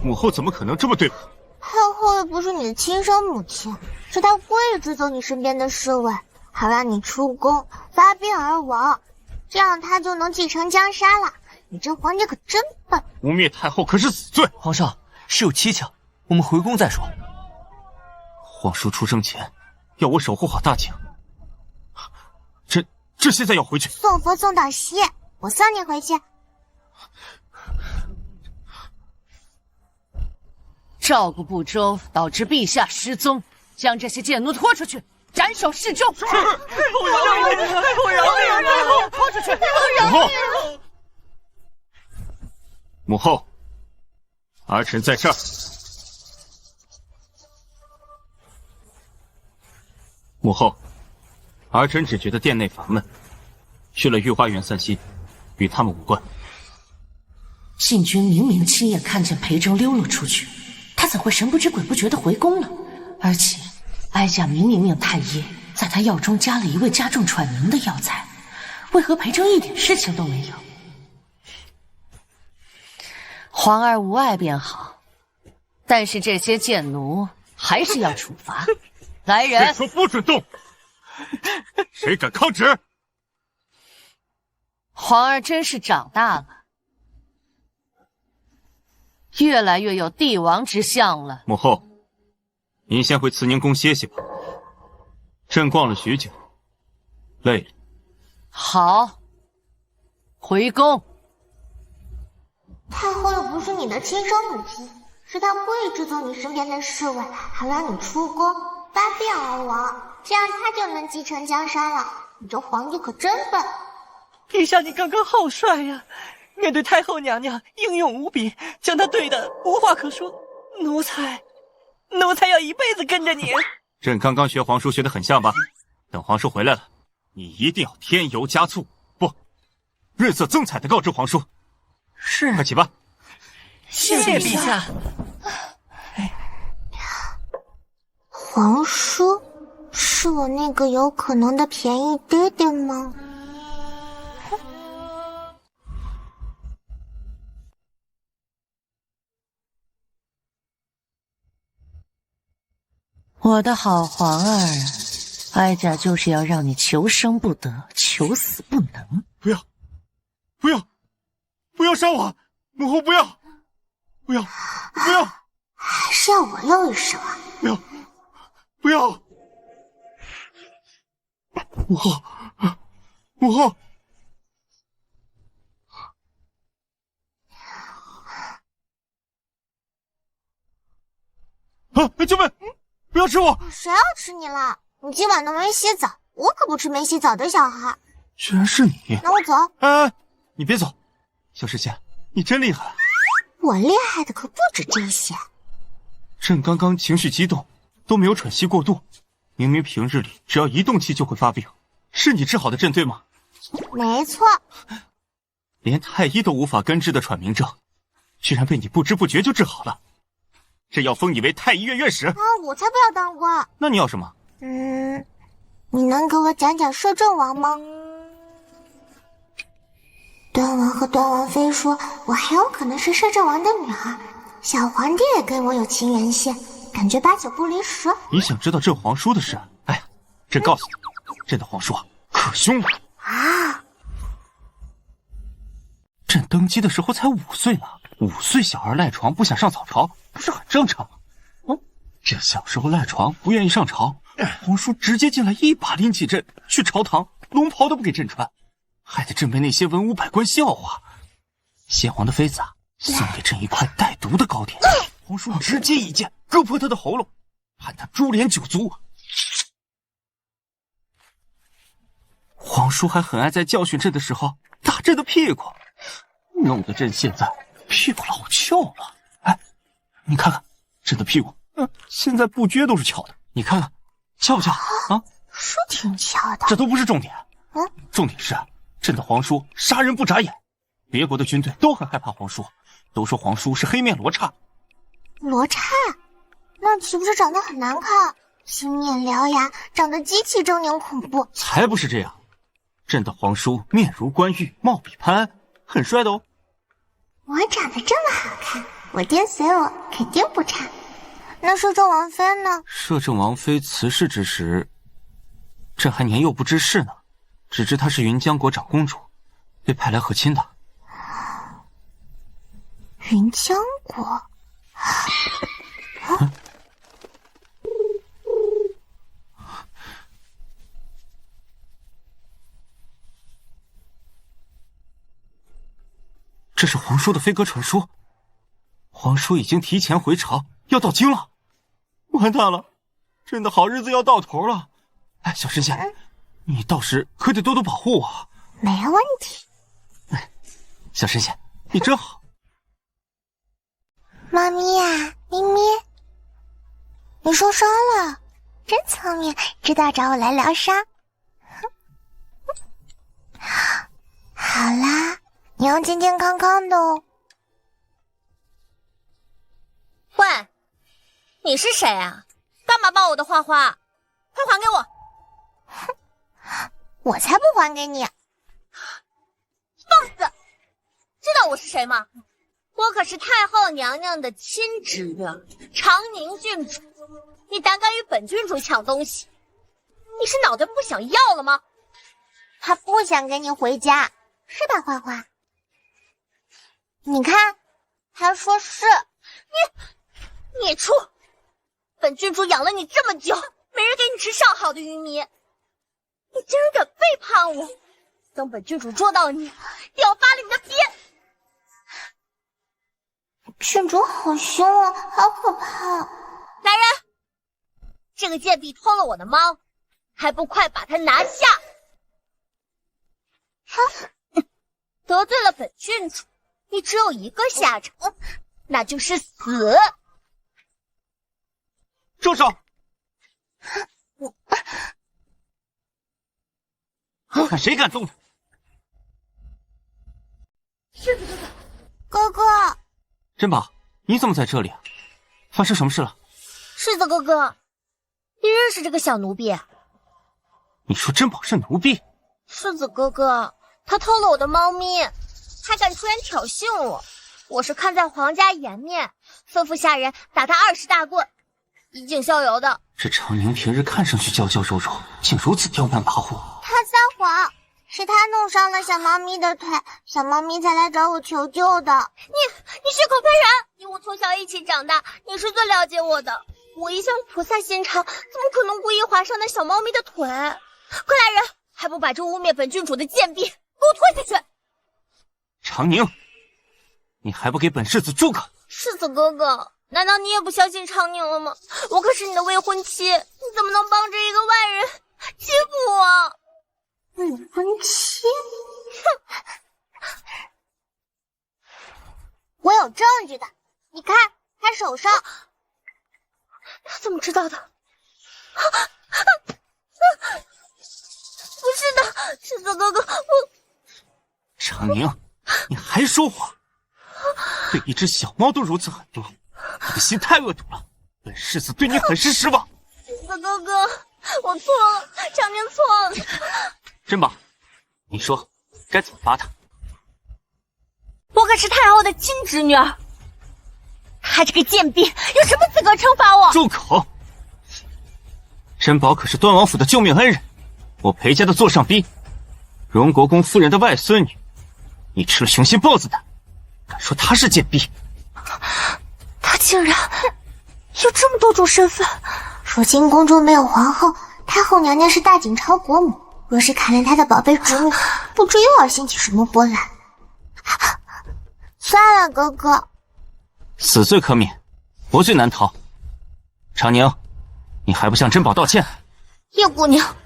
Speaker 7: 母后怎么可能这么对我？
Speaker 3: 太后又不是你的亲生母亲，是她故意支走你身边的侍卫，好让你出宫发病而亡，这样他就能继承江山了。你这皇帝可真笨！
Speaker 7: 污蔑太后可是死罪。
Speaker 10: 皇上，事有蹊跷，我们回宫再说。
Speaker 7: 皇叔出生前，要我守护好大清。这现在要回去？
Speaker 3: 送佛送到西，我送你回去。
Speaker 12: 照顾不周，导致陛下失踪，将这些贱奴拖出去，斩首示众。是，
Speaker 5: 太后饶命！太后饶命！太后
Speaker 12: 拖出去！
Speaker 7: 母后，母后，儿臣在这儿。母后，儿臣只觉得殿内烦闷，去了御花园散心，与他们无关。
Speaker 12: 信君明明亲眼看见裴征溜了出去，他怎会神不知鬼不觉地回宫了？而且，哀家明命太医在他药中加了一味加重喘鸣的药材，为何裴征一点事情都没有？皇儿无碍便好，但是这些贱奴还是要处罚。来人，
Speaker 7: 谁说不准动？谁敢抗旨？
Speaker 12: 皇儿真是长大了，越来越有帝王之相了。
Speaker 7: 母后，您先回慈宁宫歇息吧。朕逛了许久，累了。
Speaker 12: 好，回宫。
Speaker 3: 太后又不是你的亲生母亲，是她故意制作你身边的侍卫，还让你出宫发变而亡，这样她就能继承江山了。你这皇帝可真笨！
Speaker 5: 陛下，你刚刚好帅呀！面对太后娘娘英勇无比，将她对的无话可说。奴才要一辈子跟着你。
Speaker 7: 朕刚刚学皇叔学得很像吧？等皇叔回来了，你一定要添油加醋，不，润色增彩的告知皇叔。
Speaker 5: 是，
Speaker 7: 快起吧。
Speaker 5: 谢谢陛下。
Speaker 3: 皇叔，是我那个有可能的便宜爹爹吗？
Speaker 12: 我的好皇儿，哀家就是要让你求生不得，求死不能。
Speaker 7: 不要，不要，不要杀我！母后不要，不要，不要！
Speaker 3: 还是要我露一手啊？
Speaker 7: 不要，不要！母后，母后！啊！救命！不要吃我！
Speaker 3: 谁要吃你了？你今晚都没洗澡，我可不吃没洗澡的小孩。
Speaker 7: 居然是你！
Speaker 3: 那我走。
Speaker 7: 哎，你别走，小石仙，你真厉害！
Speaker 3: 我厉害的可不止这些。
Speaker 7: 朕刚刚情绪激动，都没有喘息过度。明明平日里只要一动气就会发病，是你治好的朕对吗？
Speaker 3: 没错。
Speaker 7: 连太医都无法根治的喘鸣症，居然被你不知不觉就治好了。朕要封你为太医院院使。
Speaker 3: 啊，我才不要当官。
Speaker 7: 那你要什么？
Speaker 3: 你能给我讲讲摄政王吗？端王和端王妃说我很有可能是摄政王的女儿，小皇帝也跟我有情缘线，感觉8九不离10。
Speaker 7: 你想知道朕皇叔的事？哎呀，朕告诉你，朕的皇叔啊，可凶了
Speaker 3: 啊！
Speaker 7: 朕登基的时候才5岁呢，5岁小孩赖床不想上早朝，不是很正常吗？这小时候赖床不愿意上朝，皇叔直接进来一把拎起朕去朝堂，龙袍都不给朕穿，害得朕被那些文武百官笑话。先皇的妃子啊，送给朕一块带毒的糕点，皇叔直接一剑割破他的喉咙，判他株连9族。皇叔还很爱在教训朕的时候打朕的屁股，弄得朕现在屁股老翘了。哎，你看看朕的屁股，现在不撅都是翘的，你看看翘不翘啊？
Speaker 3: 是挺翘的。
Speaker 7: 这都不是重点，重点是朕的皇叔杀人不眨眼，别国的军队都很害怕皇叔，都说皇叔是黑面罗刹。
Speaker 3: 罗刹？那岂不是长得很难看？青面獠牙，长得极其狰狞恐怖。
Speaker 7: 才不是这样，朕的皇叔面如冠玉，貌比潘安，很帅的哦。
Speaker 3: 我长得这么好看，我爹随我肯定不差。那摄政王妃呢？
Speaker 7: 摄政王妃辞世之时，朕还年幼不知事呢，只知她是云江国长公主，被派来和亲的。
Speaker 3: 云浆果。
Speaker 7: 这是皇叔的飞鸽传书，皇叔已经提前回朝，要到京了。完蛋了，朕的好日子要到头了。哎，小神仙，你到时可得多多保护我。
Speaker 3: 没问题。
Speaker 7: 哎，小神仙，你真好。
Speaker 3: 猫咪呀，咪咪，你受伤了，真聪明，知道找我来疗伤。好啦，你要健健康康的哦。
Speaker 12: 喂，你是谁啊？干嘛抱我的花花？快还给我！
Speaker 3: 哼，我才不还给你！
Speaker 12: 放肆！知道我是谁吗？我可是太后娘娘的亲侄女，长宁郡主。你胆敢与本郡主抢东西，你是脑袋不想要了吗？
Speaker 3: 他不想跟你回家，是吧，花花？你看，他说是。
Speaker 12: 孽畜！本郡主养了你这么久，没人给你吃上好的鱼糜，你竟然敢背叛我！等本郡主捉到你，定要扒了你的皮！
Speaker 3: 郡主好凶啊，好可怕！
Speaker 12: 来人，这个贱婢偷了我的猫，还不快把它拿下！得罪了本郡主，你只有一个下场，那就是死！
Speaker 7: 住手！看谁敢动他！
Speaker 12: 世子
Speaker 3: 哥哥，
Speaker 7: 珍宝，你怎么在这里啊？发生什么事了？
Speaker 12: 世子哥哥，你认识这个小奴婢？
Speaker 7: 你说珍宝是奴婢？
Speaker 12: 世子哥哥，他偷了我的猫咪，还敢出言挑衅我。我是看在皇家颜面，吩咐下人打他20大棍，以儆效尤的。
Speaker 7: 这长宁平日看上去娇娇柔柔，竟如此刁蛮跋扈。
Speaker 3: 他撒谎，是他弄伤了小猫咪的腿，小猫咪才来找我求救的。
Speaker 12: 你血口喷人！你我从小一起长大，你是最了解我的。我一向菩萨心肠，怎么可能故意划伤那小猫咪的腿？快来人，还不把这污蔑本郡主的贱婢给我拖下去！
Speaker 7: 长宁，你还不给本世子住口！
Speaker 12: 世子哥哥，难道你也不相信长宁了吗？我可是你的未婚妻，你怎么能帮着一个外人欺负我？
Speaker 3: 未婚妻？我有证据的，你看他手上。
Speaker 12: 他怎么知道的？不是的，世子哥哥，我……
Speaker 7: 长宁，你还说谎！对一只小猫都如此狠毒，你的心太恶毒了。本世子对你很是失望。
Speaker 12: 世子哥哥，我错了，长宁错了。
Speaker 7: 珍宝，你说该怎么罚他？
Speaker 12: 我可是太后的亲侄女儿，他这个贱婢有什么资格惩罚我？
Speaker 7: 住口！珍宝可是端王府的救命恩人，我裴家的座上宾，荣国公夫人的外孙女。你吃了雄心豹子胆，敢说她是贱婢？
Speaker 3: 她竟然有这么多种身份。如今宫中没有皇后，太后娘娘是大景朝国母，若是砍了她的宝贝侄女，不知又要掀起什么波澜。算了，哥哥，
Speaker 7: 死罪可免，活罪难逃。长宁，你还不向珍宝道歉？
Speaker 12: 叶姑娘，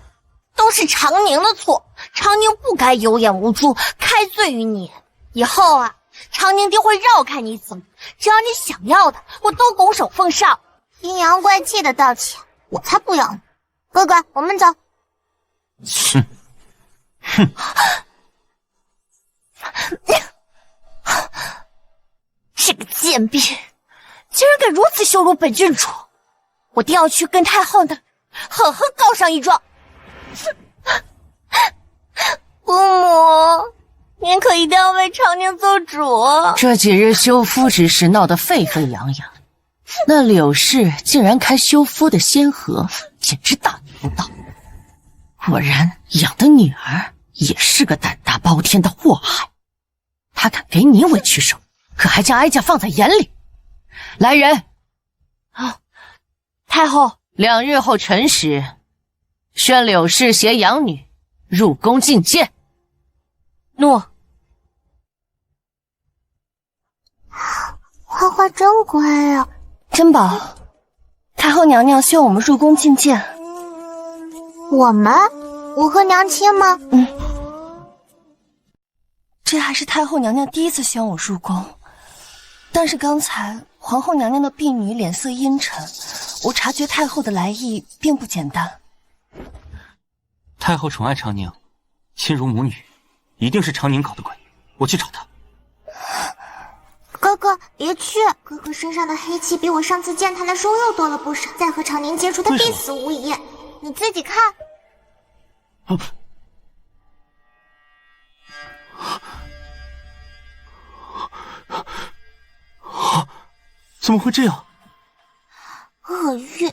Speaker 12: 都是长宁的错，长宁不该有眼无珠，开罪于你。以后啊，长宁定会绕开你走，只要你想要的，我都拱手奉上。
Speaker 3: 阴阳怪气的道歉，我才不要呢。哥哥，我们走。
Speaker 7: 哼，哼。
Speaker 12: 这个贱婢，竟然敢如此羞辱本郡主！我定要去跟太后那狠狠告上一状。姑母，您可一定要为长宁做主。
Speaker 6: 这几日休夫之事闹得沸沸扬扬，那柳氏竟然开休夫的先河，简直大逆不道。果然养的女儿
Speaker 12: 也是个胆大包天的祸害。他敢给你委屈受，可还将哀家放在眼里。来人！
Speaker 9: 啊，太后
Speaker 12: ，2日后辰时，宣柳氏携养女入宫觐见。
Speaker 9: 诺。
Speaker 3: 花花真乖啊。
Speaker 6: 珍宝，太后娘娘希望我们入宫觐见。
Speaker 3: 我们？我和娘亲吗？
Speaker 6: 这还是太后娘娘第一次希望我入宫，但是刚才皇后娘娘的婢女脸色阴沉，我察觉太后的来意并不简单。
Speaker 7: 太后宠爱长宁，亲如母女，一定是长宁搞的鬼。我去找她。
Speaker 3: 哥哥，别去！哥哥身上的黑气比我上次见他的时候又多了不少，再和长宁接触，他必死无疑。你自己看。
Speaker 7: 怎么会这样？
Speaker 3: 厄运，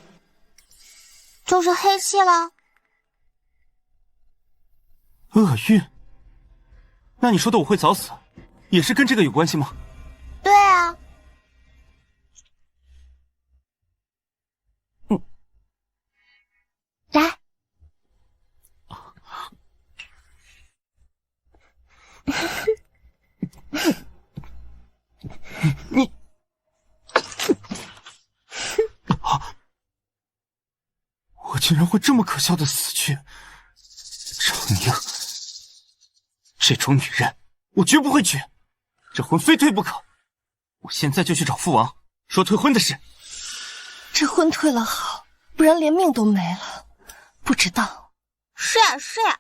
Speaker 3: 就是黑气了。
Speaker 7: 厄运？那你说的我会早死，也是跟这个有关系吗？
Speaker 3: 对啊。
Speaker 9: 来。
Speaker 7: 你，我竟然会这么可笑的死去！长宁，这种女人我绝不会娶，这婚非退不可。我现在就去找父王说退婚的事。
Speaker 6: 这婚退了好，不然连命都没了。不知道。
Speaker 3: 是呀是呀。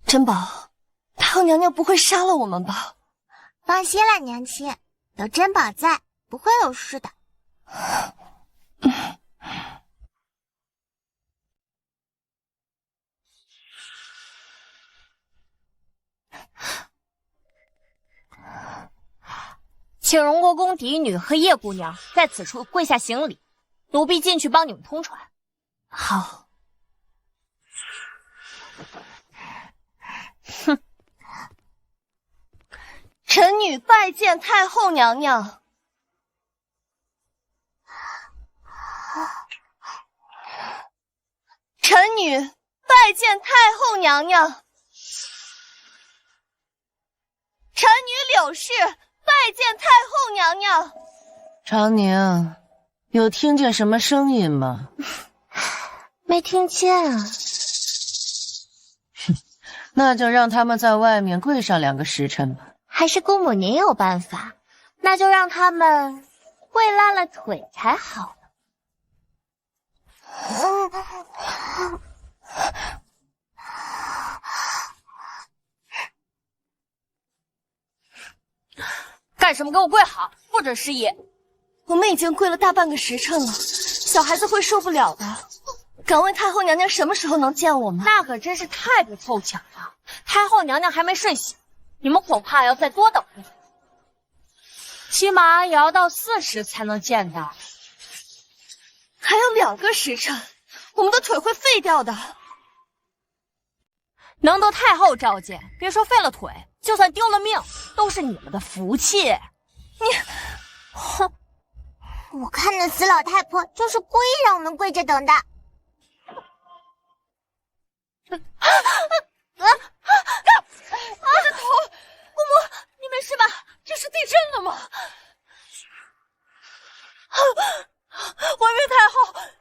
Speaker 6: 珍宝，太后娘娘不会杀了我们吧？
Speaker 3: 放心了，娘亲，有珍宝在，不会有事的。
Speaker 9: 请荣国公嫡女和叶姑娘在此处跪下行礼，奴婢进去帮你们通传。
Speaker 6: 好。
Speaker 9: 哼。
Speaker 6: 臣女拜见太后娘娘。臣女拜见太后娘娘。臣女柳氏拜见太后娘娘。
Speaker 12: 长宁，有听见什么声音吗？
Speaker 3: 没听见啊。
Speaker 12: 那就让他们在外面跪上2个时辰吧。
Speaker 9: 还是姑母您有办法，那就让他们跪烂了腿才好呢。干什么？给我跪好，不准失言！
Speaker 6: 我们已经跪了大半个时辰了，小孩子会受不了的。敢问太后娘娘什么时候能见我们？
Speaker 9: 那可真是太不凑巧了，太后娘娘还没睡醒，你们恐怕要再多等一会儿，起码也要到4时才能见到。
Speaker 6: 还有2个时辰，我们的腿会废掉的。
Speaker 9: 能得太后召见，别说废了腿，就算丢了命，都是你们的福气。
Speaker 6: 你，
Speaker 3: 哼！我看那死老太婆就是故意让我们跪着等的。
Speaker 6: 我的头！姑母，你没事吧？这是地震了吗？
Speaker 9: 回禀太后，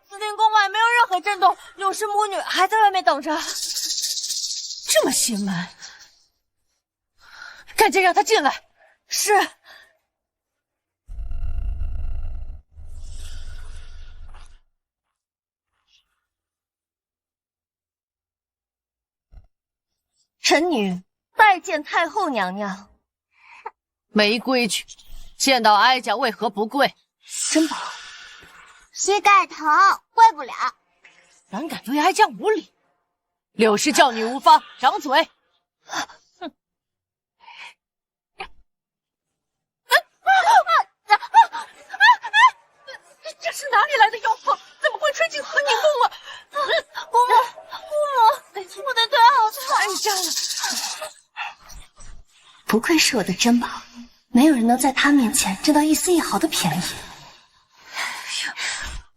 Speaker 9: 紫禁宫外没有任何震动，柳氏母女还在外面等着。
Speaker 12: 这么心闷，赶紧让她进来。
Speaker 6: 是。臣女拜见太后娘娘。
Speaker 12: 没规矩，见到哀家为何不跪？
Speaker 6: 珍宝，
Speaker 3: 膝盖疼，跪不了。
Speaker 12: 胆敢对哀家无礼！柳氏教女无方，掌嘴！
Speaker 6: 哼！这是哪里来的妖风？怎么会吹进和宁宫了？姑母，我得退不愧是我的珍宝，没有人能在他面前占到一丝一毫的便宜。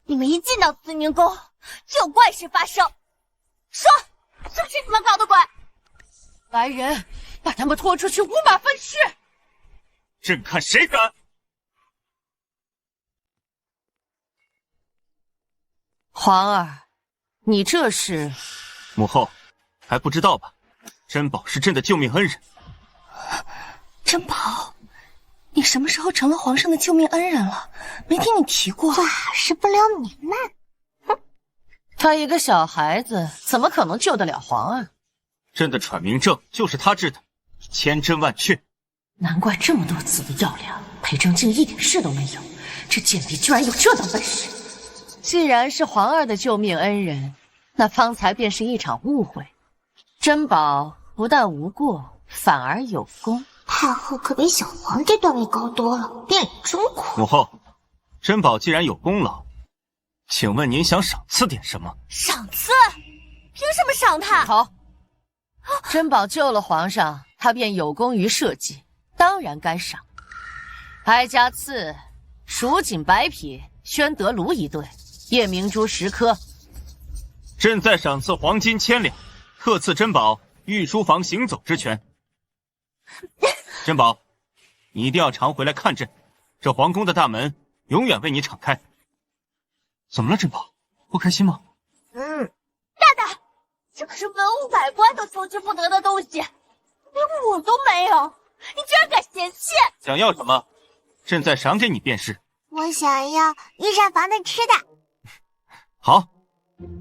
Speaker 12: 你们一进到慈宁宫，就有怪事发生。说，是不是你们搞的鬼？来人，把他们拖出去，五马分尸！
Speaker 7: 朕看谁敢！
Speaker 12: 皇儿，你这是……
Speaker 7: 母后还不知道吧？珍宝是朕的救命恩人。
Speaker 6: 珍宝，你什么时候成了皇上的救命恩人了？没听你提过。
Speaker 3: 哇，是不留名呢。
Speaker 12: 他一个小孩子，怎么可能救得了皇儿？
Speaker 7: 朕的喘鸣症就是他治的，千真万确。
Speaker 12: 难怪这么多次的药量，裴正竟一点事都没有。这贱婢居然有这等本事！既然是皇儿的救命恩人，那方才便是一场误会。珍宝不但无过，反而有功。
Speaker 3: 太后可比小皇帝段位高多了，变脸真苦。
Speaker 7: 母后，珍宝既然有功劳，请问您想赏赐点什么？
Speaker 12: 赏赐？凭什么赏他？好，珍宝救了皇上，他便有功于社稷，当然该赏。哀家赐蜀锦白匹、宣德炉1对，夜明珠10颗。
Speaker 7: 朕再赏赐黄金1000两，特赐珍宝御书房行走之权。珍宝，你一定要常回来看朕，这皇宫的大门永远为你敞开。怎么了，珍宝？不开心吗？
Speaker 12: 大大，这可是文武百官都求之不得的东西，连我都没有，你居然敢嫌弃！
Speaker 7: 想要什么，朕再赏给你便是。
Speaker 3: 我想要御膳房的吃的。
Speaker 7: 好，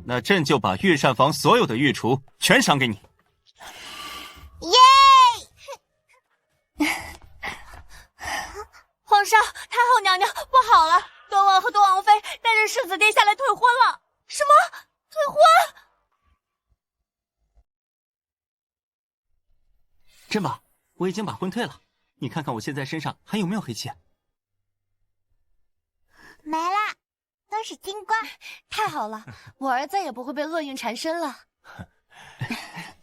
Speaker 7: 那朕就把御膳房所有的御厨全赏给你。
Speaker 3: 耶！
Speaker 12: 皇上，太后娘娘不好了，端王和端王妃带着世子殿下来退婚了。什么？退婚？
Speaker 10: 珍宝，我已经把婚退了，你看看我现在身上还有没有黑气？
Speaker 3: 没了，都是金光。
Speaker 12: 太好了，我儿再也不会被厄运缠身了。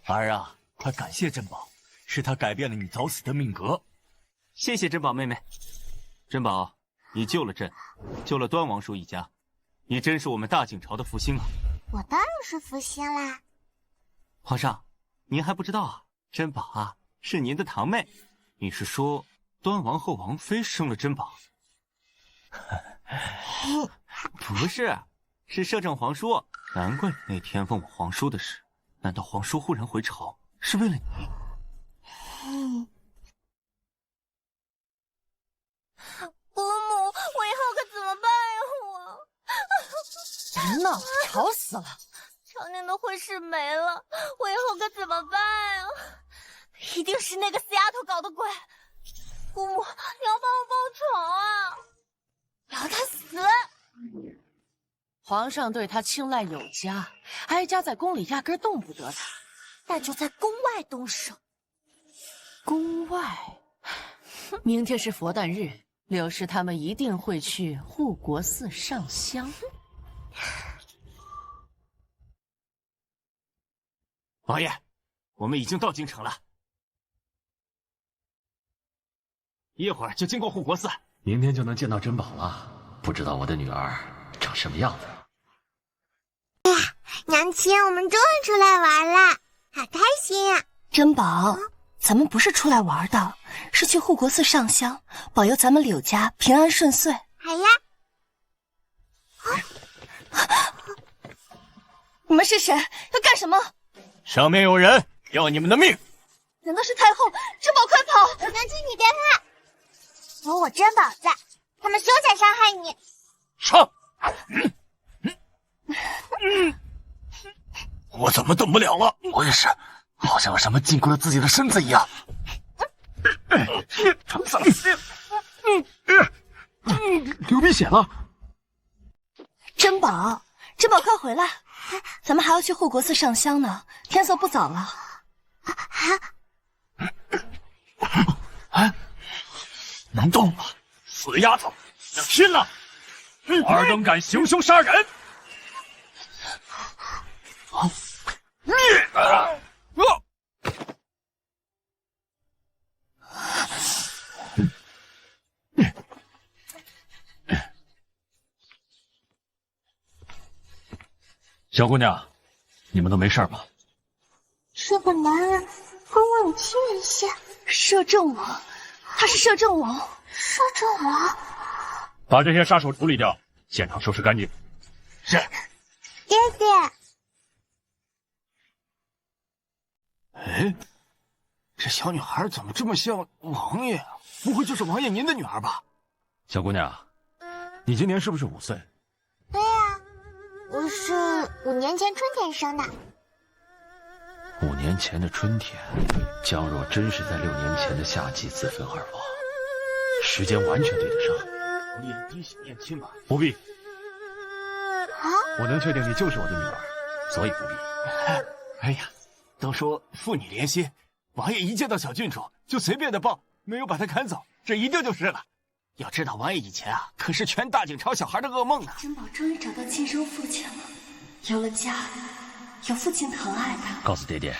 Speaker 1: 儿啊，快感谢珍宝，是他改变了你早死的命格。
Speaker 10: 谢谢珍宝妹妹。
Speaker 7: 珍宝，你救了朕，救了端王叔一家，你真是我们大景朝的福星啊！
Speaker 3: 我当然是福星啦。
Speaker 10: 皇上，您还不知道啊，珍宝啊是您的堂妹。
Speaker 7: 你是说端王后王妃生了珍宝？
Speaker 10: 不是，是摄政皇叔。
Speaker 7: 难怪你那天问我皇叔的事，难道皇叔忽然回朝是为了你？
Speaker 12: 伯母，我以后可怎么办呀？别闹了，吵死了！常年的婚事没了，我以后可怎么办呀？一定是那个死丫头搞的鬼！伯母，你要帮我报仇啊！让他死！皇上对他青睐有加，哀家在宫里压根动不得他，那就在宫外动手。宫外？明天是佛诞日，柳氏他们一定会去护国寺上香。
Speaker 7: 王爷，我们已经到京城了，一会儿就经过护国寺，
Speaker 4: 明天就能见到珍宝了。不知道我的女儿长什么样子？
Speaker 3: 娘亲，我们终于出来玩了，好开心啊！
Speaker 6: 珍宝，咱们不是出来玩的，是去护国寺上香，保佑咱们柳家平安顺遂。
Speaker 3: 好呀。
Speaker 6: 你们是谁？要干什么？
Speaker 1: 上面有人要你们的命！
Speaker 6: 难道是太后？珍宝，快跑！
Speaker 3: 娘亲，你别怕，有我珍宝在，他们休想伤害你。
Speaker 1: 上！我怎么动不了了？我也是，好像有什么禁锢了自己的身子一样。
Speaker 4: 流鼻血了！
Speaker 6: 珍宝，珍宝，快回来！咱们还要去护国寺上香呢，天色不早了。
Speaker 1: 能动吗？死丫头，要拼了！
Speaker 11: 尔等敢行凶杀人！小姑娘，你们都没事吧？
Speaker 3: 这个男人跟我有亲一下。
Speaker 6: 摄政王，他是摄政王。
Speaker 3: 摄政王，
Speaker 11: 把这些杀手处理掉，现场收拾干净。
Speaker 7: 是。
Speaker 3: 爹爹。
Speaker 7: 哎，这小女孩怎么这么像王爷啊？不会就是王爷您的女儿吧？
Speaker 11: 小姑娘，你今年是不是5岁？
Speaker 3: 对呀，我是5年前春天生的。
Speaker 4: 5年前的春天，江若真是在6年前的夏季自焚而亡，时间完全对得上。
Speaker 7: 王爷滴血验亲吧？
Speaker 11: 不必。
Speaker 3: 啊？
Speaker 11: 我能确定你就是我的女儿，所以不必。
Speaker 7: 哎呀，都说父女连心，王爷一见到小郡主就随便的抱，没有把她赶走，这一定就是了。要知道王爷以前啊，可是全大景朝小孩的噩梦呢。
Speaker 6: 珍宝终于找到亲生父亲了，有了家。 有父亲疼爱他。
Speaker 4: 告诉爹爹，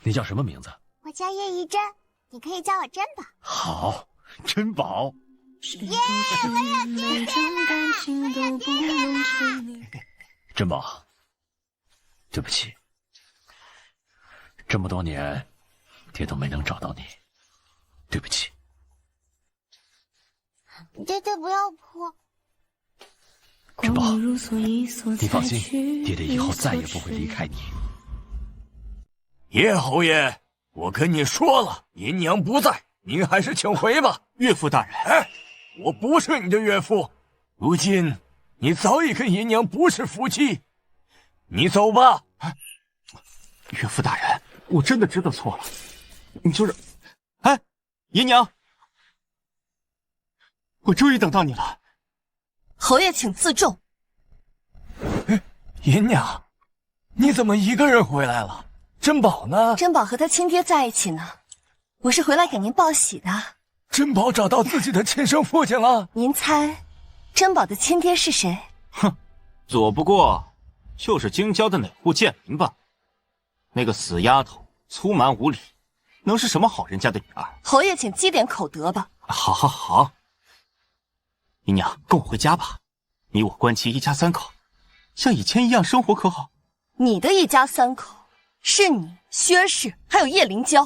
Speaker 4: 你叫什么名字？
Speaker 3: 我叫叶一真，你可以叫我珍宝。
Speaker 11: 好，珍宝。
Speaker 3: 耶！我有爹爹了！
Speaker 4: 珍宝，对不起，这么多年，爹都没能找到你，对不起。
Speaker 3: 爹爹不要哭。
Speaker 4: 珍宝，你放心，爹爹以后再也不会离开你。
Speaker 1: 叶侯爷，我跟你说了，银娘不在，您还是请回吧。
Speaker 7: 岳父大人，
Speaker 1: 哎，我不是你的岳父，如今你早已跟银娘不是夫妻，你走吧。
Speaker 7: 岳父大人，我真的知道错了，你就是，哎，银娘，我终于等到你了。
Speaker 6: 侯爷，请自重。
Speaker 1: 银娘，你怎么一个人回来了？珍宝呢？
Speaker 6: 珍宝和他亲爹在一起呢，我是回来给您报喜的。
Speaker 1: 珍宝找到自己的亲生父亲了。
Speaker 6: 您猜，珍宝的亲爹是谁？
Speaker 7: 哼，左不过就是京郊的哪户贱民吧。那个死丫头粗蛮无礼，能是什么好人家的女儿？
Speaker 6: 侯爷，请积点口德吧。
Speaker 7: 好，好，好。 姨娘，跟我回家吧，你我关齐一家3口，像以前一样生活可好？
Speaker 6: 你的一家3口，是你、薛氏还有叶灵娇，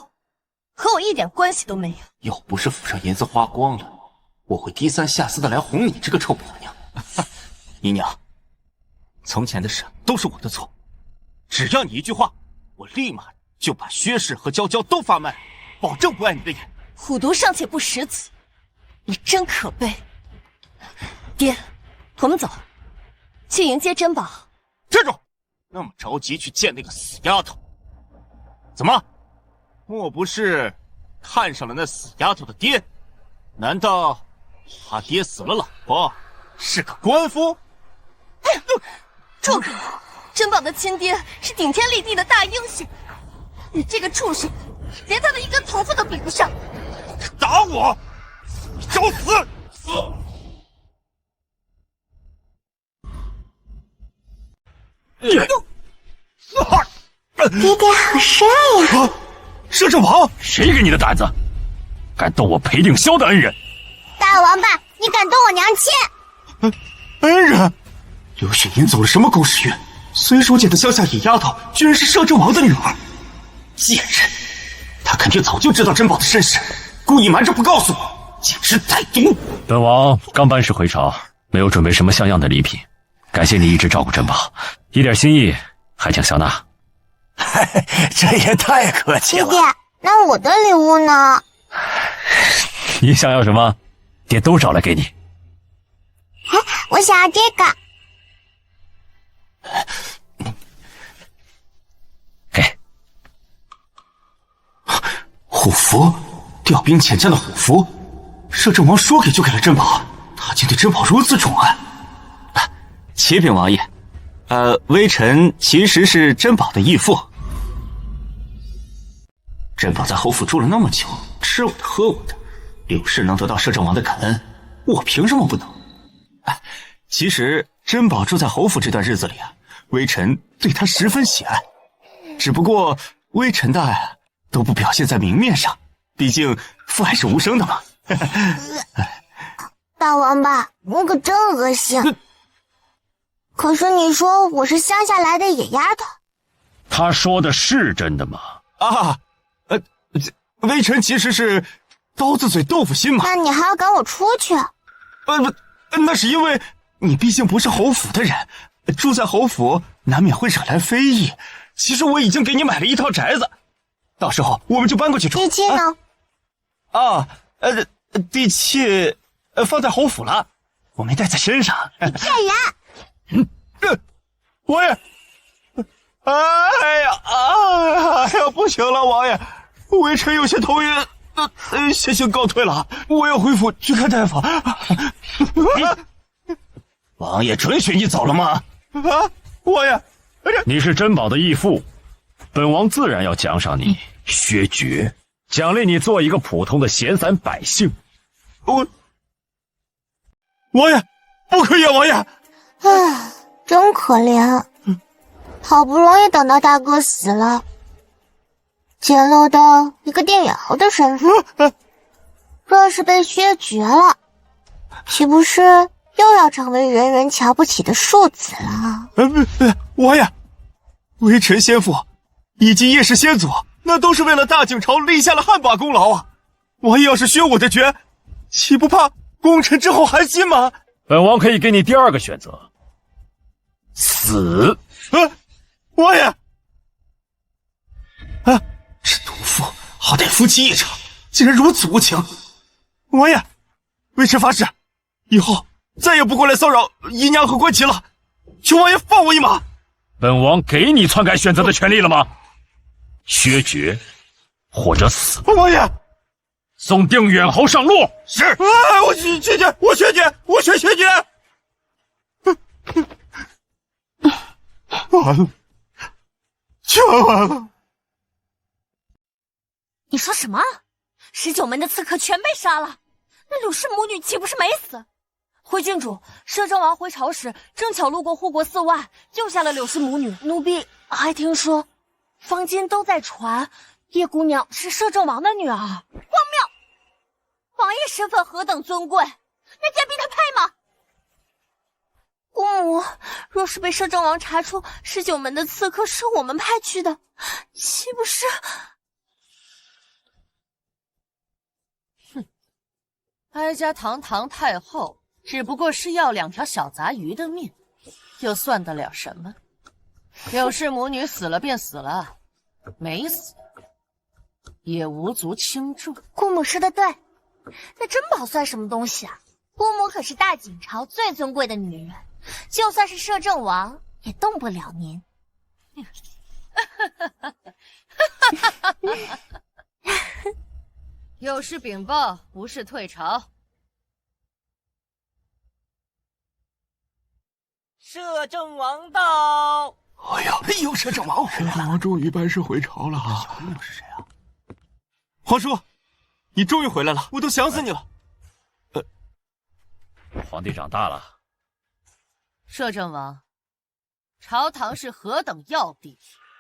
Speaker 6: 和我一点关系都没有。
Speaker 7: 要不是府上银子花光了，我会低三下四的来哄你这个臭婆娘。姨娘，从前的事都是我的错，只要你一句话，我立马就把薛氏和娇娇都发卖，保证不碍你的眼。
Speaker 6: 虎毒尚且不食子，你真可悲。 爹，我们走，去迎接珍宝。
Speaker 7: 站住！那么着急去见那个死丫头，怎么？莫不是看上了那死丫头的爹？难道他爹死了老婆，是个官夫？
Speaker 6: 住口！珍宝的亲爹是顶天立地的大英雄，你这个畜生，连他的一根头发都比不上。
Speaker 7: 打我！你找死！
Speaker 3: 爹爹好帅呀！
Speaker 7: 摄政王，
Speaker 11: 谁给你的胆子？敢动我裴定霄的恩人？
Speaker 3: 大王八，你敢动我娘亲？
Speaker 7: 恩人？刘雪银走了什么狗屎运？随手捡的乡下野丫头，居然是摄政王的女儿！贱人，他肯定早就知道珍宝的身世，故意瞒着不告诉我，简直歹毒！
Speaker 4: 本王刚班师回朝，没有准备什么像样的礼品，感谢你一直照顾珍宝，一点心意还请笑纳。
Speaker 1: 这也太客气了。
Speaker 3: 爹爹，那我的礼物呢？
Speaker 4: 你想要什么，爹都找来给你。
Speaker 3: 我想要这个。
Speaker 4: 给。
Speaker 7: 虎符，调兵遣将的虎符，摄政王说给就给了珍宝，他竟对珍宝如此宠爱。启禀王爷，微臣其实是珍宝的义父。珍宝在侯府住了那么久，吃我的喝我的，柳氏能得到摄政王的感恩，我凭什么不能？其实珍宝住在侯府这段日子里啊，微臣对他十分喜爱，只不过微臣的爱都不表现在明面上，毕竟父爱是无声的嘛。
Speaker 3: 大王八，你可真恶心！可是你说我是乡下来的野丫头。
Speaker 7: 他说的是真的吗？
Speaker 1: 啊，微臣其实是刀子嘴豆腐心嘛。
Speaker 3: 那你还要赶我出去？
Speaker 1: 不，那是因为你毕竟不是侯府的人，住在侯府难免会惹来非议。其实我已经给你买了一套宅子，到时候我们就搬过去住。
Speaker 3: 地契呢？
Speaker 1: 地契放在侯府了，我没带在身上。
Speaker 3: 你骗人！
Speaker 1: 王爷，哎呀，不行了，王爷，微臣有些头晕，先行告退了，我要回府去看大夫。王爷准许你走了吗？王爷，
Speaker 7: 你是珍宝的义父，本王自然要奖赏你削爵，奖励你做一个普通的闲散百姓。
Speaker 1: 王爷，不可以啊，王爷！
Speaker 3: 唉，真可怜，好不容易等到大哥死了，捡漏到一个电远侯的身上，若是被削爵了，岂不是又要成为人人瞧不起的庶子了？
Speaker 1: 王爷，微臣先父以及叶氏先祖，那都是为了大景朝立下了汗马功劳啊！王爷要是削我的爵，岂不怕功臣之后寒心吗？
Speaker 7: 本王可以给你第二个选择，死。
Speaker 1: 王爷，这毒妇好歹夫妻一场，竟然如此无情！王爷，微臣发誓，以后再也不过来骚扰姨娘和官旗了，求王爷放我一马。
Speaker 7: 本王给你篡改选择的权利了吗？削爵，或者死。
Speaker 1: 王爷，
Speaker 7: 送定远侯上路。
Speaker 1: 是。我削爵，我削爵，我削爵。完了，全完了。
Speaker 6: 你说什么？19门的刺客全被杀了，那柳氏母女岂不是没死？回郡主，摄政王回朝时正巧路过护国寺外，救下了柳氏母女。奴婢还听说，坊间都在传叶姑娘是摄政王的女儿。荒谬！王爷身份何等尊贵，人家比他配吗？姑母，若是被摄政王查出19门的刺客是我们派去的，岂不是……
Speaker 12: 哼，哀家堂堂太后，只不过是要2条小杂鱼的命，又算得了什么？柳氏母女死了便死了，没死也无足轻重。
Speaker 6: 姑母说的对，那珍宝算什么东西啊？姑母可是大景朝最尊贵的女人，就算是摄政王也动不了您。
Speaker 12: 有事禀报，无事退朝。
Speaker 5: 摄政王到！
Speaker 1: 哎呀，又摄政王回来了！摄政王终于班师回朝了。
Speaker 10: 小六是谁啊？
Speaker 1: 皇叔，你终于回来了，我都想死你了。
Speaker 7: 皇帝长大了。
Speaker 12: 摄政王，朝堂是何等要地，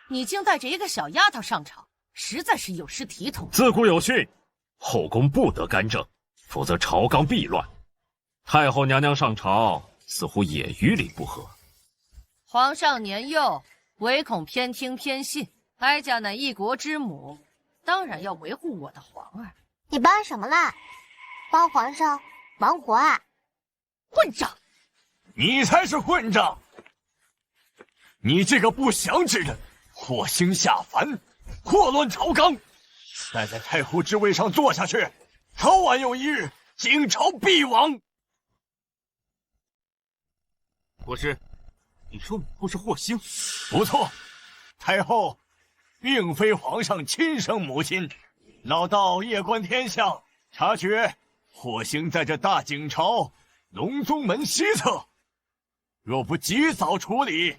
Speaker 12: 你竟带着一个小丫头上朝，实在是有失体统。
Speaker 7: 自古有训，后宫不得干政，否则朝纲必乱。太后娘娘上朝，似乎也与理不合。
Speaker 12: 皇上年幼，唯恐偏听偏信，哀家乃一国之母，当然要维护我的皇儿。
Speaker 3: 你帮什么啦？帮皇上忙活啊？
Speaker 12: 混账！
Speaker 1: 你才是混账！你这个不祥之人，祸星下凡，祸乱朝纲，再在太后之位上坐下去，早晚有一日景朝必亡。国师，你说母后是祸星？不错，太后并非皇上亲生母亲。老道夜观天象，察觉祸星在这大景朝隆宗门西侧，若不及早处理，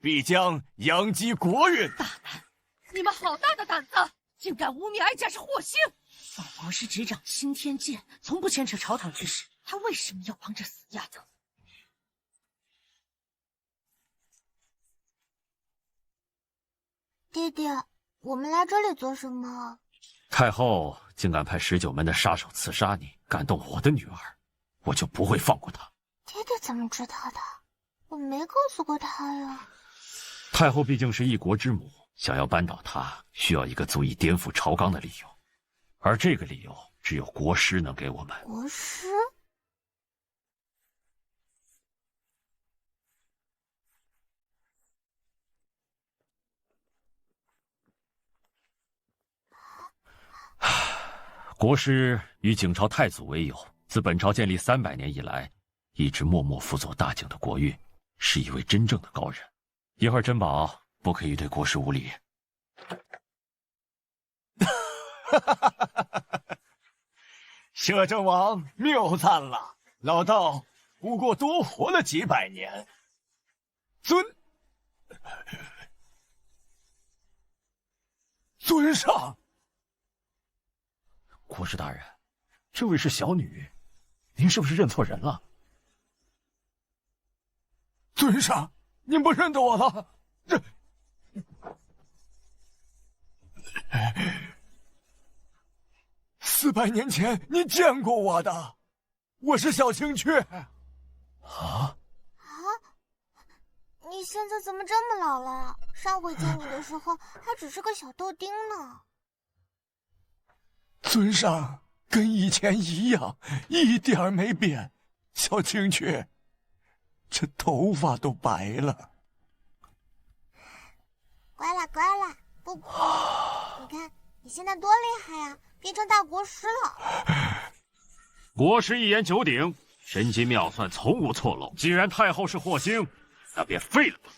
Speaker 1: 必将殃及国运。
Speaker 12: 大胆！你们好大的胆子，竟敢污蔑哀家是祸星！本王是执掌新天剑，从不牵扯朝堂之事，他为什么要帮这死丫头？
Speaker 3: 弟弟，我们来这里做什么？
Speaker 7: 太后竟敢派19门的杀手刺杀你，感动我的女儿，我就不会放过她。
Speaker 3: 弟弟怎么知道的？我没告诉过他呀。
Speaker 11: 太后毕竟是一国之母，想要扳倒她，需要一个足以颠覆朝纲的理由，而这个理由只有国师能给我们。
Speaker 3: 国师？
Speaker 11: 国师与景朝太祖为友，自本朝建立300年以来，一直默默辅佐大景的国运，是一位真正的高人。一会儿珍宝不可以对国师无礼。
Speaker 1: 摄政王谬赞了，老道不过多活了几百年。尊上。
Speaker 11: 国师大人，这位是小女，您是不是认错人了？
Speaker 1: 尊上，您不认得我了？这400年前你见过我的，我是小青雀。
Speaker 3: 啊！你现在怎么这么老了？上回见你的时候还只是个小豆丁呢。
Speaker 1: 尊上跟以前一样，一点儿没变。小青雀，这头发都白了。
Speaker 3: 乖了乖了，不哭。你看你现在多厉害呀，变成大国师了。
Speaker 11: 国师一言九鼎，神机妙算从无错漏。既然太后是祸星，那便废了吧。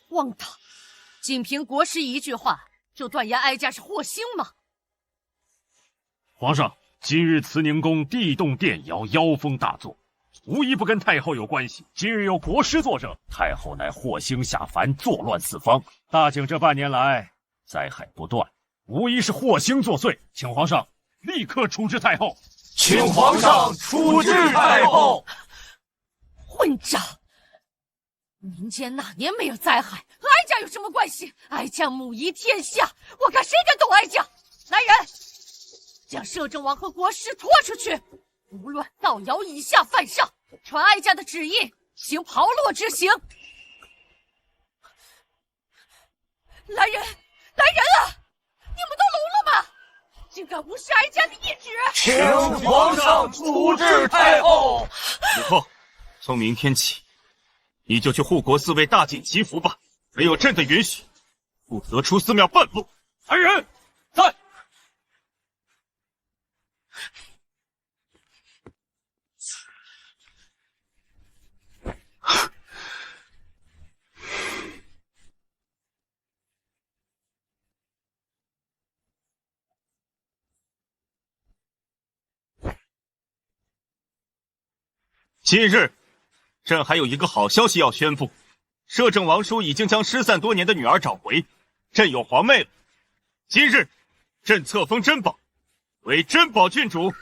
Speaker 12: 荒唐！仅凭国师一句话就断言哀家是祸星吗？
Speaker 11: 皇上，今日慈宁宫地动电摇，妖风大作，无一不跟太后有关系。今日有国师作证，太后乃祸星下凡，作乱四方。大景这半年来灾害不断，无疑是祸星作祟，请皇上立刻处置太后。
Speaker 1: 请皇上处置太后。
Speaker 12: 混账！民间哪年没有灾害？哀家有什么关系？哀家母仪天下，我看谁敢动哀家！来人，将摄政王和国师拖出去，无论造谣以下犯上，传哀家的旨意，行炮烙之刑。来人，来人啊！你们都聋了吗？竟敢无视哀家的懿旨！
Speaker 1: 请皇上处置太后。
Speaker 7: 以后从明天起，你就去护国寺为大景祈福吧。没有朕的允许，不得出寺庙半步。
Speaker 11: 来人，在。
Speaker 7: 今日，朕还有一个好消息要宣布。摄政王叔已经将失散多年的女儿找回，朕有皇妹了。今日，朕册封珍宝为珍宝郡主。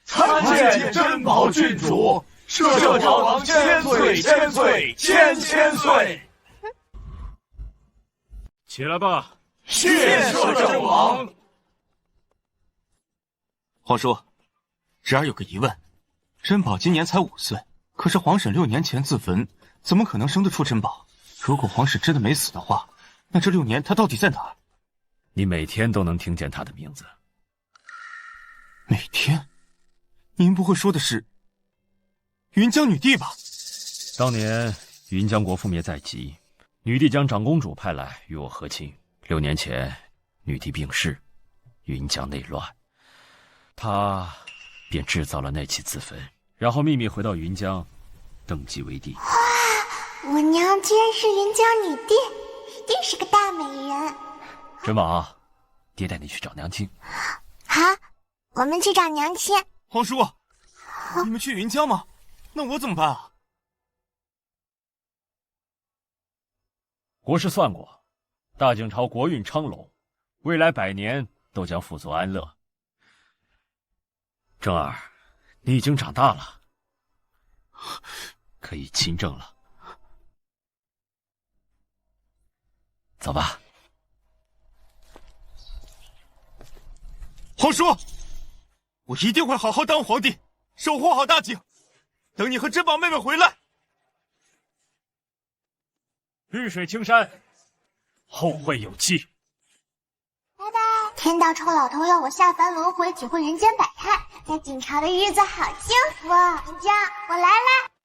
Speaker 1: 参见珍宝郡主，摄政王千岁千岁千岁。
Speaker 11: 起来吧。
Speaker 1: 谢摄政王。
Speaker 7: 皇叔，侄儿有个疑问，珍宝今年才5岁，可是皇婶6年前自焚，怎么可能生得出珍宝？如果皇婶真的没死的话，那这6年她到底在哪儿？
Speaker 11: 你每天都能听见她的名字。
Speaker 7: 每天？您不会说的是云江女帝吧？
Speaker 11: 当年云江国覆灭在即，女帝将长公主派来与我和亲。6年前，女帝病逝，云江内乱，她便制造了那起自焚，然后秘密回到云江，登基为帝。
Speaker 3: 我娘居然是云江女帝，一定是个大美人。
Speaker 11: 珍宝，爹带你去找娘亲。
Speaker 3: 好，我们去找娘亲。
Speaker 7: 皇叔，你们去云江吗？那我怎么办啊？
Speaker 11: 国师算过，大景朝国运昌隆，未来100年都将富足安乐。正儿，你已经长大了，可以亲政了。走吧。
Speaker 7: 皇叔，我一定会好好当皇帝，守护好大景，等你和珍宝妹妹回来。
Speaker 11: 绿水青山，后会有期。
Speaker 3: 拜拜。听到臭老头要我下凡轮回，体会人间百态，在景朝的日子好幸福啊！人家，我来啦。